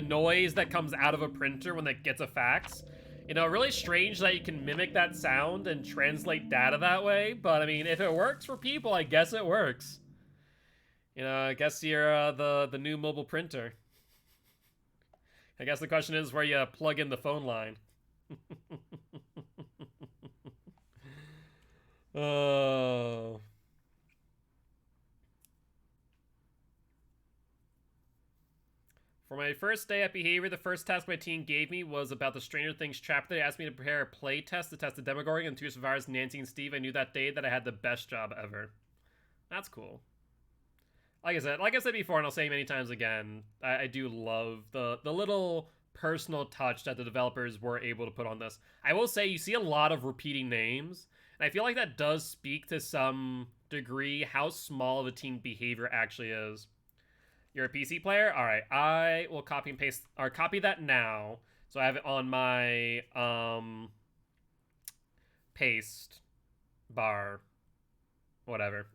Speaker 2: noise that comes out of a printer when it gets a fax? You know, really strange that you can mimic that sound and translate data that way, but I mean, if it works for people, I guess it works. You know, I guess you're the new mobile printer. I guess the question is where you plug in the phone line. Oh. For my first day at Behavior, the first task my team gave me was about the Stranger Things chapter. They asked me to prepare a play test to test the Demogorgon and 2 survivors, Nancy and Steve. I knew that day that I had the best job ever. That's cool. Like I said before, and I'll say many times again, I do love the little personal touch that the developers were able to put on this. I will say, you see a lot of repeating names, and I feel like that does speak to some degree how small of a team Behavior actually is. You're a PC player? Alright, I will copy and paste, or copy that now, so I have it on my, paste bar, whatever.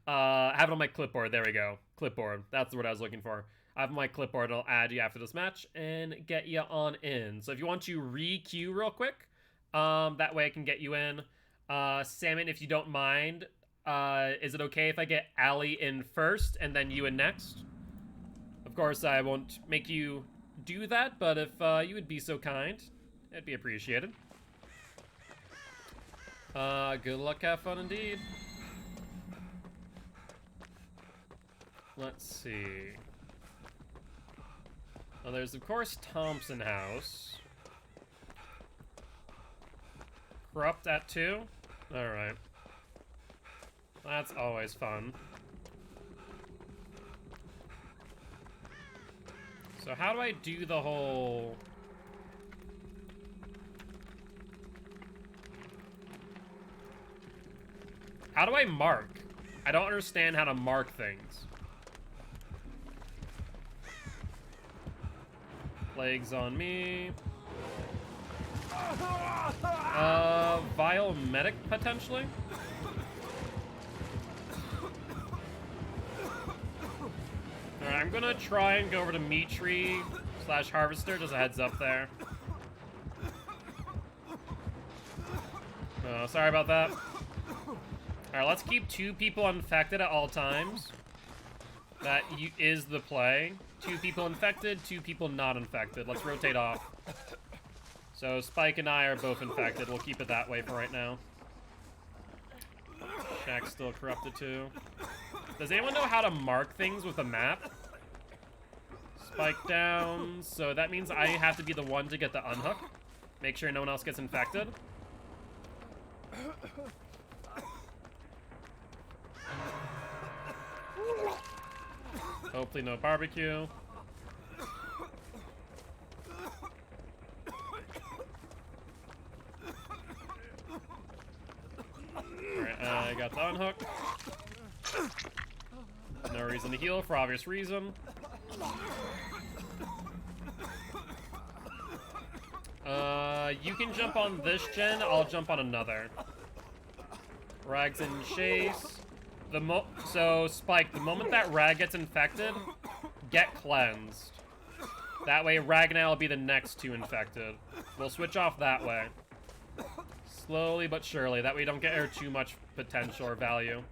Speaker 2: I have it on my clipboard, there we go. Clipboard, that's what I was looking for. I have my clipboard, I'll add you after this match, and get you on in. So if you want to re-queue real quick, that way I can get you in. Salmon, if you don't mind, is it okay if I get Allie in first, and then you in next? Of course, I won't make you do that, but if you would be so kind, it'd be appreciated. Good luck, have fun indeed. Let's see. Well, there's, of course, Thompson House. Corrupt at 2? Alright. That's always fun. So how do I do the whole... How do I mark? I don't understand how to mark things. Legs on me. Vile medic, potentially? Alright, I'm gonna try and go over to Meat Tree / Harvester, just a heads up there. Oh, sorry about that. Alright, let's keep 2 people infected at all times. That is the play. 2 people infected, 2 people not infected. Let's rotate off. So Spike and I are both infected. We'll keep it that way for right now. Shaq's still corrupted too. Does anyone know how to mark things with a map? Spike down. So that means I have to be the one to get the unhook. Make sure no one else gets infected. Hopefully no barbecue. Alright, I got the unhook. No reason to heal for obvious reason. You can jump on this gen, I'll jump on another. Rag's in chase. So, Spike, the moment that Rag gets infected, get cleansed. That way, Rag and I will be the next 2 infected. We'll switch off that way. Slowly but surely. That way, we don't get her too much potential or value.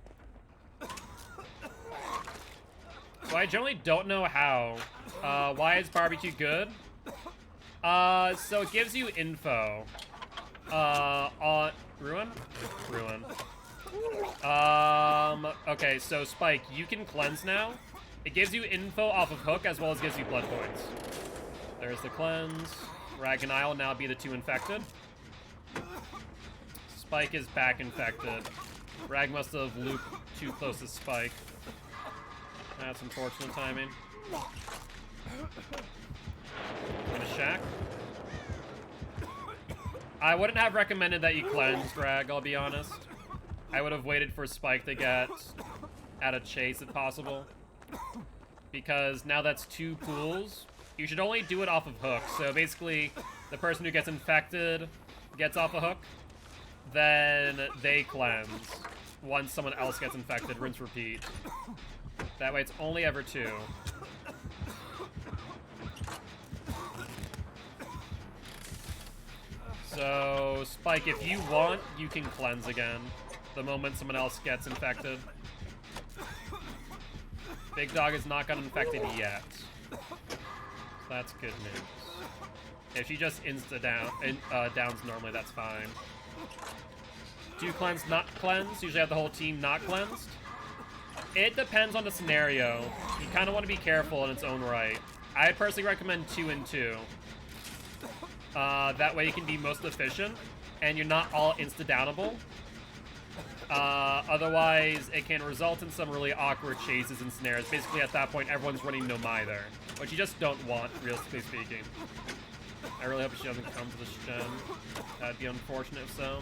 Speaker 2: So, I generally don't know how. Why is barbecue good? So it gives you info. On... Ruin? Ruin. Okay, so Spike, you can cleanse now. It gives you info off of Hook as well as gives you blood points. There's the cleanse. Rag and I will now be the 2 infected. Spike is back infected. Rag must have looped too close to Spike. That's unfortunate timing. Gonna Shaq. I wouldn't have recommended that you cleanse, Rag, I'll be honest. I would have waited for Spike to get at a chase if possible. Because now that's 2 pools. You should only do it off of Hook. So basically, the person who gets infected gets off a Hook. Then they cleanse. Once someone else gets infected, rinse, repeat. That way it's only ever 2. So, Spike, if you want, you can cleanse again the moment someone else gets infected. Big Dog has not gotten infected yet. So that's good news. If she just downs normally, that's fine. Do cleanse, not cleanse? Usually have the whole team not cleansed. It depends on the scenario. You kind of want to be careful in its own right. I personally recommend 2 and 2. That way you can be most efficient, and you're not all insta-downable. Otherwise, it can result in some really awkward chases and snares. Basically, at that point, everyone's running no mither, which you just don't want, realistically speaking. I really hope she doesn't come to this gen. That'd be unfortunate if so.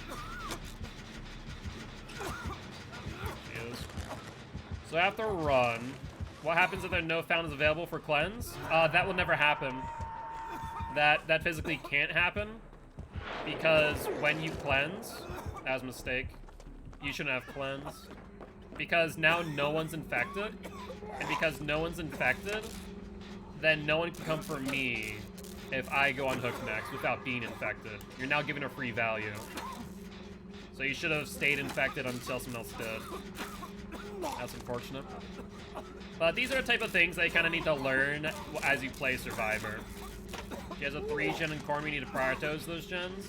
Speaker 2: She is. So I have to run. What happens if there are no fountains available for cleanse? That will never happen. That physically can't happen, because when you cleanse, that was a mistake. You shouldn't have cleansed. Because now no one's infected, and because no one's infected, then no one can come for me if I go on Hook next without being infected. You're now given a free value. So you should have stayed infected until someone else did. That's unfortunate. But these are the type of things that you kind of need to learn as you play Survivor. She has a 3-gen in Corn, we need to prioritize those gens.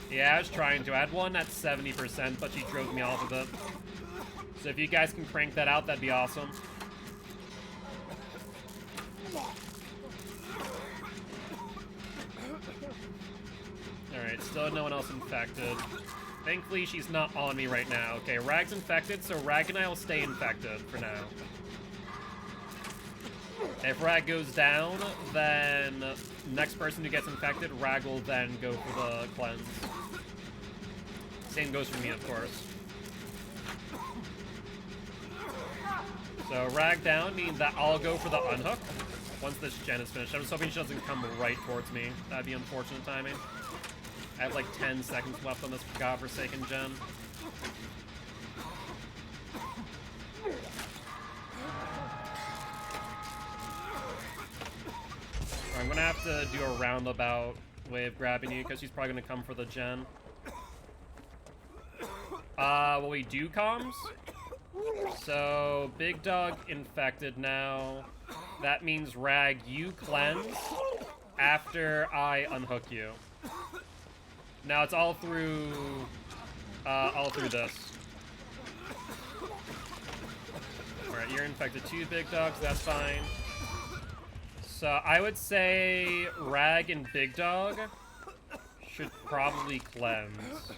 Speaker 2: Yeah, I was trying to. I had one at 70%, but she drove me off of it. So if you guys can crank that out, that'd be awesome. Alright, still no one else infected. Thankfully, she's not on me right now. Okay, Rag's infected, so Rag and I will stay infected for now. If Rag goes down, then next person who gets infected, Rag will then go for the cleanse. Same goes for me, of course. So Rag down means that I'll go for the unhook once this gen is finished. I'm just hoping she doesn't come right towards me. That'd be unfortunate timing. I have like 10 seconds left on this godforsaken gen. I'm gonna have to do a roundabout way of grabbing you because she's probably gonna come for the gen. Will we do comms? So, Big Dog infected now. That means, Rag, you cleanse after I unhook you. Now it's all through this. Alright, you're infected too, Big Dog, so that's fine. So I would say Rag and Big Dog should probably cleanse,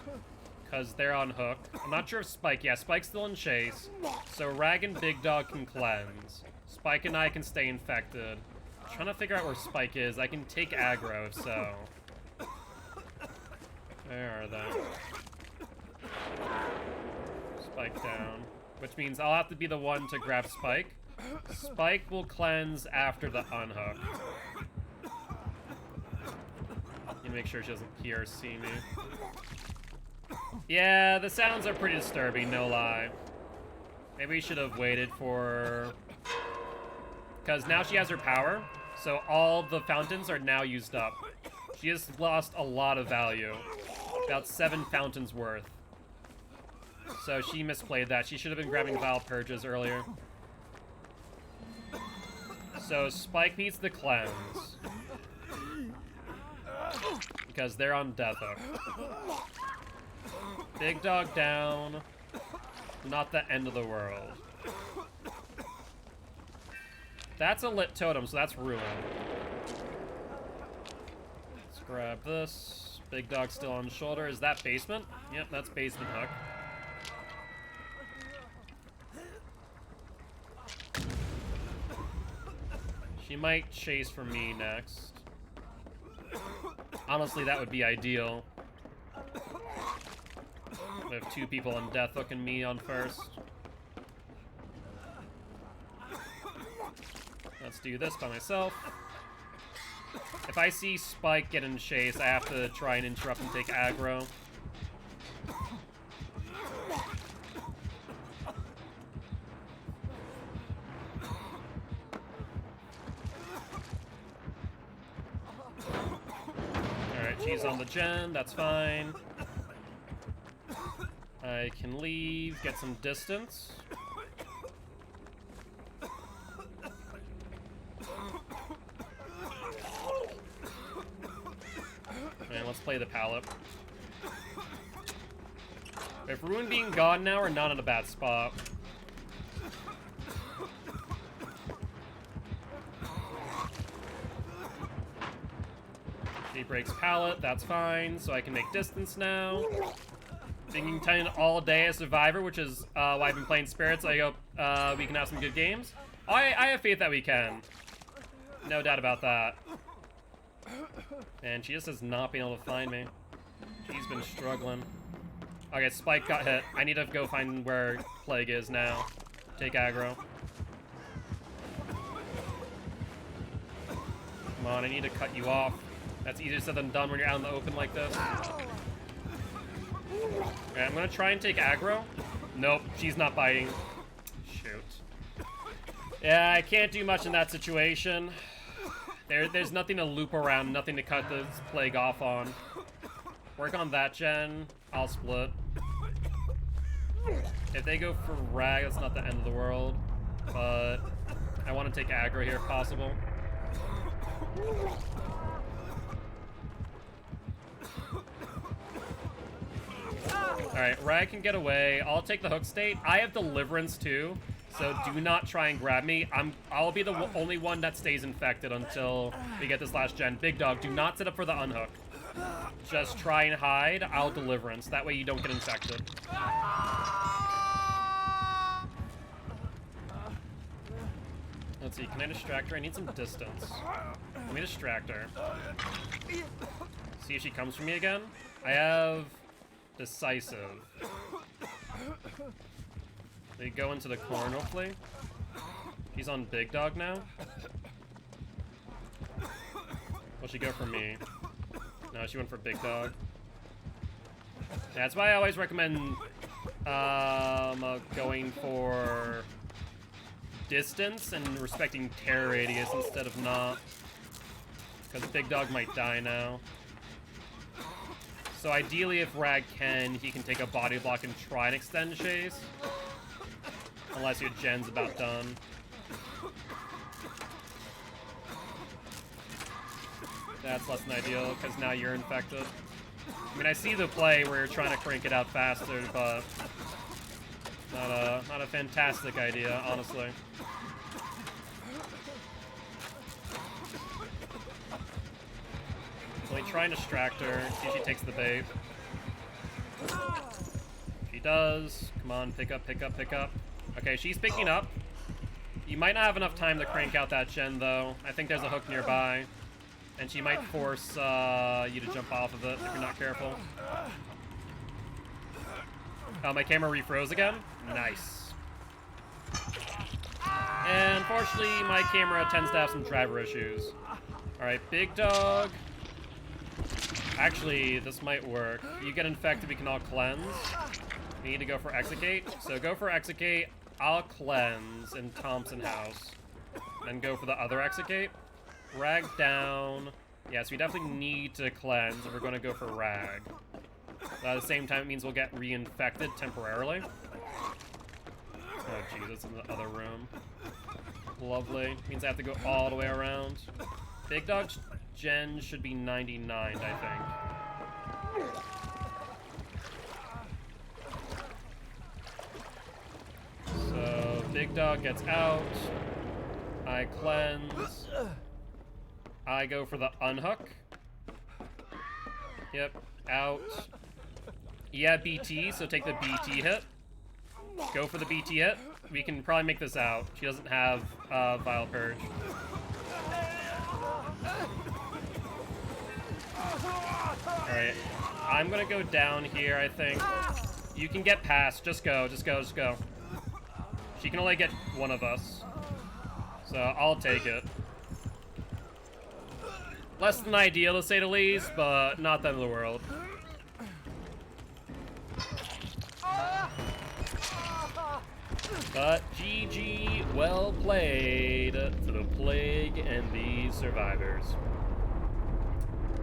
Speaker 2: because they're on hook. I'm not sure if Spike, yeah, Spike's still in chase. So Rag and Big Dog can cleanse. Spike and I can stay infected. I'm trying to figure out where Spike is. I can take aggro if so. Where are they? Spike down. Which means I'll have to be the one to grab Spike. Spike will cleanse after the unhook. You make sure she doesn't hear or see me. Yeah, the sounds are pretty disturbing, no lie. Maybe we should have waited for... Because now she has her power, so all the fountains are now used up. She has lost a lot of value. About 7 fountains worth. So she misplayed that. She should have been grabbing Vile Purges earlier. So Spike needs the cleanse. Because they're on death hook. Big Dog down. Not the end of the world. That's a lit totem, so that's ruined. Let's grab this. Big Dog still on shoulder. Is that basement? Yep, that's basement hook. She might chase for me next. Honestly, that would be ideal. We have 2 people on death hook and me on first. Let's do this by myself. If I see Spike get in chase, I have to try and interrupt and take aggro. Alright, she's on the gen, that's fine. I can leave, get some distance. And let's play the pallet. If Ruin being gone now, we're not in a bad spot. She breaks pallet, that's fine, so I can make distance now. Thinking 10 all day as Survivor, which is why I've been playing Spirits. I hope we can have some good games. I have faith that we can. No doubt about that. And she just has not been able to find me. She's been struggling. Okay, Spike got hit. I need to go find where Plague is now. Take aggro. Come on, I need to cut you off. That's easier said than done when you're out in the open like this. Okay, I'm gonna try and take aggro. Nope, she's not biting. Shoot. Yeah, I can't do much in that situation. There's nothing to loop around, nothing to cut this Plague off on. Work on that gen, I'll split. If they go for Rag, that's not the end of the world. But I want to take aggro here if possible. Alright, Rag can get away. I'll take the hook state. I have Deliverance too, so do not try and grab me. I'll be the only one that stays infected until we get this last gen. Big Dog, do not set up for the unhook. Just try and hide. I'll Deliverance. That way you don't get infected. Let's see, can I distract her? I need some distance. Let me distract her. See if she comes for me again. I have Decisive. They go into the corner, hopefully. He's on Big Dog now. Will she go for me? No, she went for Big Dog. That's why I always recommend going for distance and respecting tear radius instead of not. Because Big Dog might die now. So ideally, if Rag can, he can take a body block and try and extend chase. Unless your gen's about done. That's less than ideal, because now you're infected. I mean, I see the play where you're trying to crank it out faster, but not a fantastic idea, honestly. So we try and distract her, see if she takes the bait. She does. Come on, pick up, pick up, pick up. Okay, she's picking up. You might not have enough time to crank out that gen, though. I think there's a hook nearby. And she might force you to jump off of it if you're not careful. Oh, my camera refroze again? Nice. And unfortunately, my camera tends to have some driver issues. Alright, Big Dog. Actually, this might work. You get infected, we can all cleanse. We need to go for Execute. So go for Execute, I'll cleanse in Thompson House. Then go for the other Execute. Rag down. Yes, we definitely need to cleanse if we're going to go for Rag. But at the same time, it means we'll get reinfected temporarily. Oh, Jesus, in the other room. Lovely. Means I have to go all the way around. Big Dog's gen should be 99, I think. So, Big Dog gets out. I cleanse. I go for the unhook. Yep, out. Yeah, BT, so take the BT hit. Go for the BT hit. We can probably make this out. She doesn't have Vile Purge. Alright, I'm gonna go down here, I think. You can get past. Just go, just go, just go. She can only get one of us. So I'll take it. Less than ideal, to say the least, but not the end of the world. But GG, well played to the Plague and the survivors.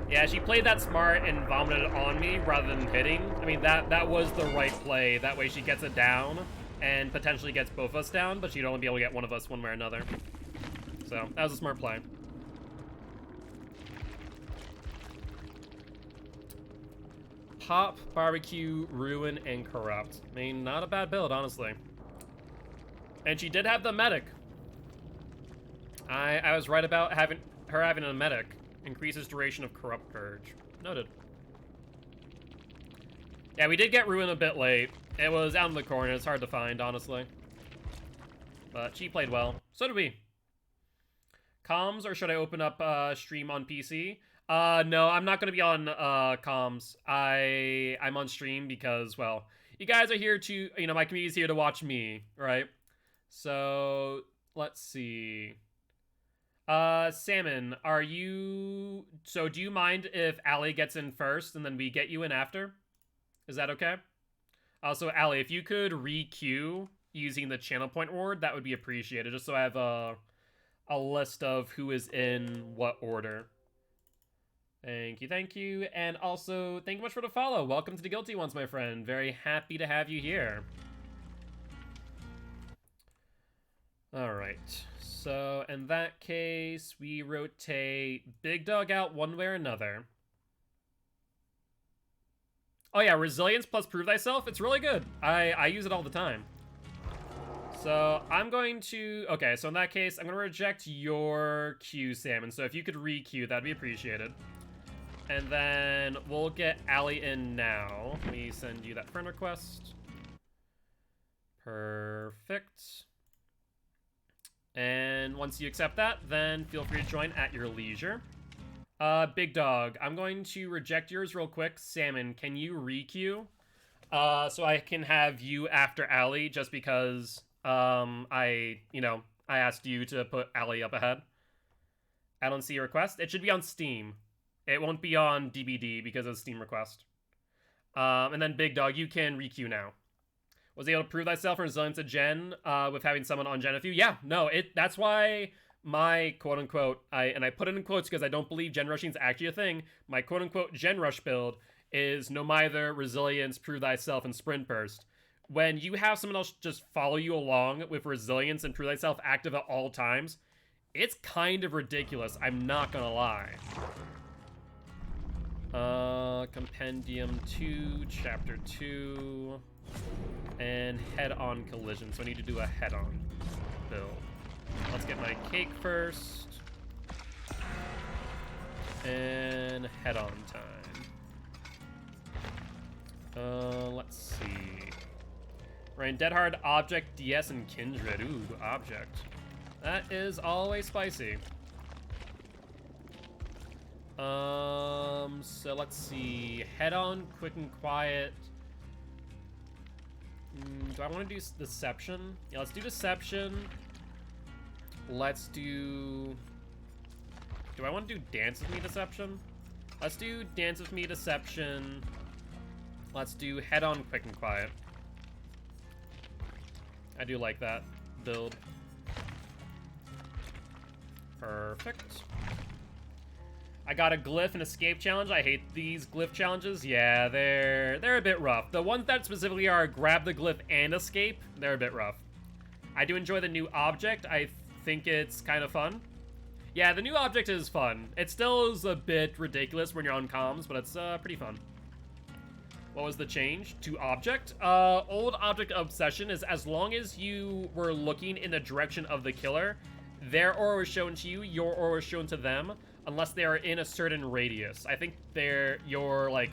Speaker 2: Yeah, she played that smart and vomited on me rather than hitting. I mean, that was the right play. That way she gets it down and potentially gets both of us down, but she'd only be able to get one of us one way or another. So, that was a smart play. Pop, Barbecue, Ruin, and Corrupt. I mean, not a bad build, honestly. And she did have the medic. I was right about having a medic. Increases duration of Corrupt Purge. Noted. Yeah, we did get Ruin a bit late. It was out in the corner. It's hard to find, honestly. But she played well. So did we. Comms, or should I open up stream on PC? No, I'm not going to be on comms. I'm on stream because, well, you guys are here to, you know, my community's here to watch me, right? So, let's see. Salmon, so do you mind if Allie gets in first and then we get you in after? Is that okay? Also, Allie, if you could re-queue using the channel point ward, that would be appreciated, just so I have a list of who is in what order. Thank you, thank you. And also, thank you much for the follow. Welcome to the Guilty Ones, my friend. Very happy to have you here. Alright. So, in that case, we rotate Big Dog out one way or another. Oh yeah, Resilience plus Prove Thyself. It's really good. I use it all the time. So, I'm going to... Okay, so in that case, I'm going to reject your queue, Salmon. So if you could re-queue, that'd be appreciated. And then we'll get Allie in now. Let me send you that friend request. Perfect. And once you accept that, then feel free to join at your leisure. Big Dog, I'm going to reject yours real quick. Salmon, can you re-queue? So I can have you after Allie, just because I asked you to put Allie up ahead. I don't see a request. It should be on Steam. It won't be on DVD because of Steam request. And then Big Dog, you can requeue now. Was able to prove thyself and resilience to Gen with having someone on Gen with you? Yeah, no, that's why my quote unquote, I put it in quotes because I don't believe Gen rushing is actually a thing. My quote unquote Gen rush build is no mither, resilience, prove thyself, and sprint burst. When you have someone else just follow you along with resilience and prove thyself active at all times, it's kind of ridiculous, I'm not gonna lie. Compendium 2, Chapter 2, and head-on collision. So I need to do a head-on build. Let's get my cake first. And head-on time. Let's see. Right, Dead Hard, Object, DS, and Kindred. Ooh, Object. That is always spicy. So let's see. Head-on, quick and quiet. Do I want to do Deception? Yeah, let's do Deception. Let's do... Do I want to do Dance With Me Deception? Let's do Dance With Me Deception. Let's do Head-on, quick and quiet. I do like that build. Perfect. I got a glyph and escape challenge. I hate these glyph challenges. Yeah, they're a bit rough. The ones that specifically are grab the glyph and escape, they're a bit rough. I do enjoy the new object. I think it's kind of fun. Yeah, the new object is fun. It still is a bit ridiculous when you're on comms, but it's pretty fun. What was the change to object? Old object obsession is as long as you were looking in the direction of the killer, their aura was shown to you, your aura was shown to them, unless they are in a certain radius. I think you're like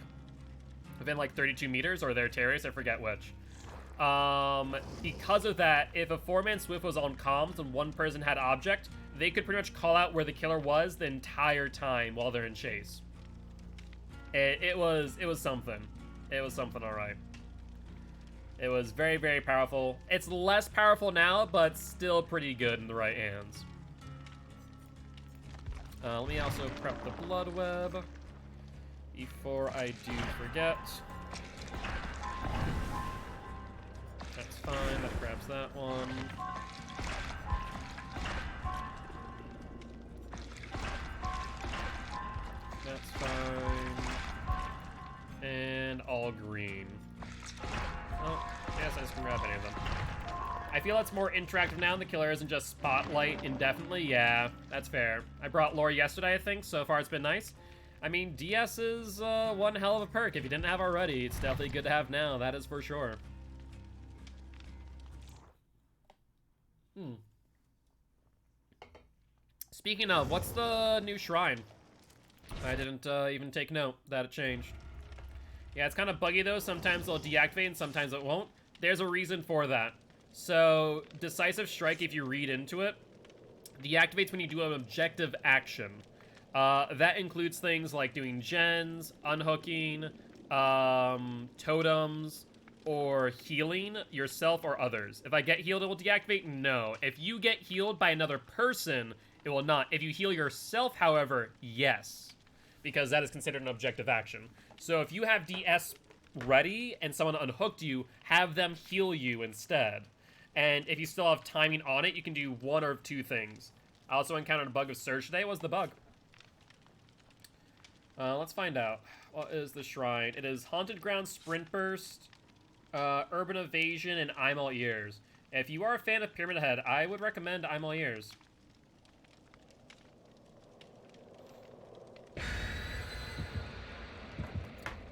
Speaker 2: within like 32 meters or their terrace, I forget which. Because of that, if a 4-man Swift was on comms and one person had object, they could pretty much call out where the killer was the entire time while they're in chase. It was something. It was something, all right. It was very, very powerful. It's less powerful now, but still pretty good in the right hands. Let me also prep the blood web before I do forget. That's fine, that grabs that one. That's fine. And all green. Oh, yes, I just can grab any of them. I feel that's more interactive now, and the killer isn't just spotlight indefinitely. Yeah, that's fair. I brought lore yesterday, I think. So far, it's been nice. I mean, DS is one hell of a perk. If you didn't have already, it's definitely good to have now. That is for sure. Speaking of, what's the new shrine? I didn't even take note that it changed. Yeah, it's kind of buggy though. Sometimes it'll deactivate and sometimes it won't. There's a reason for that. So, Decisive Strike, if you read into it, deactivates when you do an objective action. That includes things like doing gens, unhooking, totems, or healing yourself or others. If I get healed, it will deactivate? No. If you get healed by another person, it will not. If you heal yourself, however, yes. Because that is considered an objective action. So if you have DS ready and someone unhooked you, have them heal you instead. And if you still have timing on it, you can do one or two things. I also encountered a bug of Surge today. What was the bug? Let's find out. What is the shrine? It is Haunted Ground, Sprint Burst, Urban Evasion, and I'm All Ears. If you are a fan of Pyramid Head, I would recommend I'm All Ears.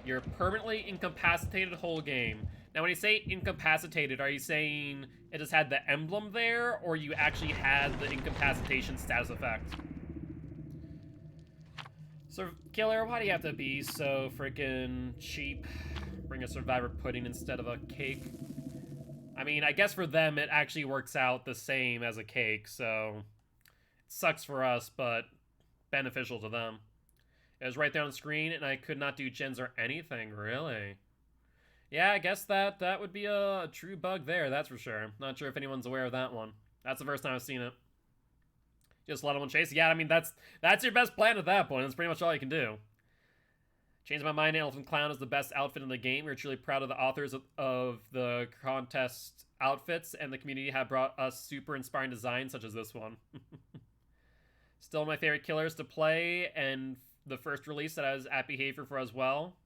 Speaker 2: You're permanently incapacitated whole game. Now, when you say incapacitated, are you saying it just had the emblem there, or you actually had the incapacitation status effect? So, Killer, why do you have to be so freaking cheap? Bring a survivor pudding instead of a cake. I mean, I guess for them, it actually works out the same as a cake, so... It sucks for us, but beneficial to them. It was right there on the screen, and I could not do gens or anything, really. Yeah, I guess that would be a true bug there, that's for sure. Not sure if anyone's aware of that one. That's the first time I've seen it. Just let them chase. Yeah, I mean, that's your best plan at that point. That's pretty much all you can do. Changed my mind. Elephant Clown is the best outfit in the game. We're truly proud of the authors of the contest outfits, and the community have brought us super inspiring designs such as this one. Still my favorite killers to play, and the first release that I was at behavior for as well.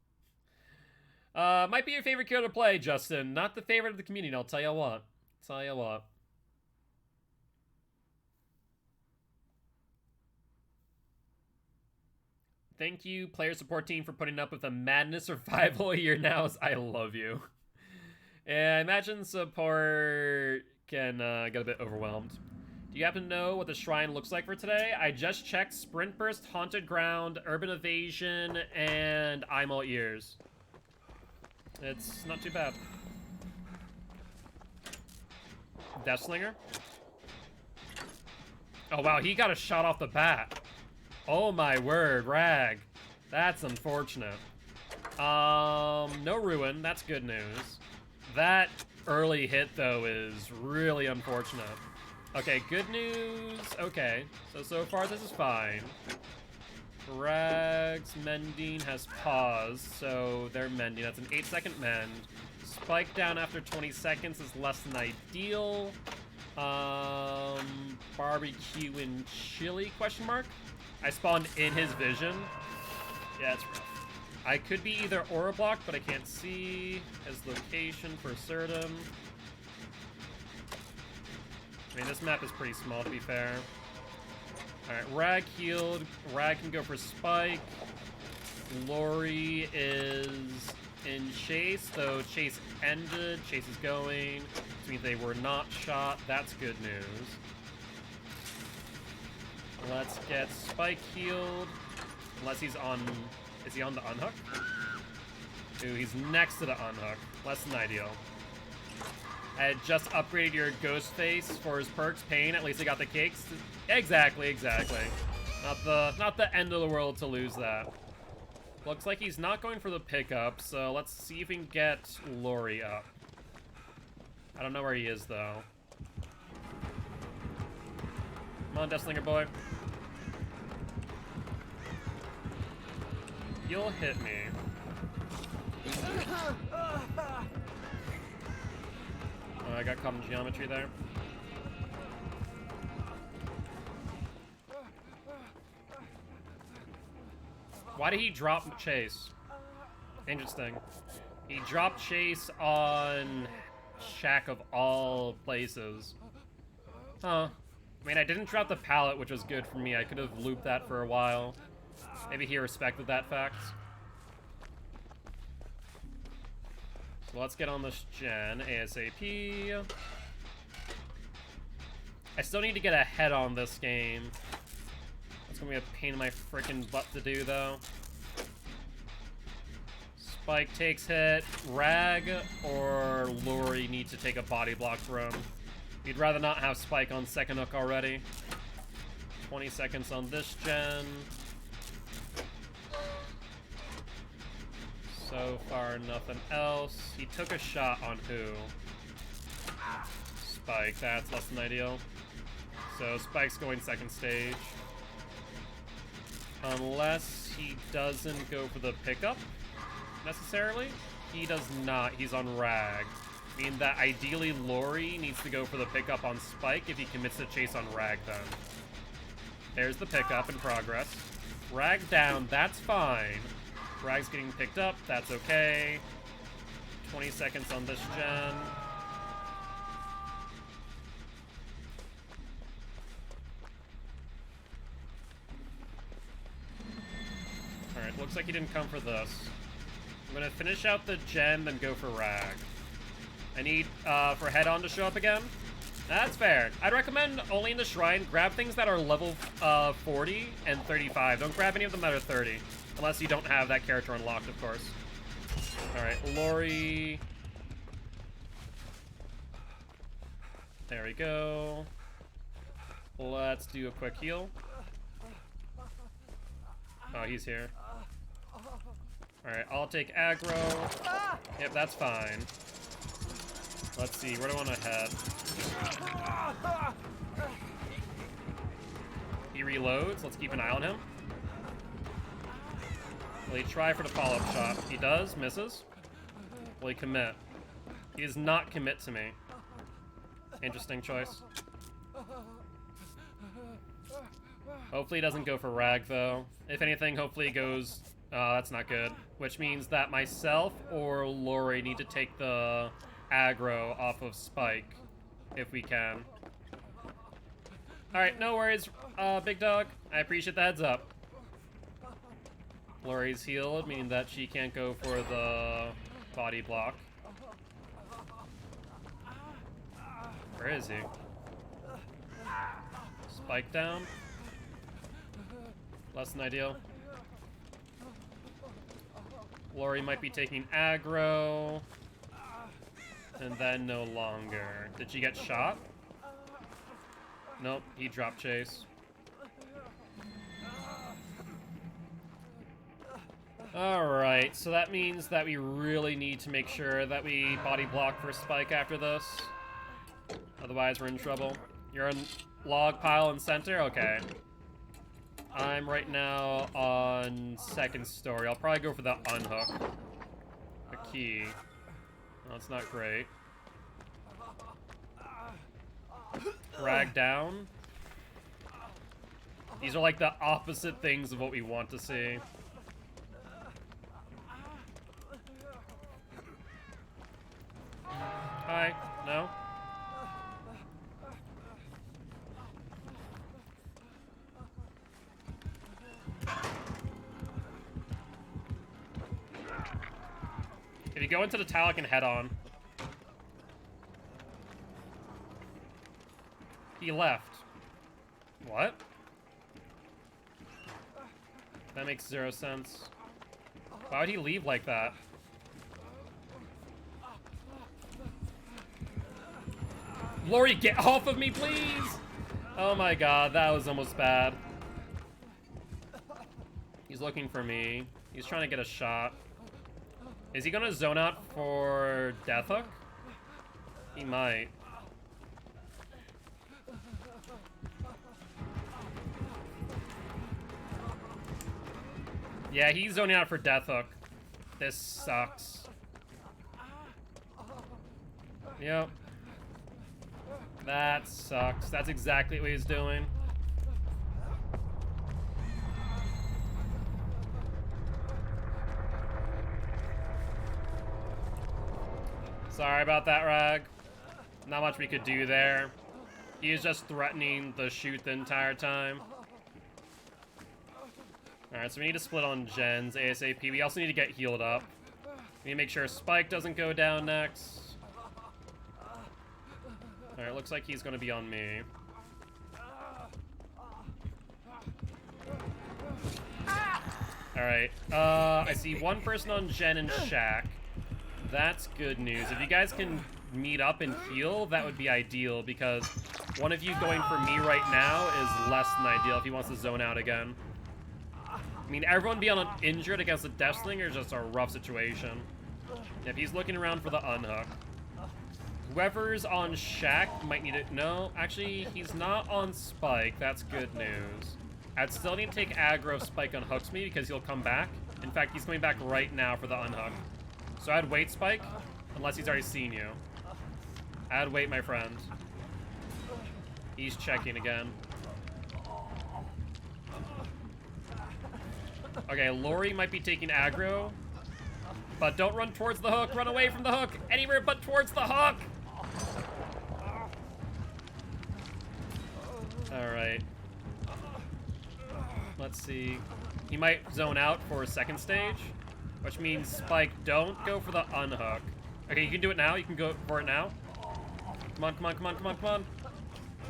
Speaker 2: Might be your favorite killer to play, Justin. Not the favorite of the community, I'll tell you what. Tell you what. Thank you, player support team, for putting up with the madness survival a year now. I love you. And I imagine support can get a bit overwhelmed. Do you happen to know what the shrine looks like for today? I just checked Sprint Burst, Haunted Ground, Urban Evasion, and I'm all ears. It's not too bad. Deathslinger? Oh wow, he got a shot off the bat. Oh my word, Rag. That's unfortunate. No Ruin, that's good news. That early hit, though, is really unfortunate. Okay, good news. Okay, so far this is fine. Rag's mending has paused, so they're mending. That's an 8-second mend. Spike down after 20 seconds is less than ideal. Barbecue and chili, question mark? I spawned in his vision. Yeah, it's rough. I could be either aura blocked, but I can't see his location for certain. I mean, this map is pretty small, to be fair. Alright, Rag healed. Rag can go for Spike. Lori is in chase, though chase ended. Chase is going, which means they were not shot. That's good news. Let's get Spike healed. Unless he's on... Is he on the unhook? Ooh, he's next to the unhook. Less than ideal. I had just upgraded your ghost face for his perks. Pain, at least he got the cakes. Exactly. Not the end of the world to lose that. Looks like he's not going for the pickup, so let's see if we can get Lori up. I don't know where he is, though. Come on, Deathslinger boy. You'll hit me. Oh, I got caught in geometry there. Why did he drop Chase? Interesting. He dropped Chase on Shack of all places. Huh. I mean, I didn't drop the pallet, which was good for me. I could have looped that for a while. Maybe he respected that fact. So let's get on this gen ASAP. I still need to get a head on this game. It's gonna be a pain in my freaking butt to do, though. Spike takes hit. Rag or Lori need to take a body block for him. You'd rather not have Spike on second hook already. 20 seconds on this gen. So far, nothing else. He took a shot on who? Spike. That's less than ideal. So Spike's going second stage. Unless he doesn't go for the pickup, necessarily. He does not. He's on Rag. I mean that ideally Lori needs to go for the pickup on Spike if he commits to chase on Rag then. There's the pickup in progress. Rag down, that's fine. Rag's getting picked up, that's okay. 20 seconds on this gen. Alright, looks like he didn't come for this. I'm gonna finish out the gen, then go for Rag. I need for head-on to show up again. That's fair. I'd recommend only in the shrine, grab things that are level 40 and 35. Don't grab any of them that are 30. Unless you don't have that character unlocked, of course. Alright, Lori. There we go. Let's do a quick heal. Oh, he's here. Alright, I'll take aggro. Yep, that's fine. Let's see, where do I want to head? He reloads. Let's keep an eye on him. Will he try for the follow-up shot? He does, misses. Will he commit? He does not commit to me. Interesting choice. Hopefully he doesn't go for Rag, though. If anything, hopefully he goes... Oh, that's not good. Which means that myself or Lori need to take the aggro off of Spike, if we can. Alright, no worries, big dog. I appreciate the heads up. Lori's healed, meaning that she can't go for the body block. Where is he? Spike down. Less than ideal. Lori might be taking aggro. And then no longer. Did she get shot? Nope, he dropped chase. Alright, so that means that we really need to make sure that we body block for Spike after this. Otherwise, we're in trouble. You're in log pile in center? Okay. I'm right now on second story. I'll probably go for the unhook. A key. Oh, it's not great. Drag down. These are like the opposite things of what we want to see. Hi. No? If you go into the tower, I can head on. He left. What? That makes 0 sense. Why would he leave like that? Lori, get off of me, please! Oh my god, that was almost bad. He's looking for me. He's trying to get a shot. Is he gonna zone out for Death Hook? He might. Yeah, he's zoning out for Death Hook. This sucks. Yep. That sucks. That's exactly what he's doing. Sorry about that, Rag. Not much we could do there. He was just threatening the shoot the entire time. Alright, so we need to split on gens ASAP. We also need to get healed up. We need to make sure Spike doesn't go down next. Alright, looks like he's gonna be on me. Alright, I see one person on Jen and Shaq. That's good news. If you guys can meet up and heal, that would be ideal, because one of you going for me right now is less than ideal if he wants to zone out again. I mean, everyone being injured against a Deathslinger is just a rough situation. If he's looking around for the unhook. Whoever's on Shaq might need it. No, actually, he's not on Spike. That's good news. I'd still need to take aggro if Spike unhooks me, because he'll come back. In fact, he's coming back right now for the unhook. So I'd wait, Spike, unless he's already seen you. I'd wait, my friend. He's checking again. Okay, Lori might be taking aggro, but don't run towards the hook. Run away from the hook. Anywhere but towards the hook. All right. Let's see. He might zone out for second stage, which means Spike, don't go for the unhook. Okay, you can do it now. You can go for it now. Come on, come on, come on, come on, come on.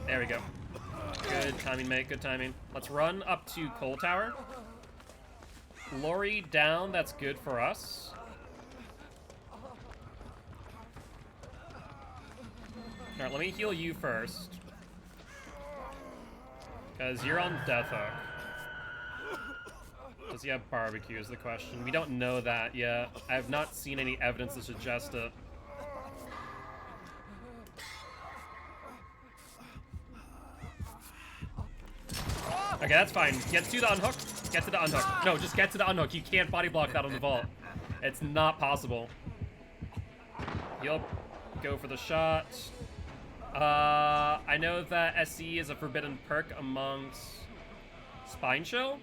Speaker 2: There we go. Good timing, mate. Good timing. Let's run up to Coal Tower. Lori down. That's good for us. Alright, let me heal you first. Because you're on Death Hook. Does he have barbecue is the question. We don't know that yet. I have not seen any evidence to suggest it. Okay, that's fine. Let's do the unhook. Just get to the unhook. No, just get to the unhook. You can't body block that on the vault. It's not possible. He'll go for the shot. I know that SC is a forbidden perk amongst Spine Chill,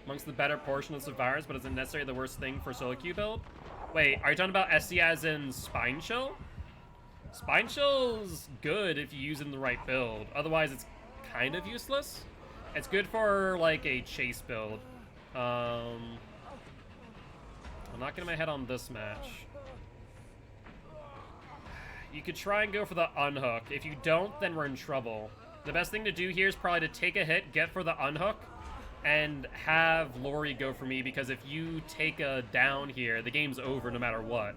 Speaker 2: amongst the better portion of survivors, but isn't necessarily the worst thing for solo queue build. Wait, are you talking about SC as in Spine Chill? Spine Chill's good if you use it in the right build. Otherwise, it's kind of useless. It's good for, like, a chase build. I'm not getting my head on this match. You could try and go for the unhook. If you don't, then we're in trouble. The best thing to do here is probably to take a hit, get for the unhook, and have Lori go for me, because if you take a down here, the game's over no matter what.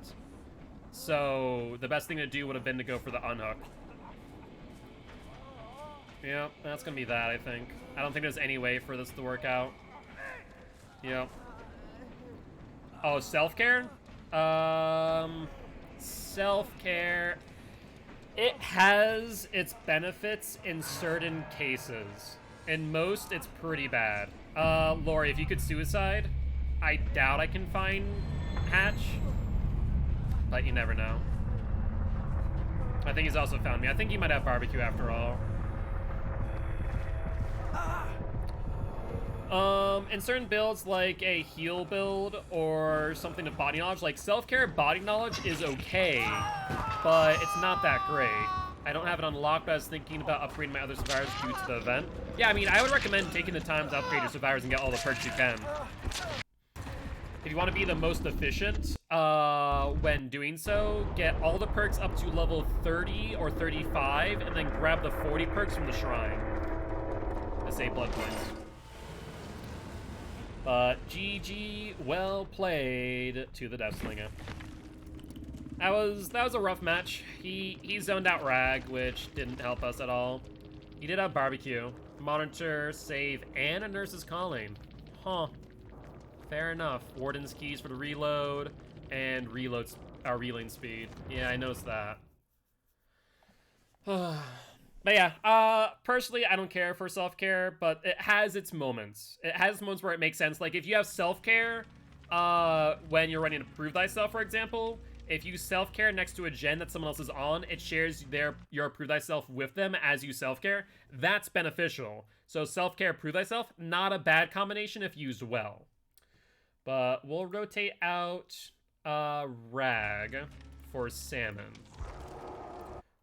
Speaker 2: So, the best thing to do would have been to go for the unhook. Yeah, that's gonna be that, I think. I don't think there's any way for this to work out. Yep. Oh, self-care? Self-care. It has its benefits in certain cases. In most, it's pretty bad. Lori, if you could suicide, I doubt I can find Hatch. But you never know. I think he's also found me. I think he might have barbecue after all. In certain builds, like a heal build or something to body knowledge, like self-care body knowledge is okay, but it's not that great. I don't have it unlocked, but I was thinking about upgrading my other survivors due to the event. Yeah, I mean, I would recommend taking the time to upgrade your survivors and get all the perks you can. If you want to be the most efficient when doing so, get all the perks up to level 30 or 35, and then grab the 40 perks from the shrine to save blood points. But GG, well played to the Deathslinger. That was a rough match. He zoned out Rag, which didn't help us at all. He did have barbecue, monitor, save, and a nurse's calling. Huh. Fair enough. Warden's keys for the reload and reloading speed. Yeah, I noticed that. But yeah, personally, I don't care for self-care, but it has its moments. It has moments where it makes sense. Like, if you have self-care when you're running to Prove Thyself, for example, if you self-care next to a gen that someone else is on, it shares your Prove Thyself with them as you self-care. That's beneficial. So self-care, Prove Thyself, not a bad combination if used well. But we'll rotate out Rag for Salmon.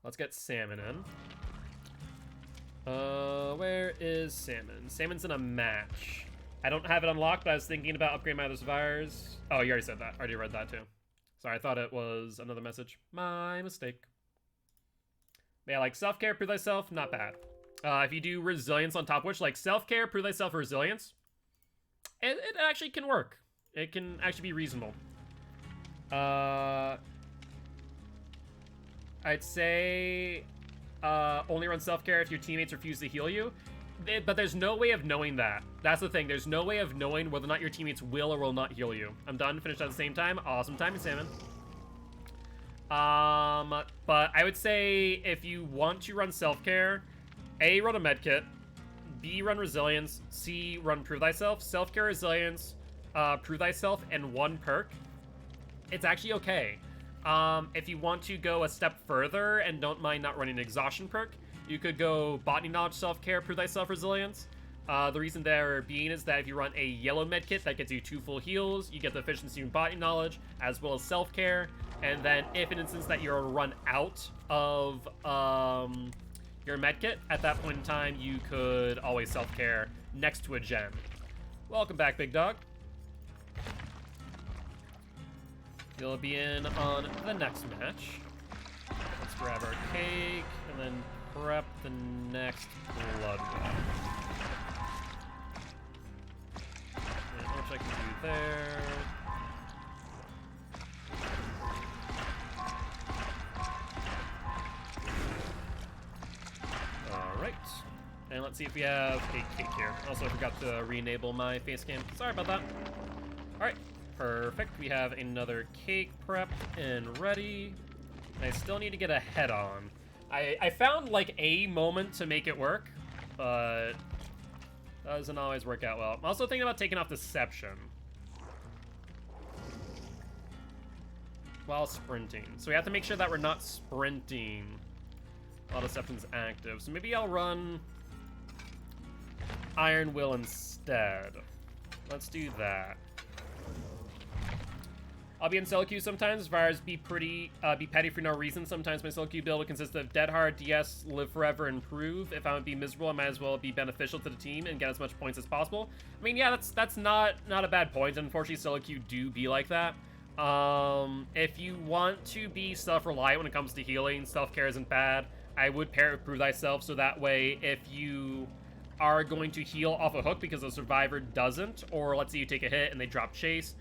Speaker 2: Let's get Salmon in. Where is Salmon? Salmon's in a match. I don't have it unlocked, but I was thinking about upgrading my other survivors. Oh, you already said that. I already read that too. Sorry, I thought it was another message. My mistake. But yeah, like self-care, Prove Thyself, not bad. If you do resilience on top, which like self-care, Prove Thyself, resilience, it actually can work. It can actually be reasonable. I'd say only run self-care if your teammates refuse to heal you. But there's no way of knowing that. That's the thing. There's no way of knowing whether or not your teammates will or will not heal you. I'm done. Finished at the same time. Awesome timing, Salmon. But I would say if you want to run self-care, A, run a medkit. B, run resilience. C, run Prove Thyself. Self-care, resilience, Prove Thyself, and one perk. It's actually okay. If you want to go a step further and don't mind not running an exhaustion perk, you could go Botany Knowledge, Self-Care, Prove Thyself, Resilience. The reason there being is that if you run a yellow medkit, that gets you 2 full heals, you get the efficiency in Botany Knowledge, as well as Self-Care. And then if in instance that you're run out of your medkit, at that point in time, you could always Self-Care next to a gem. Welcome back, big dog. You'll be in on the next match. Let's grab our cake, and then prep the next blood well. Which I can do there. Alright. And let's see if we have a cake here. Also, I forgot to re-enable my face cam. Sorry about that. Alright. Perfect. We have another cake prepped and ready. I still need to get a head on. I found like a moment to make it work, but Doesn't always work out well. I'm also thinking about taking off Deception while sprinting. So we have to make sure that we're not sprinting while Deception's active. So maybe I'll run Iron Will instead. Let's do that. I'll be in solo queue sometimes, as far as be petty for no reason. Sometimes my solo queue build will consist of Dead Hard, DS, Live Forever, Improve. If I would be miserable, I might as well be beneficial to the team and get as much points as possible. I mean, yeah, that's not a bad point. Unfortunately, solo queue do be like that. If you want to be self-reliant when it comes to healing, self-care isn't bad. I would pair it with Prove Thyself, so that way, if you are going to heal off a hook because the survivor doesn't, or let's say you take a hit and they drop chase,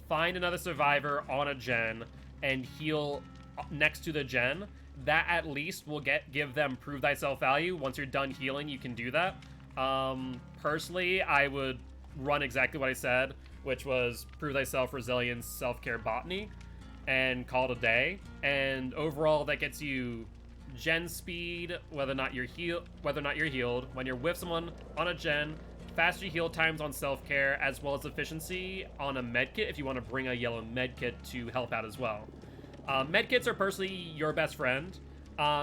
Speaker 2: find another survivor on a gen and heal next to the gen. That at least will give them Prove Thyself value. Once you're done healing, you can do that. Personally, I would run exactly what I said, which was Prove Thyself, Resilience, Self-Care, Botany, and call it a day. And overall, that gets you gen speed, whether or not you're healed. When you're with someone on a gen, faster heal times on self-care, as well as efficiency on a medkit if you want to bring a yellow medkit to help out as well. Medkits are personally your best friend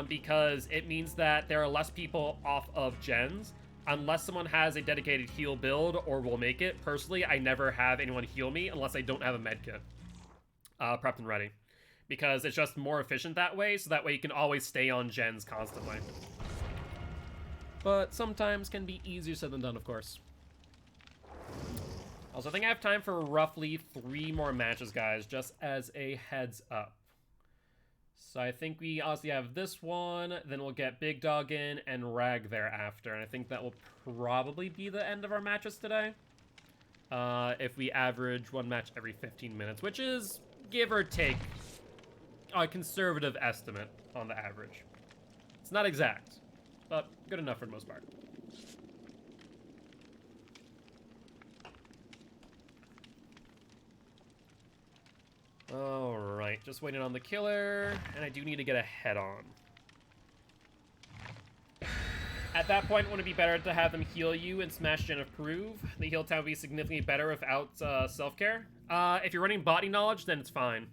Speaker 2: because it means that there are less people off of gens unless someone has a dedicated heal build or will make it. Personally, I never have anyone heal me unless I don't have a medkit prepped and ready, because it's just more efficient that way, so that way you can always stay on gens constantly. But sometimes can be easier said than done, of course. Also, I think I have time for roughly 3 more matches, guys, just as a heads up. So I think we obviously have this one, then we'll get Big Dog in and Rag thereafter, and I think that will probably be the end of our matches today. If we average 1 match every 15 minutes, which is, give or take, a conservative estimate on the average. It's not exact, but good enough for the most part. Alright, just waiting on the killer, and I do need to get a head on. At that point, wouldn't it be better to have them heal you and smash Gen of Prove? The heal time would be significantly better without self-care. If you're running body knowledge, then it's fine.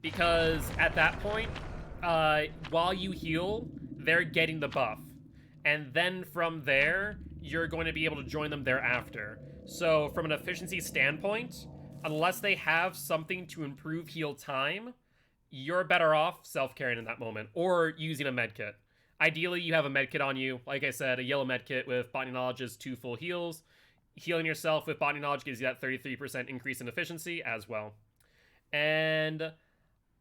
Speaker 2: Because at that point, while you heal, they're getting the buff. And then from there, you're going to be able to join them thereafter. So from an efficiency standpoint, unless they have something to improve heal time, you're better off self-caring in that moment, or using a medkit. Ideally, you have a medkit on you. Like I said, a yellow medkit with body knowledge is 2 full heals. Healing yourself with body knowledge gives you that 33% increase in efficiency as well. And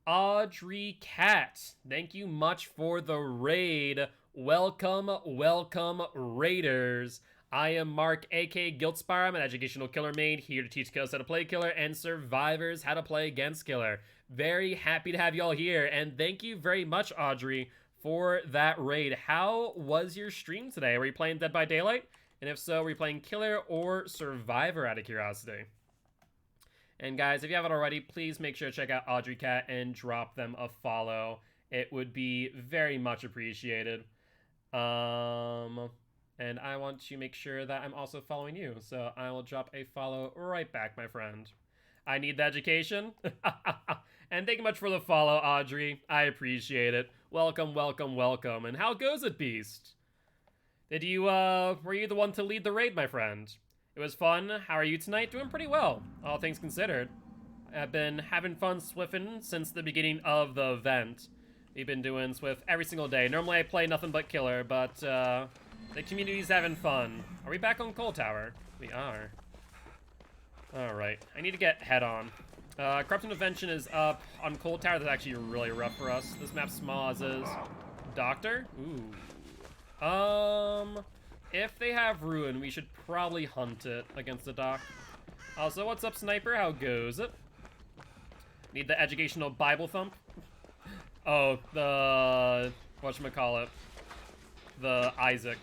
Speaker 2: Audrey Cat, thank you much for the raid. Welcome, welcome, raiders. I am Mark, aka Giltspire. I'm an educational killer main, here to teach killers how to play killer and survivors how to play against killer. Very happy to have y'all here, and thank you very much, Audrey, for that raid. How was your stream today? Were you playing Dead by Daylight? And if so, were you playing killer or survivor out of curiosity? And guys, if you haven't already, please make sure to check out Audrey Cat and drop them a follow. It would be very much appreciated. And I want to make sure that I'm also following you, so I will drop a follow right back, my friend. I need the education. And thank you much for the follow, Audrey. I appreciate it. Welcome, welcome, welcome. And how goes it, Beast? Were you the one to lead the raid, my friend? It was fun. How are you tonight? Doing pretty well, all things considered. I've been having fun Swiffing since the beginning of the event. We've been doing Swift every single day. Normally I play nothing but killer, but the community's having fun. Are we back on Coal Tower? We are. Alright, I need to get head on. Corrupt Intervention is up. On Coal Tower, that's actually really rough for us. This map's small as is. Doctor? Ooh. If they have Ruin, we should probably hunt it against the doc. Also, what's up, Sniper? How goes it? Need the educational Bible thump? Oh, the... whatchamacallit? The Isaac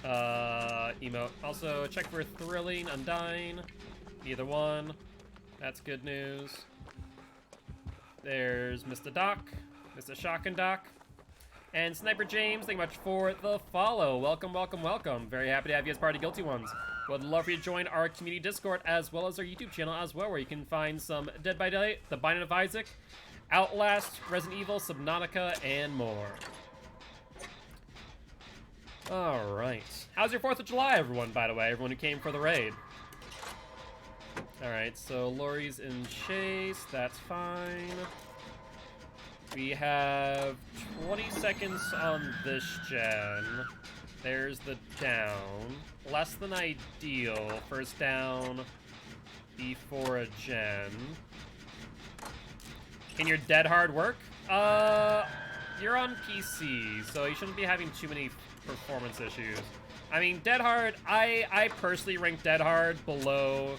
Speaker 2: emote. Also, check for Thrilling, Undying. Either one. That's good news. There's Mr. Doc. Mr. Shotgun Doc. And Sniper James, thank you much for the follow. Welcome, welcome, welcome. Very happy to have you as part of Guilty Ones. Would love for you to join our community Discord as well as our YouTube channel as well, where you can find some Dead by Daylight, The Binding of Isaac, Outlast, Resident Evil, Subnautica, and more. Alright. How's your 4th of July, everyone, by the way? Everyone who came for the raid. Alright, so Lori's in chase. That's fine. We have 20 seconds on this gen. There's the down. Less than ideal. First down before a gen. Can your dead hard work? You're on PC, so you shouldn't be having too many performance issues. I mean, dead hard, I personally rank dead hard below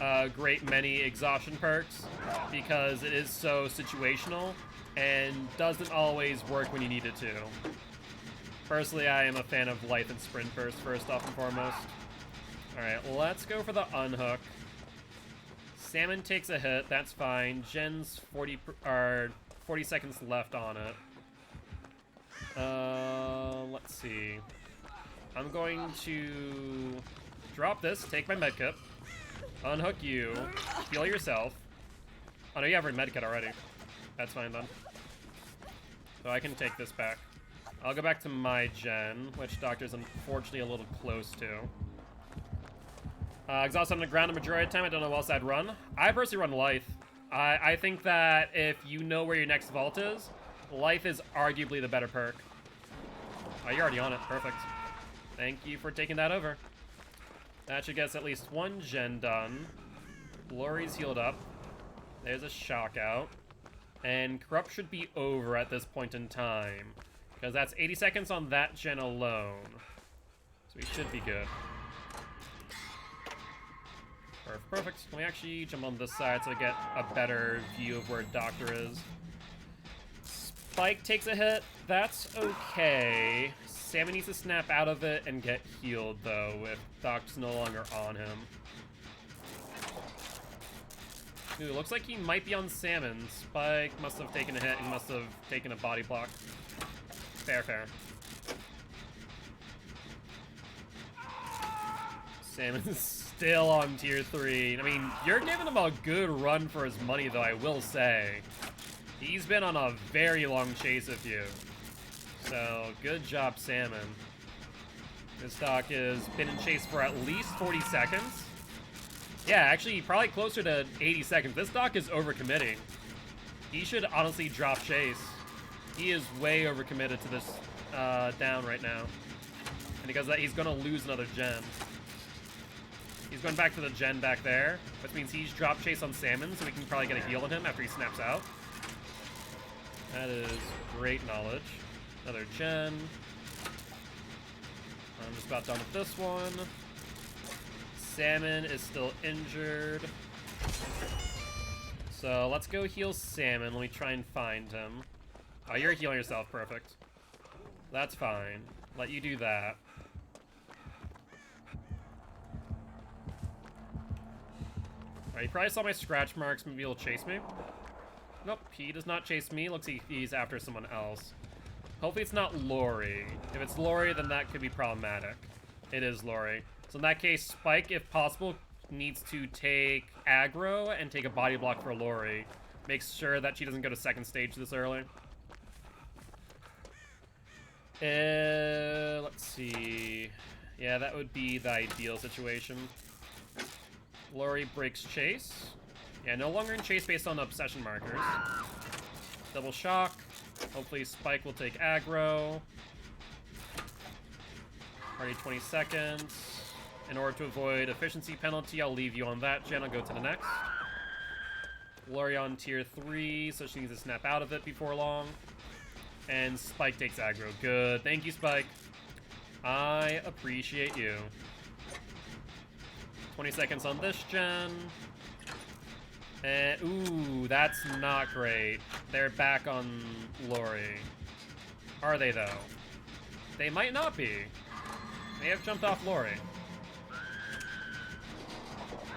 Speaker 2: a great many exhaustion perks because it is so situational and doesn't always work when you need it to. Personally, I am a fan of life and sprint burst first off and foremost. Alright, let's go for the unhook. Salmon takes a hit, that's fine. Gen's 40 seconds left on it. Let's see. I'm going to drop this, take my medkit, unhook you, heal yourself. Oh no, you have your medkit already. That's fine then. So I can take this back. I'll go back to my gen, which Doctor's unfortunately a little close to. Exhaust on the ground the majority of the time. I don't know what else I'd run. I personally run Life. I think that if you know where your next vault is, Life is arguably the better perk. Oh, you're already on it. Perfect. Thank you for taking that over. That should get us at least one gen done. Lori's healed up. There's a shock out. And Corrupt should be over at this point in time, because that's 80 seconds on that gen alone. So we should be good. Perfect. Can we actually jump on this side so I get a better view of where Doctor is? Spike takes a hit. That's okay. Salmon needs to snap out of it and get healed, though, if Doc's no longer on him. Ooh, looks like he might be on Salmon. Spike must have taken a hit and must have taken a body block. Fair, fair. Salmon's still on tier 3. I mean, you're giving him a good run for his money, though, I will say. He's been on a very long chase of you. So, good job, Salmon. This Doc has been in chase for at least 40 seconds. Yeah, actually, probably closer to 80 seconds. This Doc is overcommitting. He should honestly drop chase. He is way overcommitted to this down right now. And because of that, he's going to lose another gen. He's going back to the gen back there, which means he's dropped chase on Salmon, so we can probably get a heal on him after he snaps out. That is great knowledge. Another gen. I'm just about done with this one. Salmon is still injured. So let's go heal Salmon. Let me try and find him. Oh, you're healing yourself. Perfect. That's fine. Let you do that. Alright, he probably saw my scratch marks. Maybe he'll chase me. Nope, he does not chase me. Looks like he's after someone else. Hopefully it's not Lori. If it's Lori, then that could be problematic. It is Lori. So in that case, Spike, if possible, needs to take aggro and take a body block for Lori. Make sure that she doesn't go to second stage this early. Let's see. Yeah, that would be the ideal situation. Lori breaks chase. Yeah, no longer in chase based on obsession markers. Double shock. Hopefully Spike will take aggro. Already 20 seconds. In order to avoid efficiency penalty, I'll leave you on that gen. I'll go to the next. Lori on tier 3, so she needs to snap out of it before long. And Spike takes aggro. Good. Thank you, Spike. I appreciate you. 20 seconds on this gen. And, ooh, that's not great. They're back on Lori. Are they, though? They might not be. They have jumped off Lori.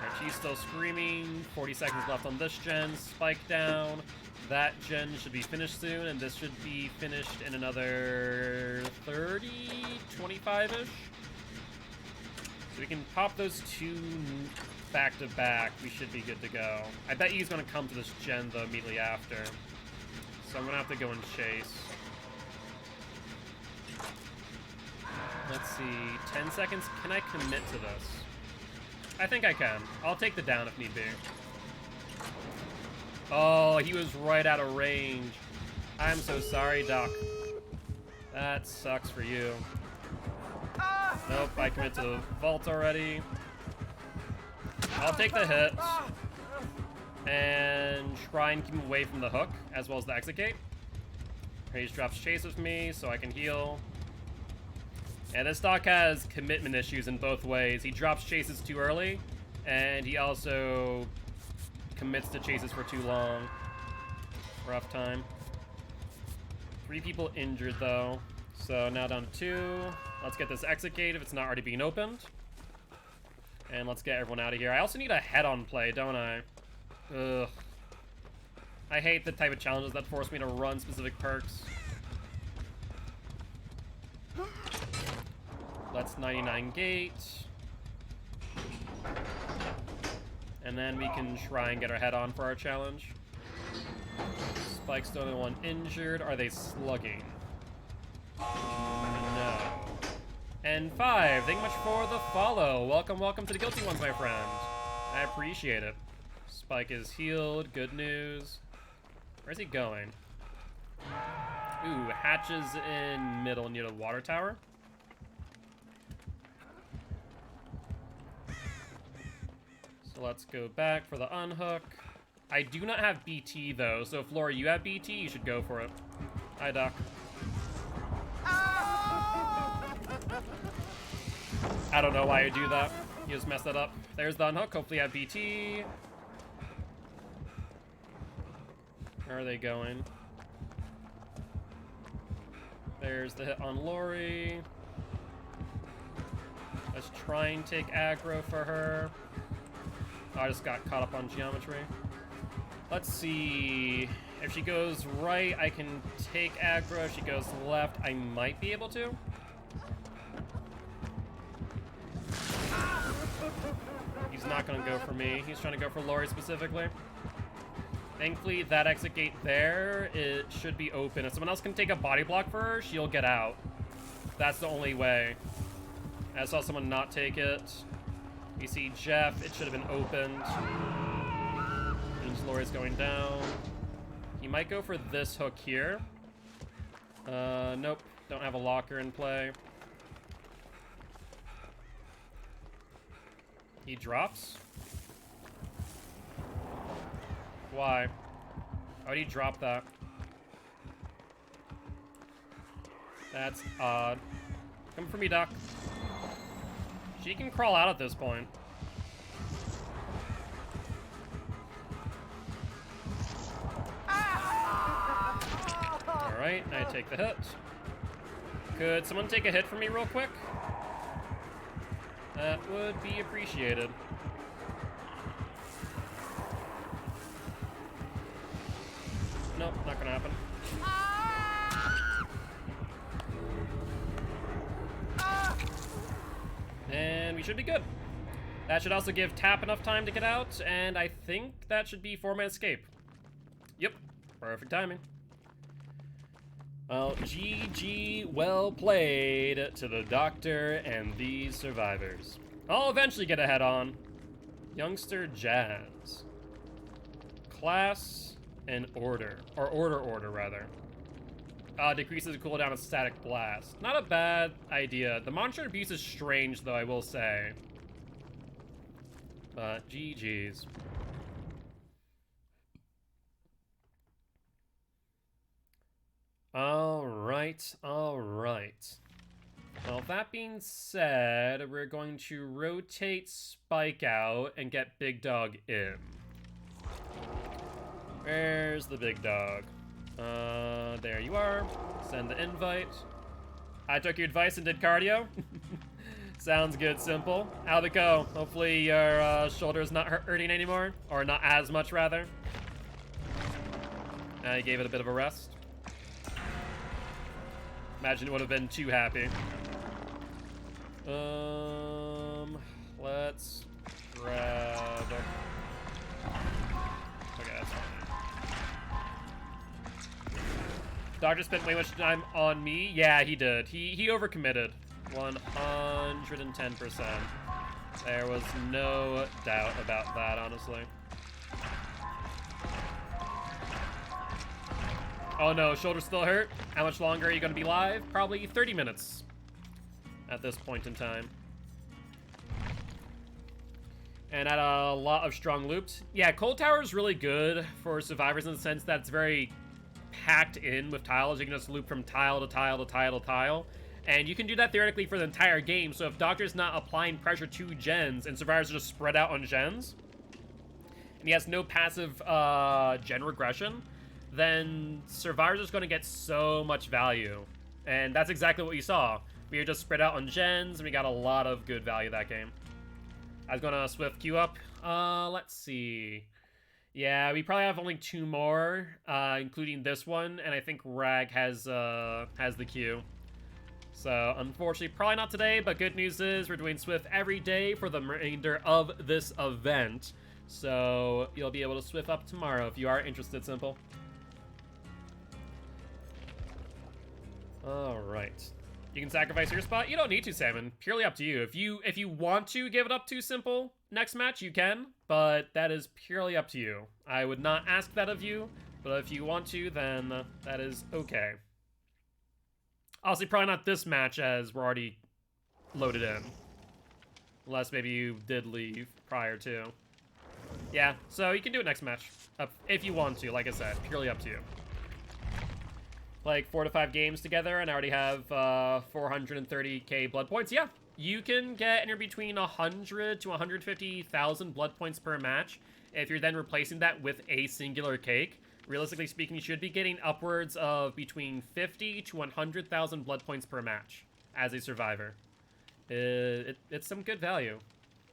Speaker 2: Alright, she's still screaming. 40 seconds left on this gen. Spike down. That gen should be finished soon, and this should be finished in another 30, 25-ish. So we can pop those two back to back. We should be good to go. I bet he's gonna come to this gen though immediately after. So I'm gonna have to go and chase. Let's see, 10 seconds. Can I commit to this? I think I can. I'll take the down if need be. Oh, he was right out of range. I'm so sorry, Doc. That sucks for you. Nope, I commit to the vault already. I'll take the hit. And try and keep him away from the hook, as well as the exit gate. Rage drops chase with me, so I can heal. And this Doc has commitment issues in both ways. He drops chases too early, and he also commits to chases for too long. Rough time. 3 people injured though. So now down to 2. Let's get this exit gate if it's not already being opened. And let's get everyone out of here. I also need a head-on play, don't I? Ugh. I hate the type of challenges that force me to run specific perks. Let's 99 gate. And then we can try and get our head on for our challenge. Spike's the only one injured. Are they slugging? No. And 5, thank you much for the follow. Welcome, welcome to the Guilty Ones, my friend. I appreciate it. Spike is healed, good news. Where's he going? Ooh, hatches in middle near the water tower. So let's go back for the unhook. I do not have BT though, so if Laura, you have BT, you should go for it. Hi, Doc. I don't know why you do that. You just messed that up. There's the unhook. Hopefully I have BT. Where are they going? There's the hit on Lori. Let's try and take aggro for her. Oh, I just got caught up on geometry. Let's see. If she goes right, I can take aggro. If she goes left, I might be able to. He's not gonna go for me. He's trying to go for Lori specifically. Thankfully, that exit gate there, it should be open. If someone else can take a body block for her, she'll get out. That's the only way. I saw someone not take it. We see Jeff. It should have been opened. Means Lori's going down. He might go for this hook here. Nope. Don't have a locker in play. He drops. Why? Why would he drop that? That's odd. Come for me, Doc. She can crawl out at this point. Alright, I take the hit. Could someone take a hit for me real quick? That would be appreciated. Nope, not gonna happen. And we should be good. That should also give Tap enough time to get out, and I think that should be 4-man escape. Yep, perfect timing. Well, GG, well played to the Doctor and these survivors. I'll eventually get a head on. Youngster Jazz. Class and order. Or order, rather. Decreases the cooldown of static blast. Not a bad idea. The monster abuse is strange, though, I will say. But GG's. Alright. Well, that being said, we're going to rotate Spike out and get Big Dog in. Where's the Big Dog? There you are. Send the invite. I took your advice and did cardio. Sounds good, Simple. How'd it go? Hopefully your shoulder's not hurting anymore. Or not as much, rather. I gave it a bit of a rest. Imagine it would have been too happy. Let's grab... Okay, that's fine. Doctor spent way much time on me. Yeah, he did. He overcommitted. 110%. There was no doubt about that, honestly. Oh no, shoulder still hurt? How much longer are you going to be live? Probably 30 minutes at this point in time. And at a lot of strong loops. Yeah, Cold Tower is really good for survivors in the sense that it's very packed in with tiles. You can just loop from tile to tile to tile to tile. And you can do that theoretically for the entire game. So if Doctor's not applying pressure to gens and survivors are just spread out on gens, and he has no passive gen regression, then survivors is going to get so much value. And that's exactly what you saw. We were just spread out on gens, and we got a lot of good value that game. I was going to swift queue up. Let's see. Yeah, we probably have only 2 more, including this one, and I think Rag has the queue. So, unfortunately, probably not today, but good news is we're doing Swift every day for the remainder of this event. So, you'll be able to Swift up tomorrow if you are interested, Simple. Alright. You can sacrifice your spot. You don't need to, Salmon. Purely up to you. If you want to give it up to Simple next match, you can, but that is purely up to you. I would not ask that of you, but if you want to, then that is okay. Honestly, probably not this match, as we're already loaded in. Unless maybe you did leave prior to. Yeah, so you can do it next match. If you want to, like I said, purely up to you. Like 4 to 5 games together, and I already have 430k blood points. Yeah, you can get anywhere between 100 to 150,000 blood points per match. If you're then replacing that with a singular cake, realistically speaking, you should be getting upwards of between 50 to 100,000 blood points per match as a survivor. It's some good value.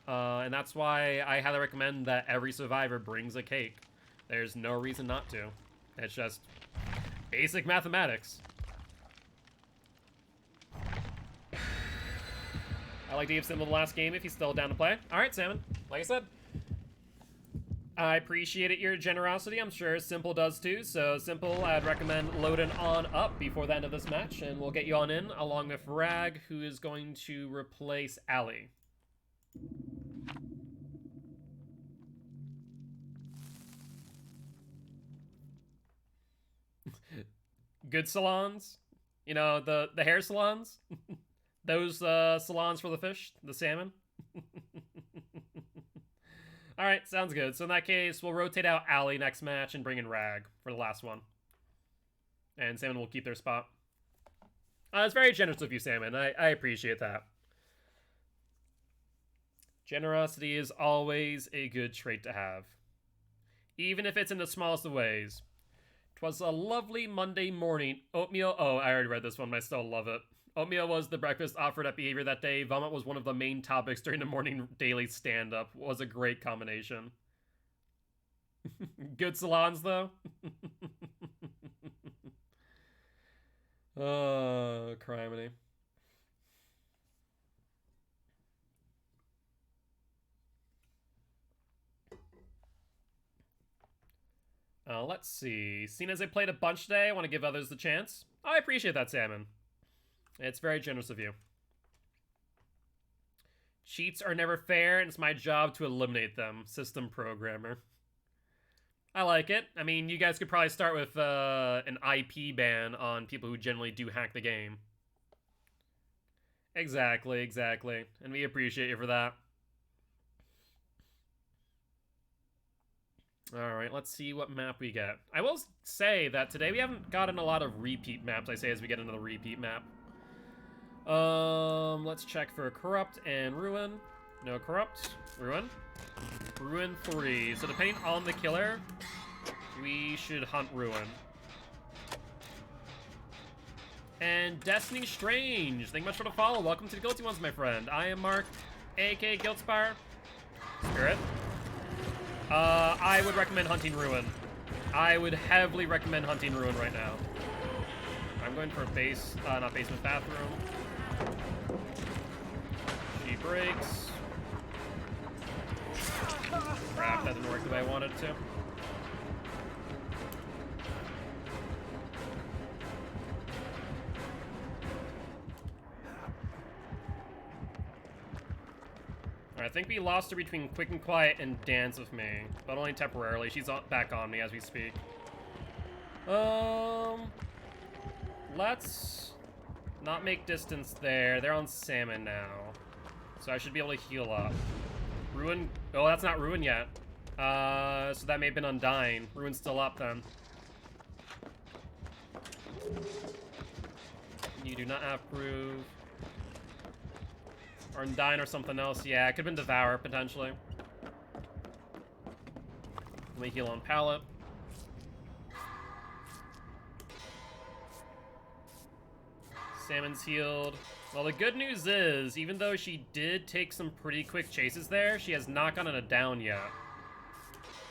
Speaker 2: And that's why I highly recommend that every survivor brings a cake. There's no reason not to. It's just basic mathematics. I like to give Simple the last game if he's still down to play. Alright, Salmon. Like I said, I appreciate your generosity. I'm sure Simple does too. So, Simple, I'd recommend loading on up before the end of this match, and we'll get you on in, along with Rag, who is going to replace Ali. Good salons, you know, the hair salons, those salons for the fish, the salmon. All right, sounds good. So in that case, we'll rotate out Ali next match and bring in Rag for the last one, and Salmon will keep their spot. It's very generous of you, Salmon. I appreciate that. Generosity is always a good trait to have, even if it's in the smallest of ways. 'Twas a lovely Monday morning. Oatmeal. Oh, I already read this one, but I still love it. Oatmeal was the breakfast offered at Behavior that day. Vomit was one of the main topics during the morning daily stand-up. Was a great combination. Good salons, though. Oh, criminy. Let's see. Seeing as I played a bunch today, I want to give others the chance. I appreciate that, Salmon. It's very generous of you. Cheats are never fair, and it's my job to eliminate them. System programmer. I like it. I mean, you guys could probably start with an IP ban on people who generally do hack the game. Exactly, exactly. And we appreciate you for that. Alright, let's see what map we get. I will say that today we haven't gotten a lot of repeat maps, I say, as we get into the repeat map. Let's check for Corrupt and Ruin. No Corrupt. Ruin. Ruin 3. So depending on the killer, we should hunt Ruin. And Destiny Strange. Thank you much for the follow. Welcome to the Guilty Ones, my friend. I am Mark, aka Guiltspire. Spirit. I would recommend hunting Ruin. I would heavily recommend hunting Ruin right now. I'm going for a base, not basement, bathroom. She breaks. Crap, that didn't work the way I wanted it to. I think we lost her between Quick and Quiet and Dance with Me, but only temporarily. She's back on me as we speak. Let's not make distance there. They're on Salmon now, so I should be able to heal up. Ruin. Oh, that's not Ruin yet. So that may have been Undying. Ruin's still up then. You do not have proof. Or Undying or something else. Yeah, it could have been Devour, potentially. Let me heal on Pallet. Salmon's healed. Well, the good news is, even though she did take some pretty quick chases there, she has not gotten a down yet.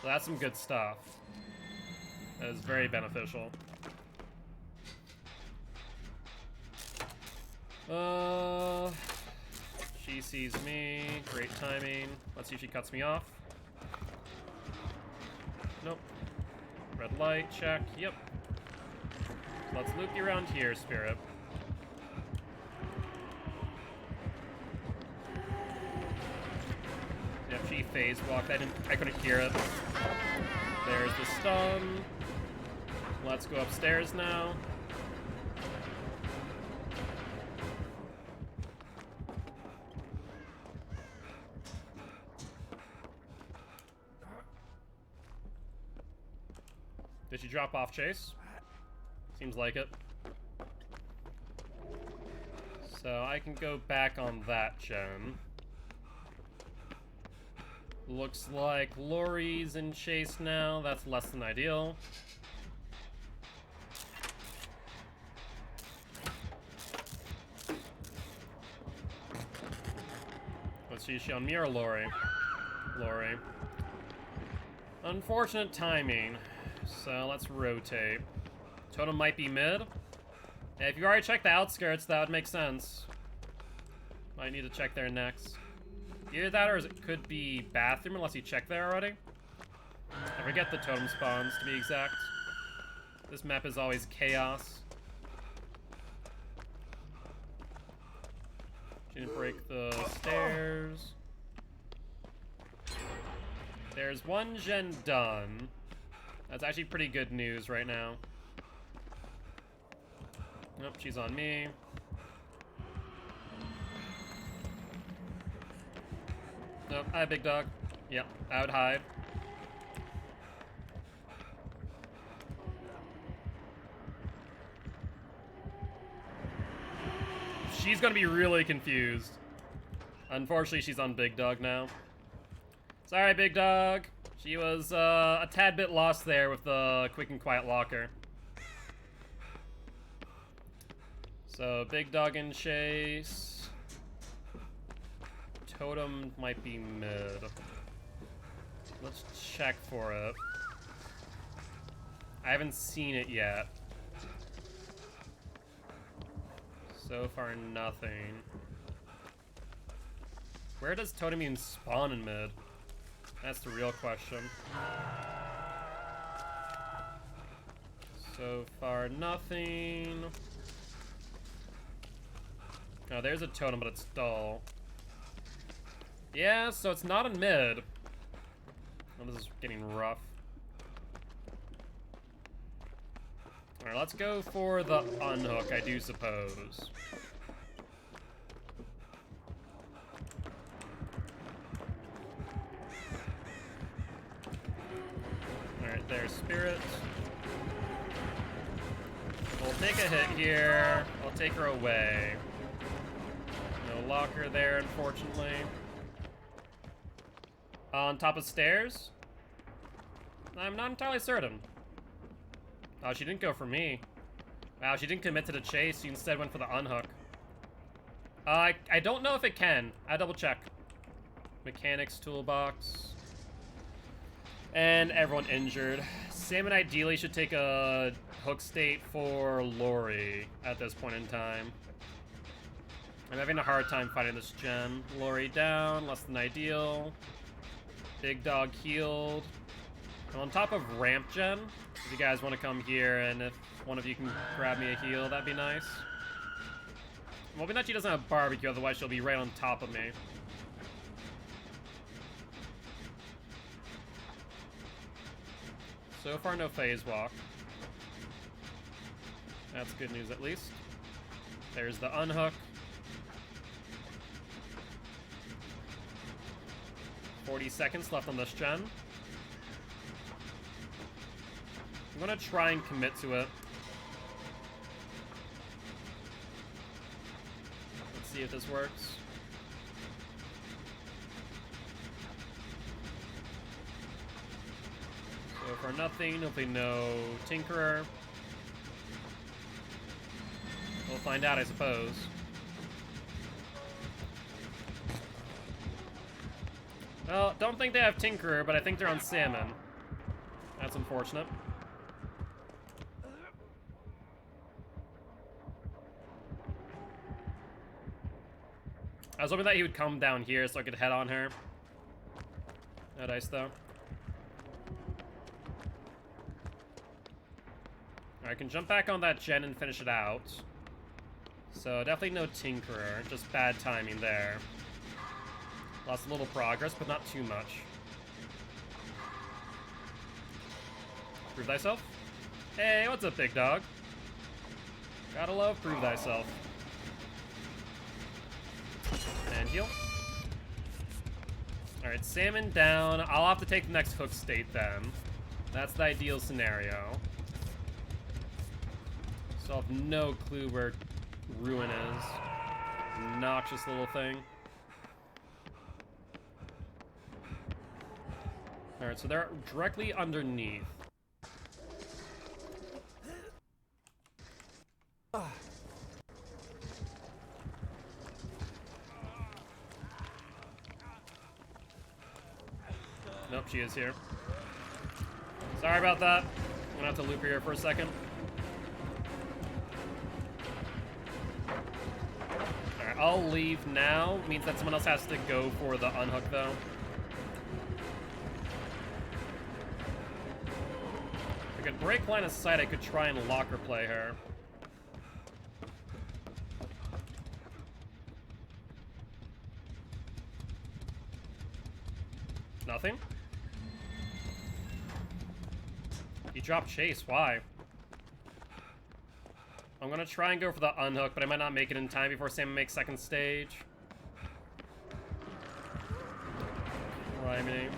Speaker 2: So that's some good stuff. That is very beneficial. She sees me. Great timing. Let's see if she cuts me off. Nope. Red light, check. Yep. So let's loop you around here, Spirit. Yep, she phase walked. I couldn't hear it. There's the stun. Let's go upstairs now. Did she drop off Chase? Seems like it. So I can go back on that gen. Looks like Lori's in Chase now. That's less than ideal. Let's see, is she on me or Lori? Lori. Unfortunate timing. So let's rotate. Totem might be mid. Yeah, if you already checked the outskirts, that would make sense. Might need to check there next. Either that or it could be bathroom unless you checked there already. I forget the totem spawns to be exact. This map is always chaos. She didn't break the stairs. There's one gen done. That's actually pretty good news right now. Nope, she's on me. Nope, hi, big dog. Yep, I would hide. She's gonna be really confused. Unfortunately, she's on big dog now. Sorry, big dog. She was a tad bit lost there with the Quick and Quiet locker. So, big dog in Chase. Totem might be mid. Let's check for it. I haven't seen it yet. So far, nothing. Where does Totem even spawn in mid? That's the real question. So far, nothing. Oh, there's a totem, but it's dull. Yeah, so it's not in mid. Oh, this is getting rough. Alright, let's go for the unhook, I do suppose. Alright, there's Spirit. We'll take a hit here. I'll take her away. No locker there, unfortunately. On top of stairs? I'm not entirely certain. Oh, she didn't go for me. Wow, she didn't commit to the chase. She instead went for the unhook. I don't know if it can. I double check. Mechanics toolbox. And everyone injured. Salmon ideally should take a hook state for Lori at this point in time. I'm having a hard time fighting this gen. Lori down, less than ideal. Big dog healed. I'm on top of ramp gen. If you guys want to come here, and if one of you can grab me a heal, that'd be nice. I'm hoping that she doesn't have barbecue, otherwise she'll be right on top of me. So far, no phase walk. That's good news, at least. There's the unhook. 40 seconds left on this gen. I'm gonna try and commit to it. Let's see if this works. So far nothing, hopefully no Tinkerer. We'll find out, I suppose. Well, don't think they have Tinkerer, but I think they're on Salmon. That's unfortunate. I was hoping that he would come down here so I could head on her. No dice, though. Alright, I can jump back on that gen and finish it out. So, definitely no Tinkerer. Just bad timing there. Lost a little progress, but not too much. Prove thyself. Hey, what's up, big dog? Gotta love prove thyself. And heal. Alright, Salmon down. I'll have to take the next hook state then. That's the ideal scenario. So I have no clue where Ruin is. Obnoxious little thing. Alright, so they're directly underneath. Nope, she is here. Sorry about that. I'm gonna have to loop her here for a second. Alright, I'll leave now. Means that someone else has to go for the unhook, though. If I could break line of sight, I could try and locker play her. Nothing? He dropped chase, why? I'm gonna try and go for the unhook, but I might not make it in time before Salmon makes second stage. Climbing.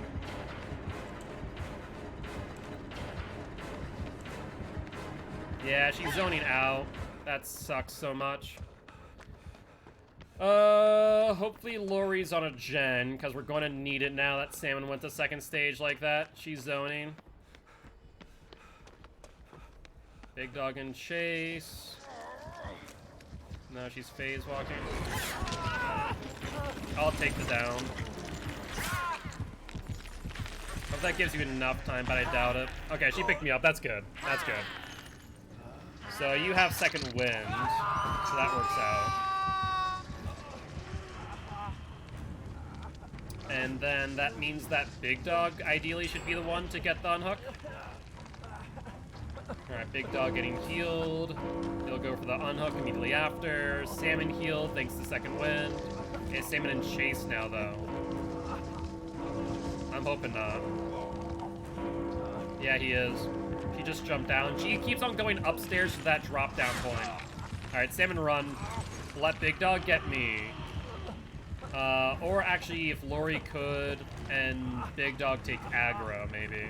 Speaker 2: Yeah, she's zoning out. That sucks so much. Hopefully Lori's on a gen, because we're going to need it now that Salmon went to second stage like that. She's zoning. Big dog in chase. No, she's phase walking. I'll take the down. Hope that gives you enough time, but I doubt it. Okay, she picked me up. That's good. That's good. So you have second wind, so that works out. And then that means that Big Dog ideally should be the one to get the unhook. Alright, Big Dog getting healed. He'll go for the unhook immediately after. Salmon healed thanks to second wind. Okay, Salmon in chase now, though. I'm hoping not. Yeah, he is. She just jumped down. She keeps on going upstairs to that drop down point. Alright, Salmon run. Let Big Dog get me. Or actually, if Lori could, and Big Dog take aggro, maybe.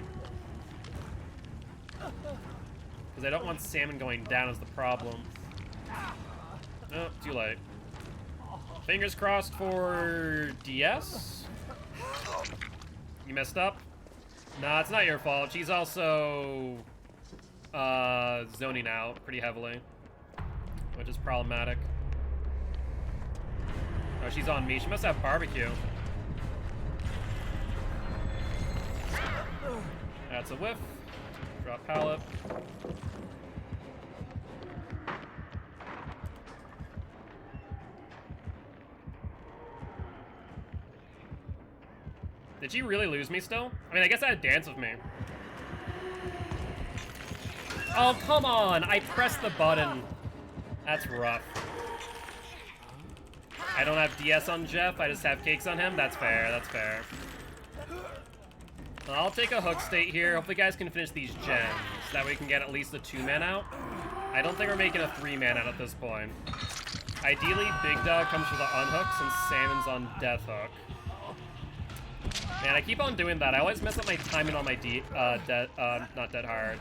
Speaker 2: Because I don't want Salmon going down is the problem. No, too late. Fingers crossed for DS. You messed up? Nah, it's not your fault. She's also zoning out pretty heavily, which is problematic. Oh, she's on me. She must have barbecue. That's a whiff. Drop pallet. Did she really lose me still? I mean, I guess that'd dance with me. Oh, come on! I pressed the button. That's rough. I don't have DS on Jeff, I just have cakes on him. That's fair, that's fair. I'll take a hook state here. Hopefully you guys can finish these gens. That way we can get at least a 2-man out. I don't think we're making a 3-man out at this point. Ideally, Big Dog comes for the unhook since Salmon's on Death Hook. Man, I keep on doing that. I always mess up my timing on my not Dead Hard,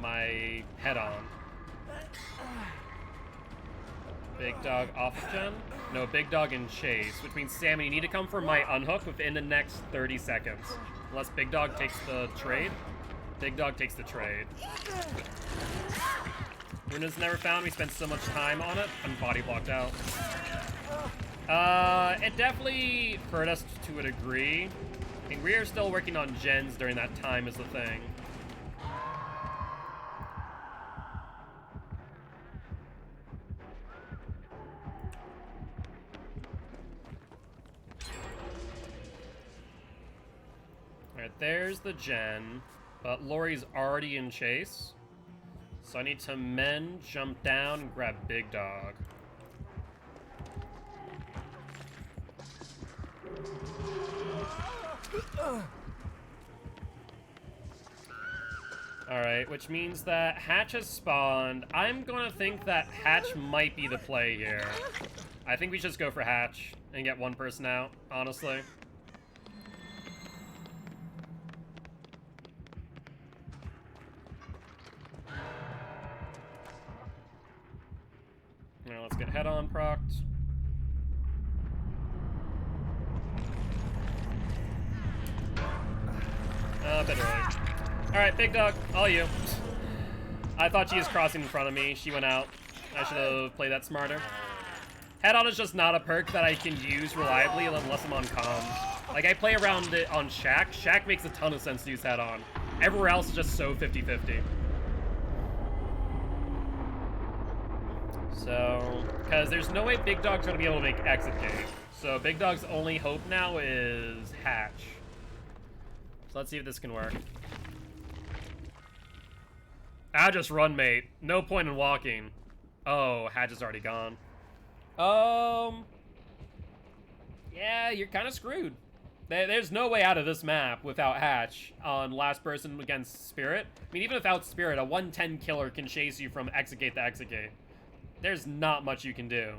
Speaker 2: my head-on. Big Dog off gen? No, Big Dog in chase, which means, Salmon, you need to come for my unhook within the next 30 seconds. Unless Big Dog takes the trade. Big Dog takes the trade. Runa's never found. We spent so much time on it. I'm body blocked out. It definitely hurt us to a degree. I think we are still working on gens during that time is the thing. Alright, there's the gen, but Lori's already in chase. So I need to mend, jump down, and grab Big Dog. Alright, which means that Hatch has spawned. I'm gonna think that Hatch might be the play here. I think we should just go for Hatch and get one person out, honestly. Now let's get head-on procced. A bit early. Alright, Big Dog, all you. I thought she was crossing in front of me. She went out. I should have played that smarter. Head-on is just not a perk that I can use reliably unless I'm on comms. Like, I play around it on Shack. Shack makes a ton of sense to use head-on. Everywhere else is just so 50-50. So, because there's no way Big Dog's going to be able to make exit gate. So Big Dog's only hope now is Hatch. So let's see if this can work. Just run, mate. No point in walking. Oh, Hatch is already gone. Yeah, you're kind of screwed. There's no way out of this map without Hatch on last person against Spirit. I mean, even without Spirit, a 110 killer can chase you from exit gate to exit gate. There's not much you can do.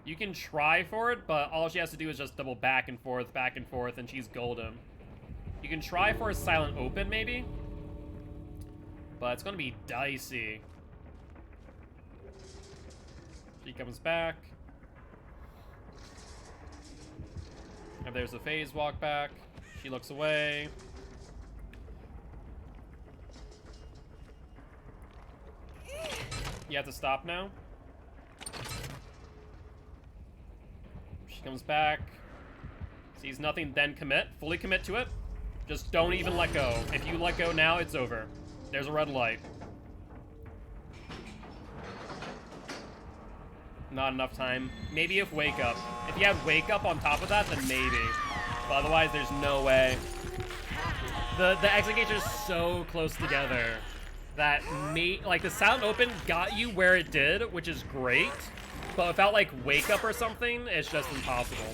Speaker 2: You can try for it, but all she has to do is just double back and forth, and she's golden. You can try for a silent open, maybe? But it's gonna be dicey. She comes back. And there's a phase walk back. She looks away. You have to stop now. She comes back. Sees nothing, then commit. Fully commit to it. Just don't even let go. If you let go now, it's over. There's a red light. Not enough time. Maybe if wake up. If you had wake up on top of that, then maybe. But otherwise, there's no way. The exit gates are so close together that like the sound open got you where it did, which is great. But without like wake up or something, it's just impossible.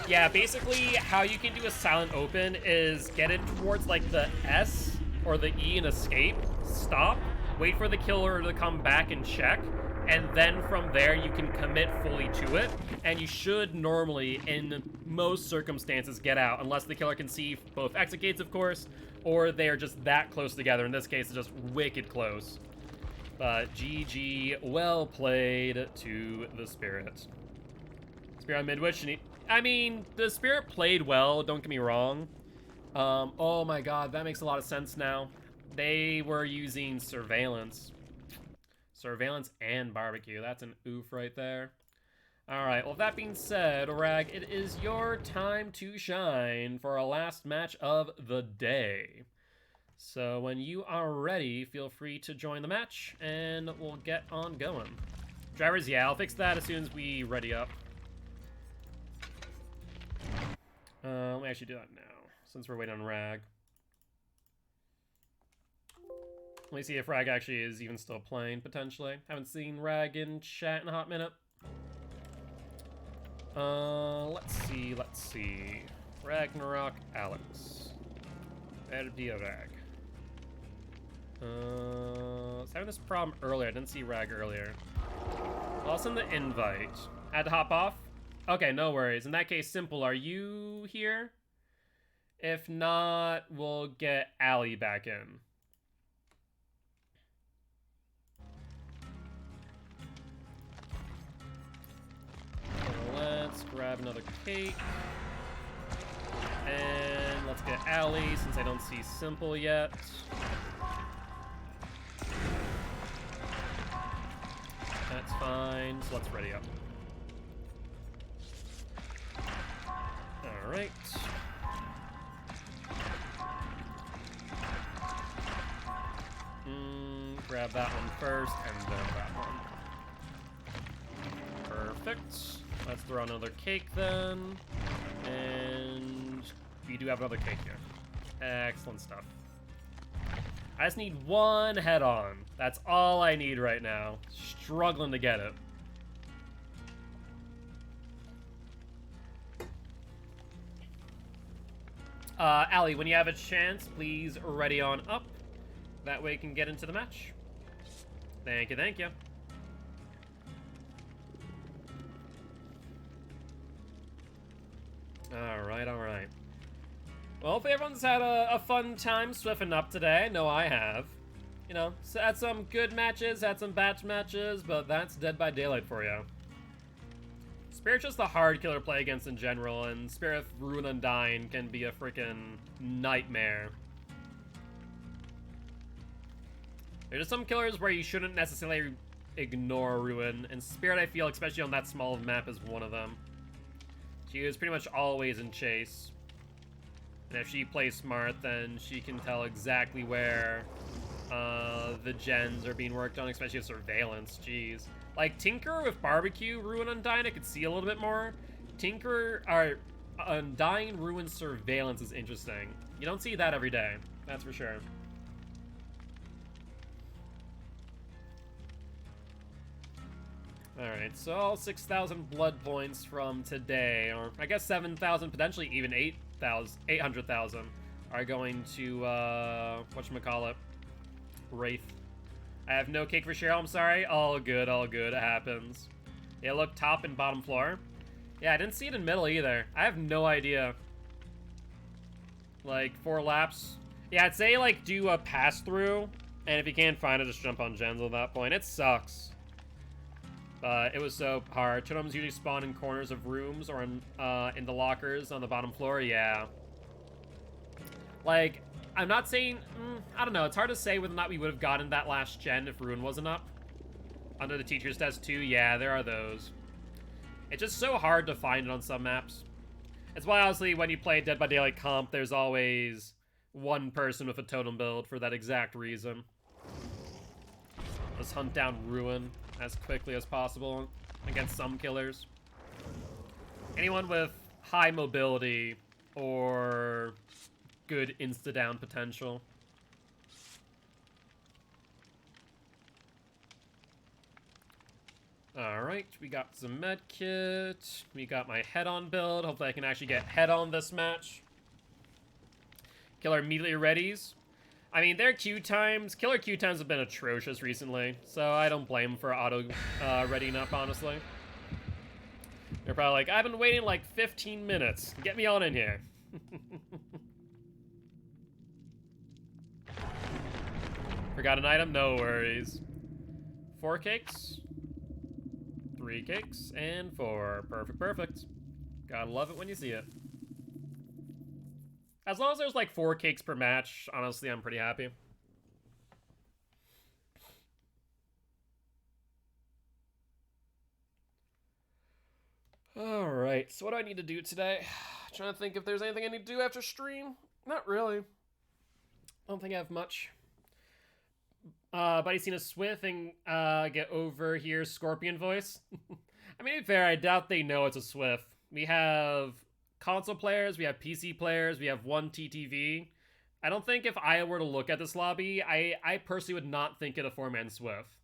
Speaker 2: Yeah, basically how you can do a silent open is get it towards like the S or the E and escape, stop, wait for the killer to come back and check, and then from there you can commit fully to it, and you should normally, in most circumstances, get out, unless the killer can see both exit gates, of course, or they are just that close together. In this case, it's just wicked close. But GG, well played to the Spirit. Spirit on Midwich, I mean, the Spirit played well, don't get me wrong. Oh my god, that makes a lot of sense now. They were using surveillance. Surveillance and barbecue. That's an oof right there. Alright, well, that being said, Rag, it is your time to shine for our last match of the day. So when you are ready, feel free to join the match, and we'll get on going. Drivers, yeah, I'll fix that as soon as we ready up. Let me actually do that now, since we're waiting on Rag. Let me see if Rag actually is even still playing, potentially. Haven't seen Rag in chat in a hot minute. Let's see. Ragnarok Alex. That'd be a Rag. I was having this problem earlier. I didn't see Rag earlier. I'll send the invite. Had to hop off? Okay, no worries. In that case, Simple, are you here? If not, we'll get Allie back in. Let's grab another cake. And let's get Allie, since I don't see Simple yet. That's fine, so let's ready up. Alright. Grab that one first, and then that one. Perfect. Let's throw another cake then. And we do have another cake here. Excellent stuff. I just need one head-on. That's all I need right now. Struggling to get it. Allie, when you have a chance, please ready on up. That way you can get into the match. Thank you, thank you. Alright, alright. Well, hopefully everyone's had a fun time swiffing up today. I know I have. You know, had some good matches, had some bad matches, but that's Dead by Daylight for you. Spirit's just the hard killer to play against in general, and Spirit Ruin Undying can be a freaking nightmare. There's just some killers where you shouldn't necessarily ignore Ruin, and Spirit, I feel, especially on that small of map, is one of them. She is pretty much always in chase. And if she plays smart, then she can tell exactly where the gens are being worked on, especially with surveillance. Jeez. Like, Tinker with Barbecue, Ruin Undying, I could see a little bit more. Tinker, or Undying, Ruin Surveillance is interesting. You don't see that every day, that's for sure. Alright, so all 6,000 blood points from today, or I guess 7,000, potentially even 800,000, are going to, whatchamacallit, Wraith. I have no cake for Cheryl, I'm sorry. All good, it happens. Yeah, look, top and bottom floor. Yeah, I didn't see it in middle either. I have no idea. Like, 4 laps. Yeah, I'd say, like, do a pass-through, and if you can't find it, just jump on gens at that point. It sucks. It was so hard. Totems usually spawn in corners of rooms or in the lockers on the bottom floor. Yeah. Like, I'm not saying... I don't know. It's hard to say whether or not we would have gotten that last gen if Ruin wasn't up. Under the teacher's desk, too. Yeah, there are those. It's just so hard to find it on some maps. It's why, honestly, when you play Dead by Daylight comp, there's always one person with a totem build for that exact reason. Let's hunt down Ruin as quickly as possible against some killers. Anyone with high mobility or good insta-down potential. Alright, we got some med kit. We got my head-on build. Hopefully I can actually get head-on this match. Killer immediately readies. I mean, their queue times, killer queue times have been atrocious recently, so I don't blame them for auto readying up, honestly. They're probably like, I've been waiting like 15 minutes. Get me on in here. Forgot an item? No worries. 4 cakes. 3 cakes. And 4. Perfect, perfect. Gotta love it when you see it. As long as there's like 4 cakes per match, honestly, I'm pretty happy. Alright, so what do I need to do today? Trying to think if there's anything I need to do after stream. Not really. I don't think I have much. Buddy seen a Swift and get over here Scorpion voice. I mean, to be fair, I doubt they know it's a Swift. We have console players, we have PC players, we have one TTV. I don't think if I were to look at this lobby, I personally would not think it a 4-man Swift.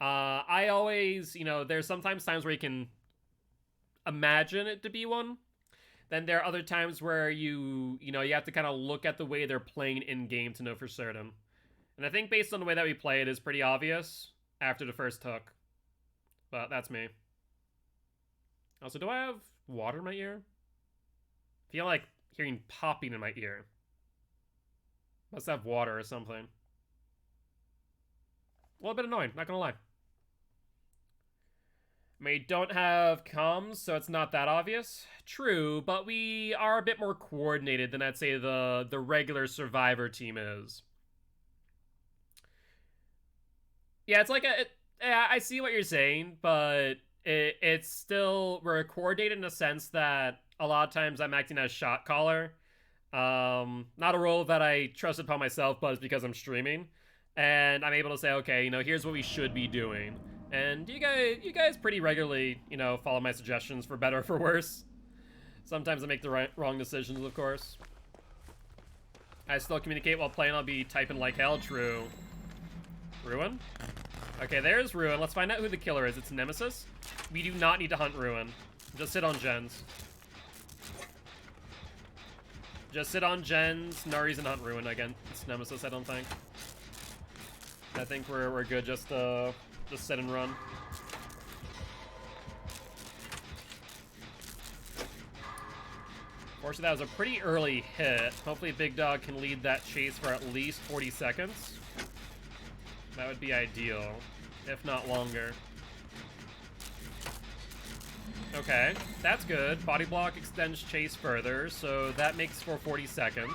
Speaker 2: I always, there's sometimes times where you can imagine it to be one. Then there are other times where you have to kind of look at the way they're playing in-game to know for certain. And I think based on the way that we play, it is pretty obvious after the first hook. But that's me. Also, do I have water in my ear? I feel like hearing popping in my ear. Must have water or something. A little bit annoying, not gonna lie. I mean, we don't have comms, so it's not that obvious. True, but we are a bit more coordinated than I'd say the regular Survivor team is. Yeah, it's like I see what you're saying, but it's still, we're coordinated in a sense that a lot of times I'm acting as shot caller. Not a role that I trust upon myself, but it's because I'm streaming. And I'm able to say, okay, here's what we should be doing. And you guys pretty regularly, follow my suggestions for better or for worse. Sometimes I make the wrong decisions, of course. I still communicate while playing. I'll be typing like hell. True. Ruin? Okay, there's Ruin. Let's find out who the killer is. It's Nemesis. We do not need to hunt Ruin. Just sit on gens. Just sit on gens. No reason to hunt Ruin again. It's Nemesis, I don't think. I think we're good. Just sit and run. Fortunately, that was a pretty early hit. Hopefully Big Dog can lead that chase for at least 40 seconds. That would be ideal, if not longer. Okay, that's good. Body block extends chase further, so that makes for 40 seconds.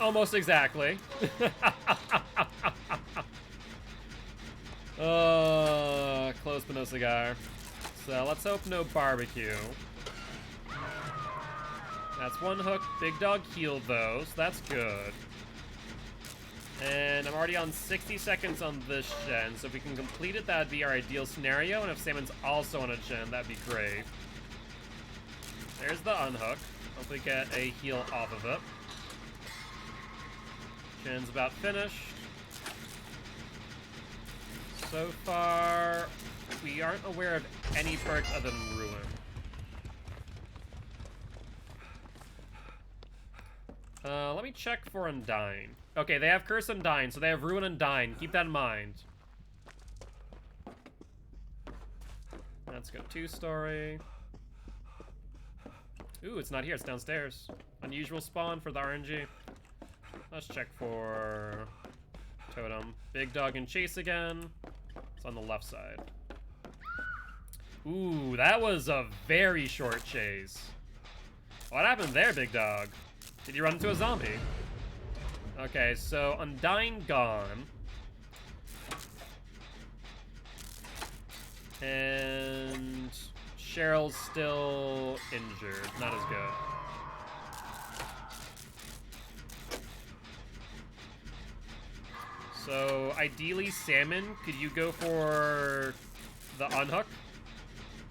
Speaker 2: Almost exactly. Close but no cigar. So let's hope no barbecue. That's one hook. Big Dog healed though, so that's good. And I'm already on 60 seconds on this gen, so if we can complete it, that'd be our ideal scenario. And if Salmon's also on a gen, that'd be great. There's the unhook. Hopefully get a heal off of it. Gen's about finished. So far, we aren't aware of any perks other than Ruin. Let me check for Undying. Okay, they have Curse Undying, so they have Ruin Undying. Keep that in mind. Let's go 2-story. Ooh, it's not here. It's downstairs. Unusual spawn for the RNG. Let's check for Totem. Big Dog and Chase again. It's on the left side. Ooh, that was a very short chase. What happened there, Big Dog? Did you run into a zombie? Okay, so Undying gone. And Cheryl's still injured. Not as good. So ideally, Salmon, could you go for the unhook?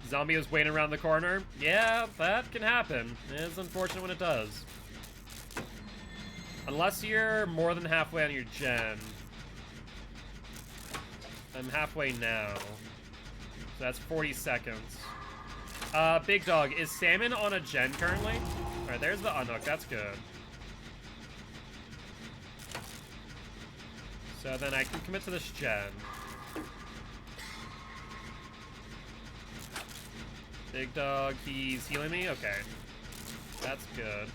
Speaker 2: Zombie was waiting around the corner. Yeah, that can happen. It is unfortunate when it does. Unless you're more than halfway on your gen. I'm halfway now. So that's 40 seconds. Big Dog, is Salmon on a gen currently? Alright, there's the unhook. That's good. So then I can commit to this gen. Big Dog, he's healing me? Okay. That's good.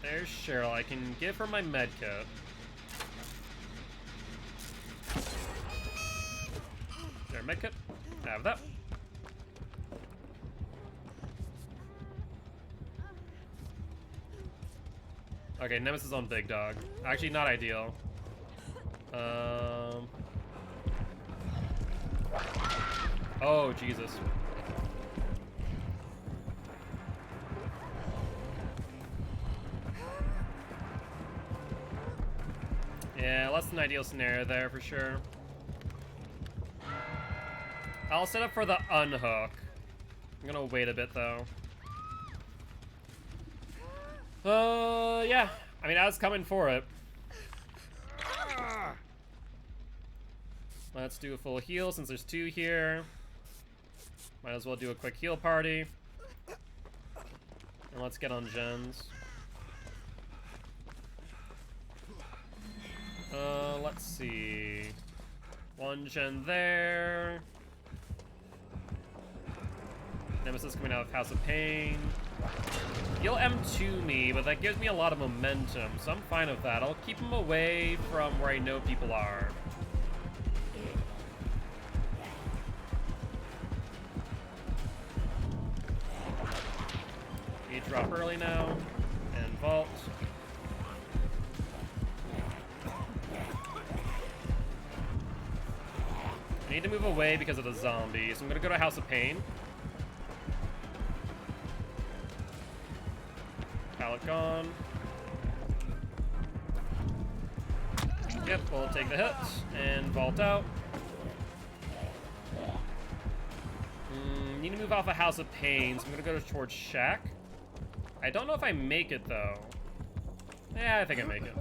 Speaker 2: There's Cheryl. I can give her my med kit. There, med kit. Have that. Okay, Nemesis on Big Dog. Actually, not ideal. Oh, Jesus. Yeah, less than ideal scenario there for sure. I'll set up for the unhook. I'm gonna wait a bit though. Yeah. I mean, I was coming for it. Let's do a full heal since there's 2 here. Might as well do a quick heal party. And let's get on gens. Let's see. 1 gen there. Nemesis coming out of House of Pain. He'll M2 me, but that gives me a lot of momentum, so I'm fine with that. I'll keep him away from where I know people are. You drop early now, and vault. I need to move away because of the zombie, so I'm gonna go to House of Pain. Pallet gone. Yep, we'll take the hit and vault out. Need to move off a House of Pain, so I'm gonna go towards Shack. I don't know if I make it though. Yeah, I think I make it.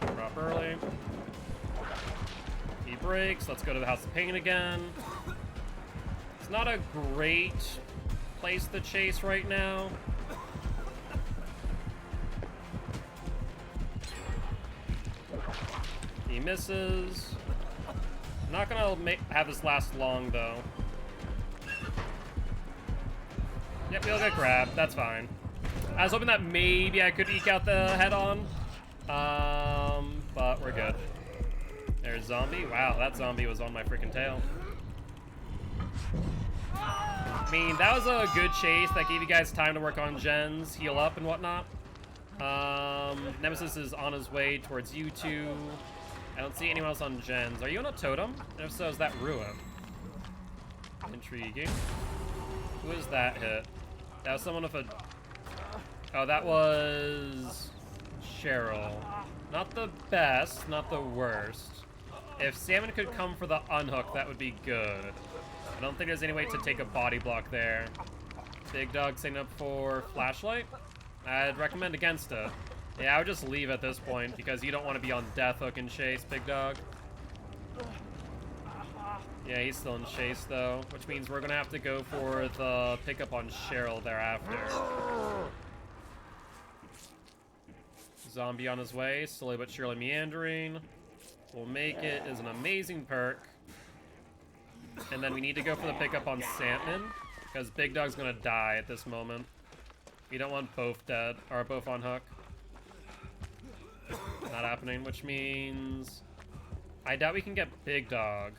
Speaker 2: Drop early. He breaks. Let's go to the House of Pain again. It's not a great place to chase right now. He misses. I'm not gonna have this last long though. Yep, we'll get grabbed. That's fine. I was hoping that maybe I could eke out the head-on. But we're good. There's zombie. Wow, that zombie was on my freaking tail. I mean, that was a good chase. That gave you guys time to work on gens, heal up, and whatnot. Nemesis is on his way towards you two. I don't see anyone else on gens. Are you on a totem? And if so, is that Ruin? Intriguing. Who is that hit? That was someone with a... Oh, that was... Cheryl. Not the best, not the worst. If Salmon could come for the unhook, that would be good. I don't think there's any way to take a body block there. Big Dog setting up for flashlight. I'd recommend against it. Yeah, I would just leave at this point because you don't want to be on death hook and chase, Big Dog. Yeah, he's still in chase though, which means we're gonna have to go for the pickup on Cheryl thereafter. Zombie on his way, slowly but surely meandering. We'll make it is an amazing perk. And then we need to go for the pickup on Sandman, because Big Dog's gonna die at this moment. We don't want both dead, or both on hook. Not happening, which means... I doubt we can get Big Dog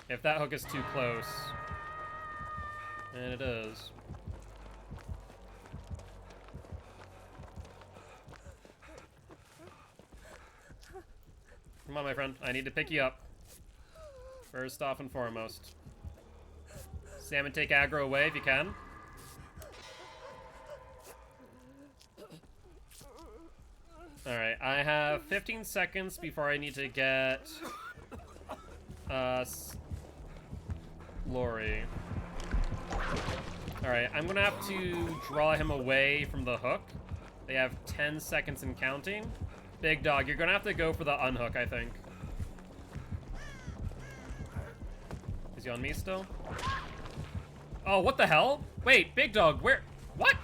Speaker 2: if that hook is too close. And it is. Come on, my friend. I need to pick you up. First off and foremost. Salmon, take aggro away if you can. Alright, I have 15 seconds before I need to get... Lori. Alright, I'm gonna have to draw him away from the hook. They have 10 seconds and counting. Big Dog, you're gonna have to go for the unhook, I think. Is he on me still? Oh, what the hell? Wait, Big Dog, where? What?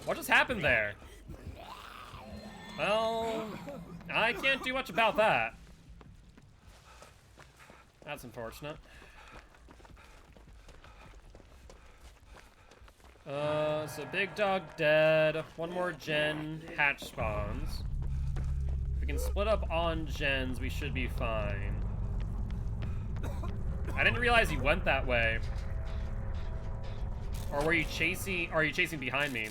Speaker 2: What just happened there? Well, I can't do much about that. That's unfortunate. So Big Dog dead. One more gen hatch spawns. If we can split up on gens, we should be fine. I didn't realize he went that way. Or were you chasing? Are you chasing behind me?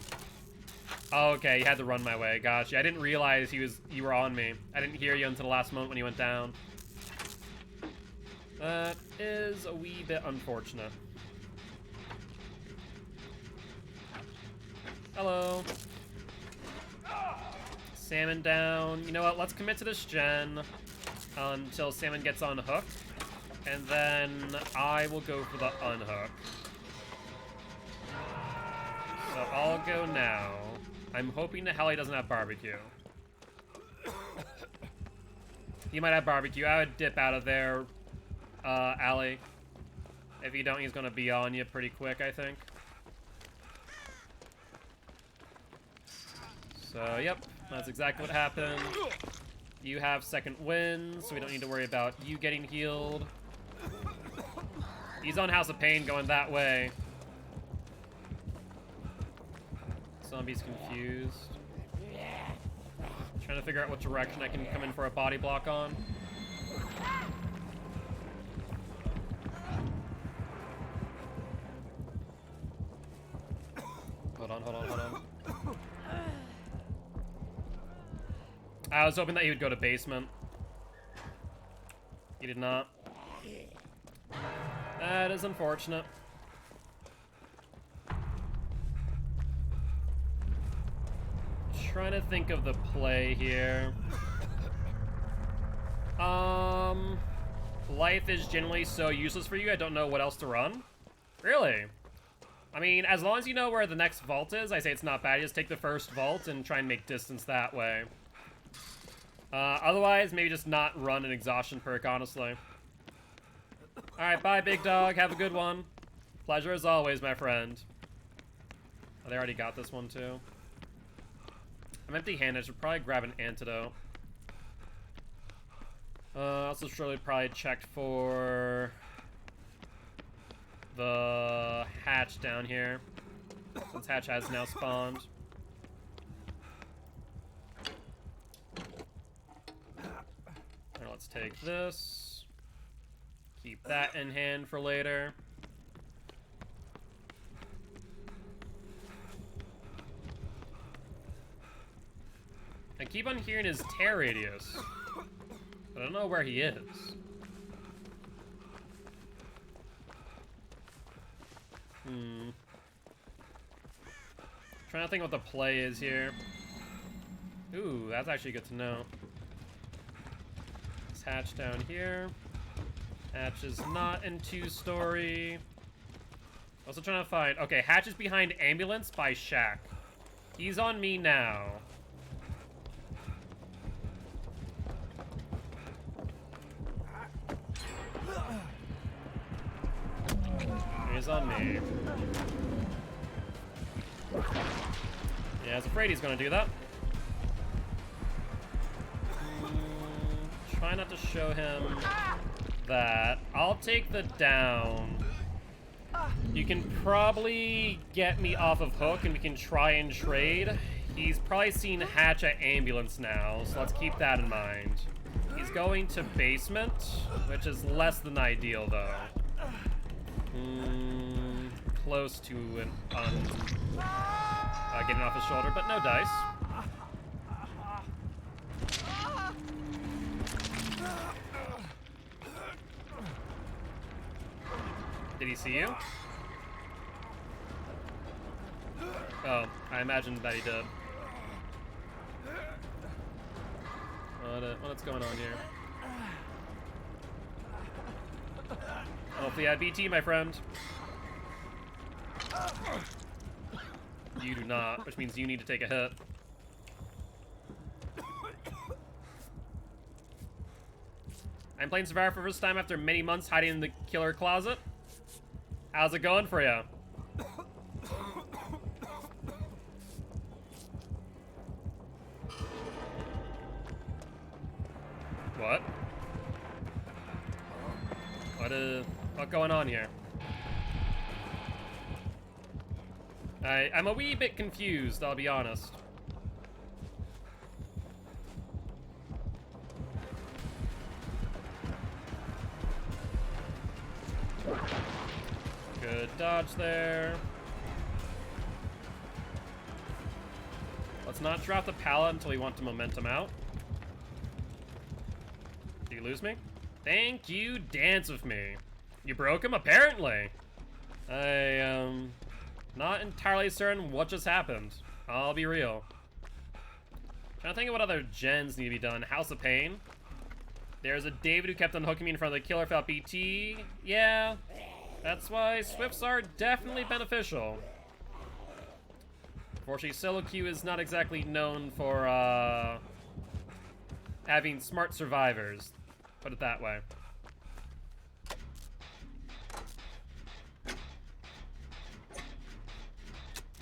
Speaker 2: Oh, okay, you had to run my way. Gotcha. I didn't realize you were on me. I didn't hear you until the last moment when you went down. That is a wee bit unfortunate. Hello. Salmon down. You know what? Let's commit to this gen until Salmon gets on hook. And then I will go for the unhook. So I'll go now. I'm hoping to hell he doesn't have barbecue. He might have barbecue. I would dip out of there, Allie. If you don't, he's gonna be on you pretty quick, I think. So, yep, that's exactly what happened. You have second wind, so we don't need to worry about you getting healed. He's on House of Pain going that way. Zombie's confused. Trying to figure out what direction I can come in for a body block on. Hold on, hold on, hold on. I was hoping that he would go to basement. He did not. That is unfortunate. Trying to think of the play here. Life is generally so useless for you, I don't know what else to run. Really? I mean, as long as you know where the next vault is, I say it's not bad. You just take the first vault and try and make distance that way. Otherwise, maybe just not run an exhaustion perk, honestly. Alright, bye, big dog. Have a good one. Pleasure as always, my friend. Oh, they already got this one, too. I'm empty-handed. I should probably grab an antidote. Also should probably check for the hatch down here, since hatch has now spawned. Now let's take this. Keep that in hand for later. I keep on hearing his tear radius, but I don't know where he is. Trying to think what the play is here. Ooh, that's actually good to know. This hatch down here. Hatch is not in 2-story. Also trying to find... Okay, hatch is behind ambulance by shack. He's on me now. He's on me. Yeah, I was afraid he's gonna do that. Try not to show him that. I'll take the down. You can probably get me off of hook and we can try and trade. He's probably seen hatch at ambulance now, so let's keep that in mind. He's going to basement, which is less than ideal though. Close to an getting off his shoulder, but no dice. Did he see you? Oh, I imagined that he did. What's going on here? Hopefully I BT, my friend. You do not, which means you need to take a hit. I'm playing Survivor for the first time after many months hiding in the killer closet. How's it going for you? What? What's going on here? I'm a wee bit confused, I'll be honest. Good dodge there. Let's not drop the pallet until we want to momentum out. Do you lose me? Thank you, dance with me. You broke him, apparently. I am not entirely certain what just happened. I'll be real. Trying to think of what other gens need to be done. House of Pain. There's a David who kept on hooking me in front of the killer without BT. Yeah, that's why Swifts are definitely beneficial. Unfortunately, solo queue is not exactly known for having smart survivors. Put it that way.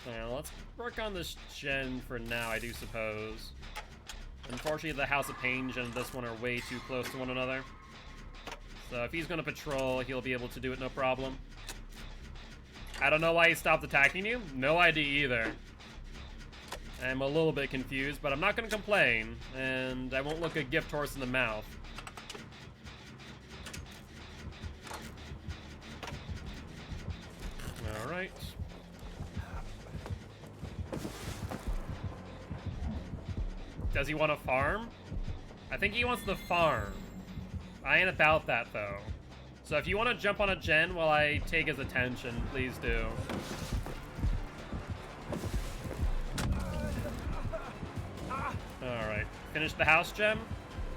Speaker 2: Now, let's work on this gen for now, I do suppose. Unfortunately, the House of Pain gen and this one are way too close to one another. So if he's gonna patrol, he'll be able to do it no problem. I don't know why he stopped attacking you. No idea either. I'm a little bit confused, but I'm not gonna complain, and I won't look a gift horse in the mouth. Alright. Does he want to farm? I think he wants to farm. I ain't about that, though. So if you want to jump on a gen while I take his attention, please do. Alright. Finish the house gem?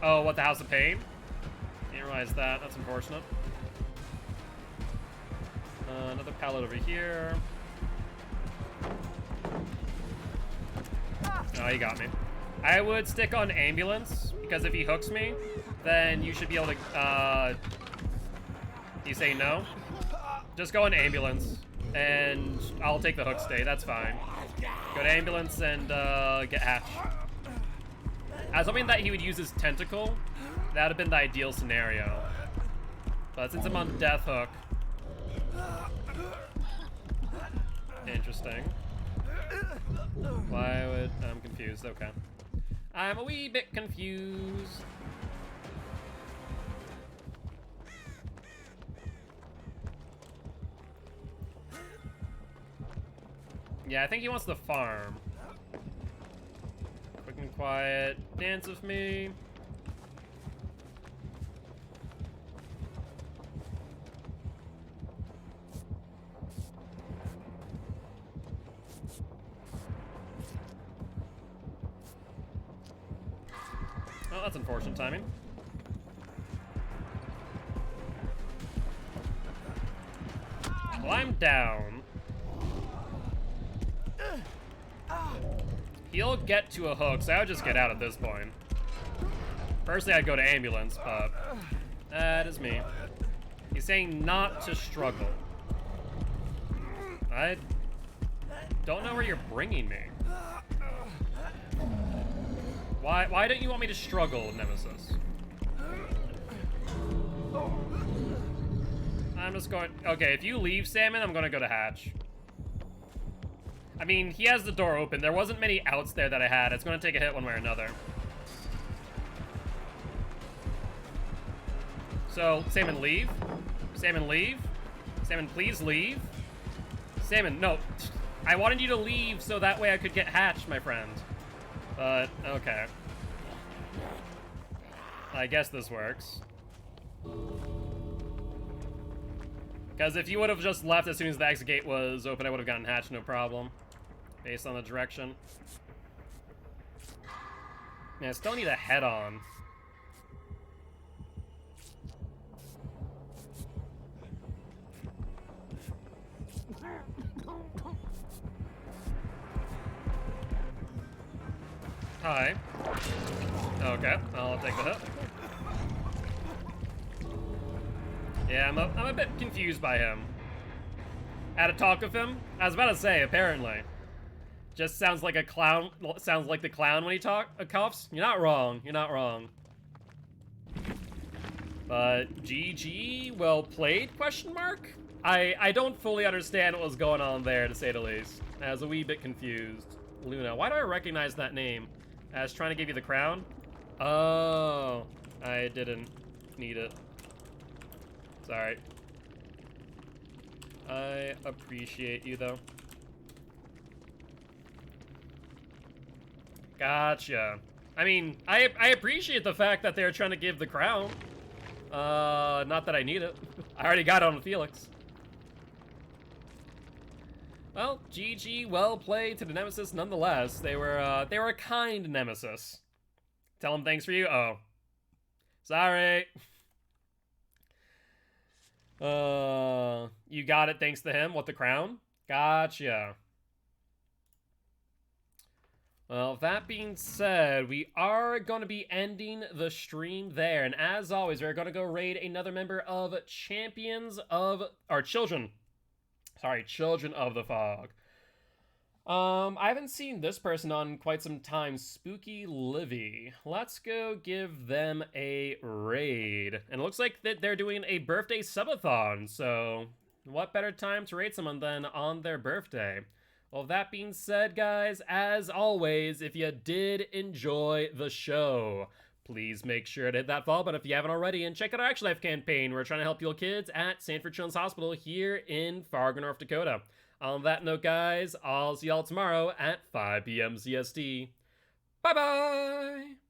Speaker 2: Oh, what, the House of Pain? Didn't realize that. That's unfortunate. Another pallet over here. Oh, he got me. I would stick on ambulance, because if he hooks me, then you should be able to, you say no? Just go on ambulance, and I'll take the hook stay, that's fine. Go to ambulance and, get hatch. I was hoping that he would use his tentacle. That would have been the ideal scenario. But since I'm on death hook... Interesting. Why would... I'm confused, okay. I'm a wee bit confused. Yeah, I think he wants to farm. Quick and quiet. Dance with me. Oh, that's unfortunate timing. Well, I'm down. He'll get to a hook, so I would just get out at this point. Personally, I'd go to ambulance, but that is me. He's saying not to struggle. I don't know where you're bringing me. Why don't you want me to struggle, Nemesis? I'm just going... Okay, if you leave, Salmon, I'm gonna go to hatch. I mean, he has the door open. There wasn't many outs there that I had. It's gonna take a hit one way or another. So, Salmon, leave. Salmon, leave. Salmon, please leave. Salmon, no. I wanted you to leave so that way I could get hatched, my friend. But, okay. I guess this works. Because if you would have just left as soon as the exit gate was open, I would have gotten hatched, no problem. Based on the direction. Man, I still need a head-on. Hi. Okay, I'll take the hit. Yeah, I'm a bit confused by him. Had a talk with him. I was about to say, apparently. Just sounds like a clown. Sounds like the clown when he coughs. You're not wrong. You're not wrong. But GG, well played? Question mark. I don't fully understand what was going on there, to say the least. I was a wee bit confused. Luna, why do I recognize that name? I was trying to give you the crown. Oh, I didn't need it. Sorry. I appreciate you, though. Gotcha. I mean, I appreciate the fact that they're trying to give the crown. Not that I need it. I already got it on Felix. Well, GG, well played to the Nemesis nonetheless. They were a kind Nemesis. Tell them thanks for you? Oh. Sorry. You got it thanks to him? What, the crown? Gotcha. Well, that being said, we are going to be ending the stream there. And as always, we're going to go raid another member of Children of the Fog. I haven't seen this person on quite some time, Spooky Livy. Let's go give them a raid. And it looks like that they're doing a birthday subathon, so what better time to raid someone than on their birthday? Well, that being said, guys, as always, if you did enjoy the show, please make sure to hit that follow button if you haven't already, and check out our Action Life campaign. We're trying to help heal kids at Sanford Children's Hospital here in Fargo, North Dakota. On that note, guys, I'll see y'all tomorrow at 5 p.m. CST. Bye-bye!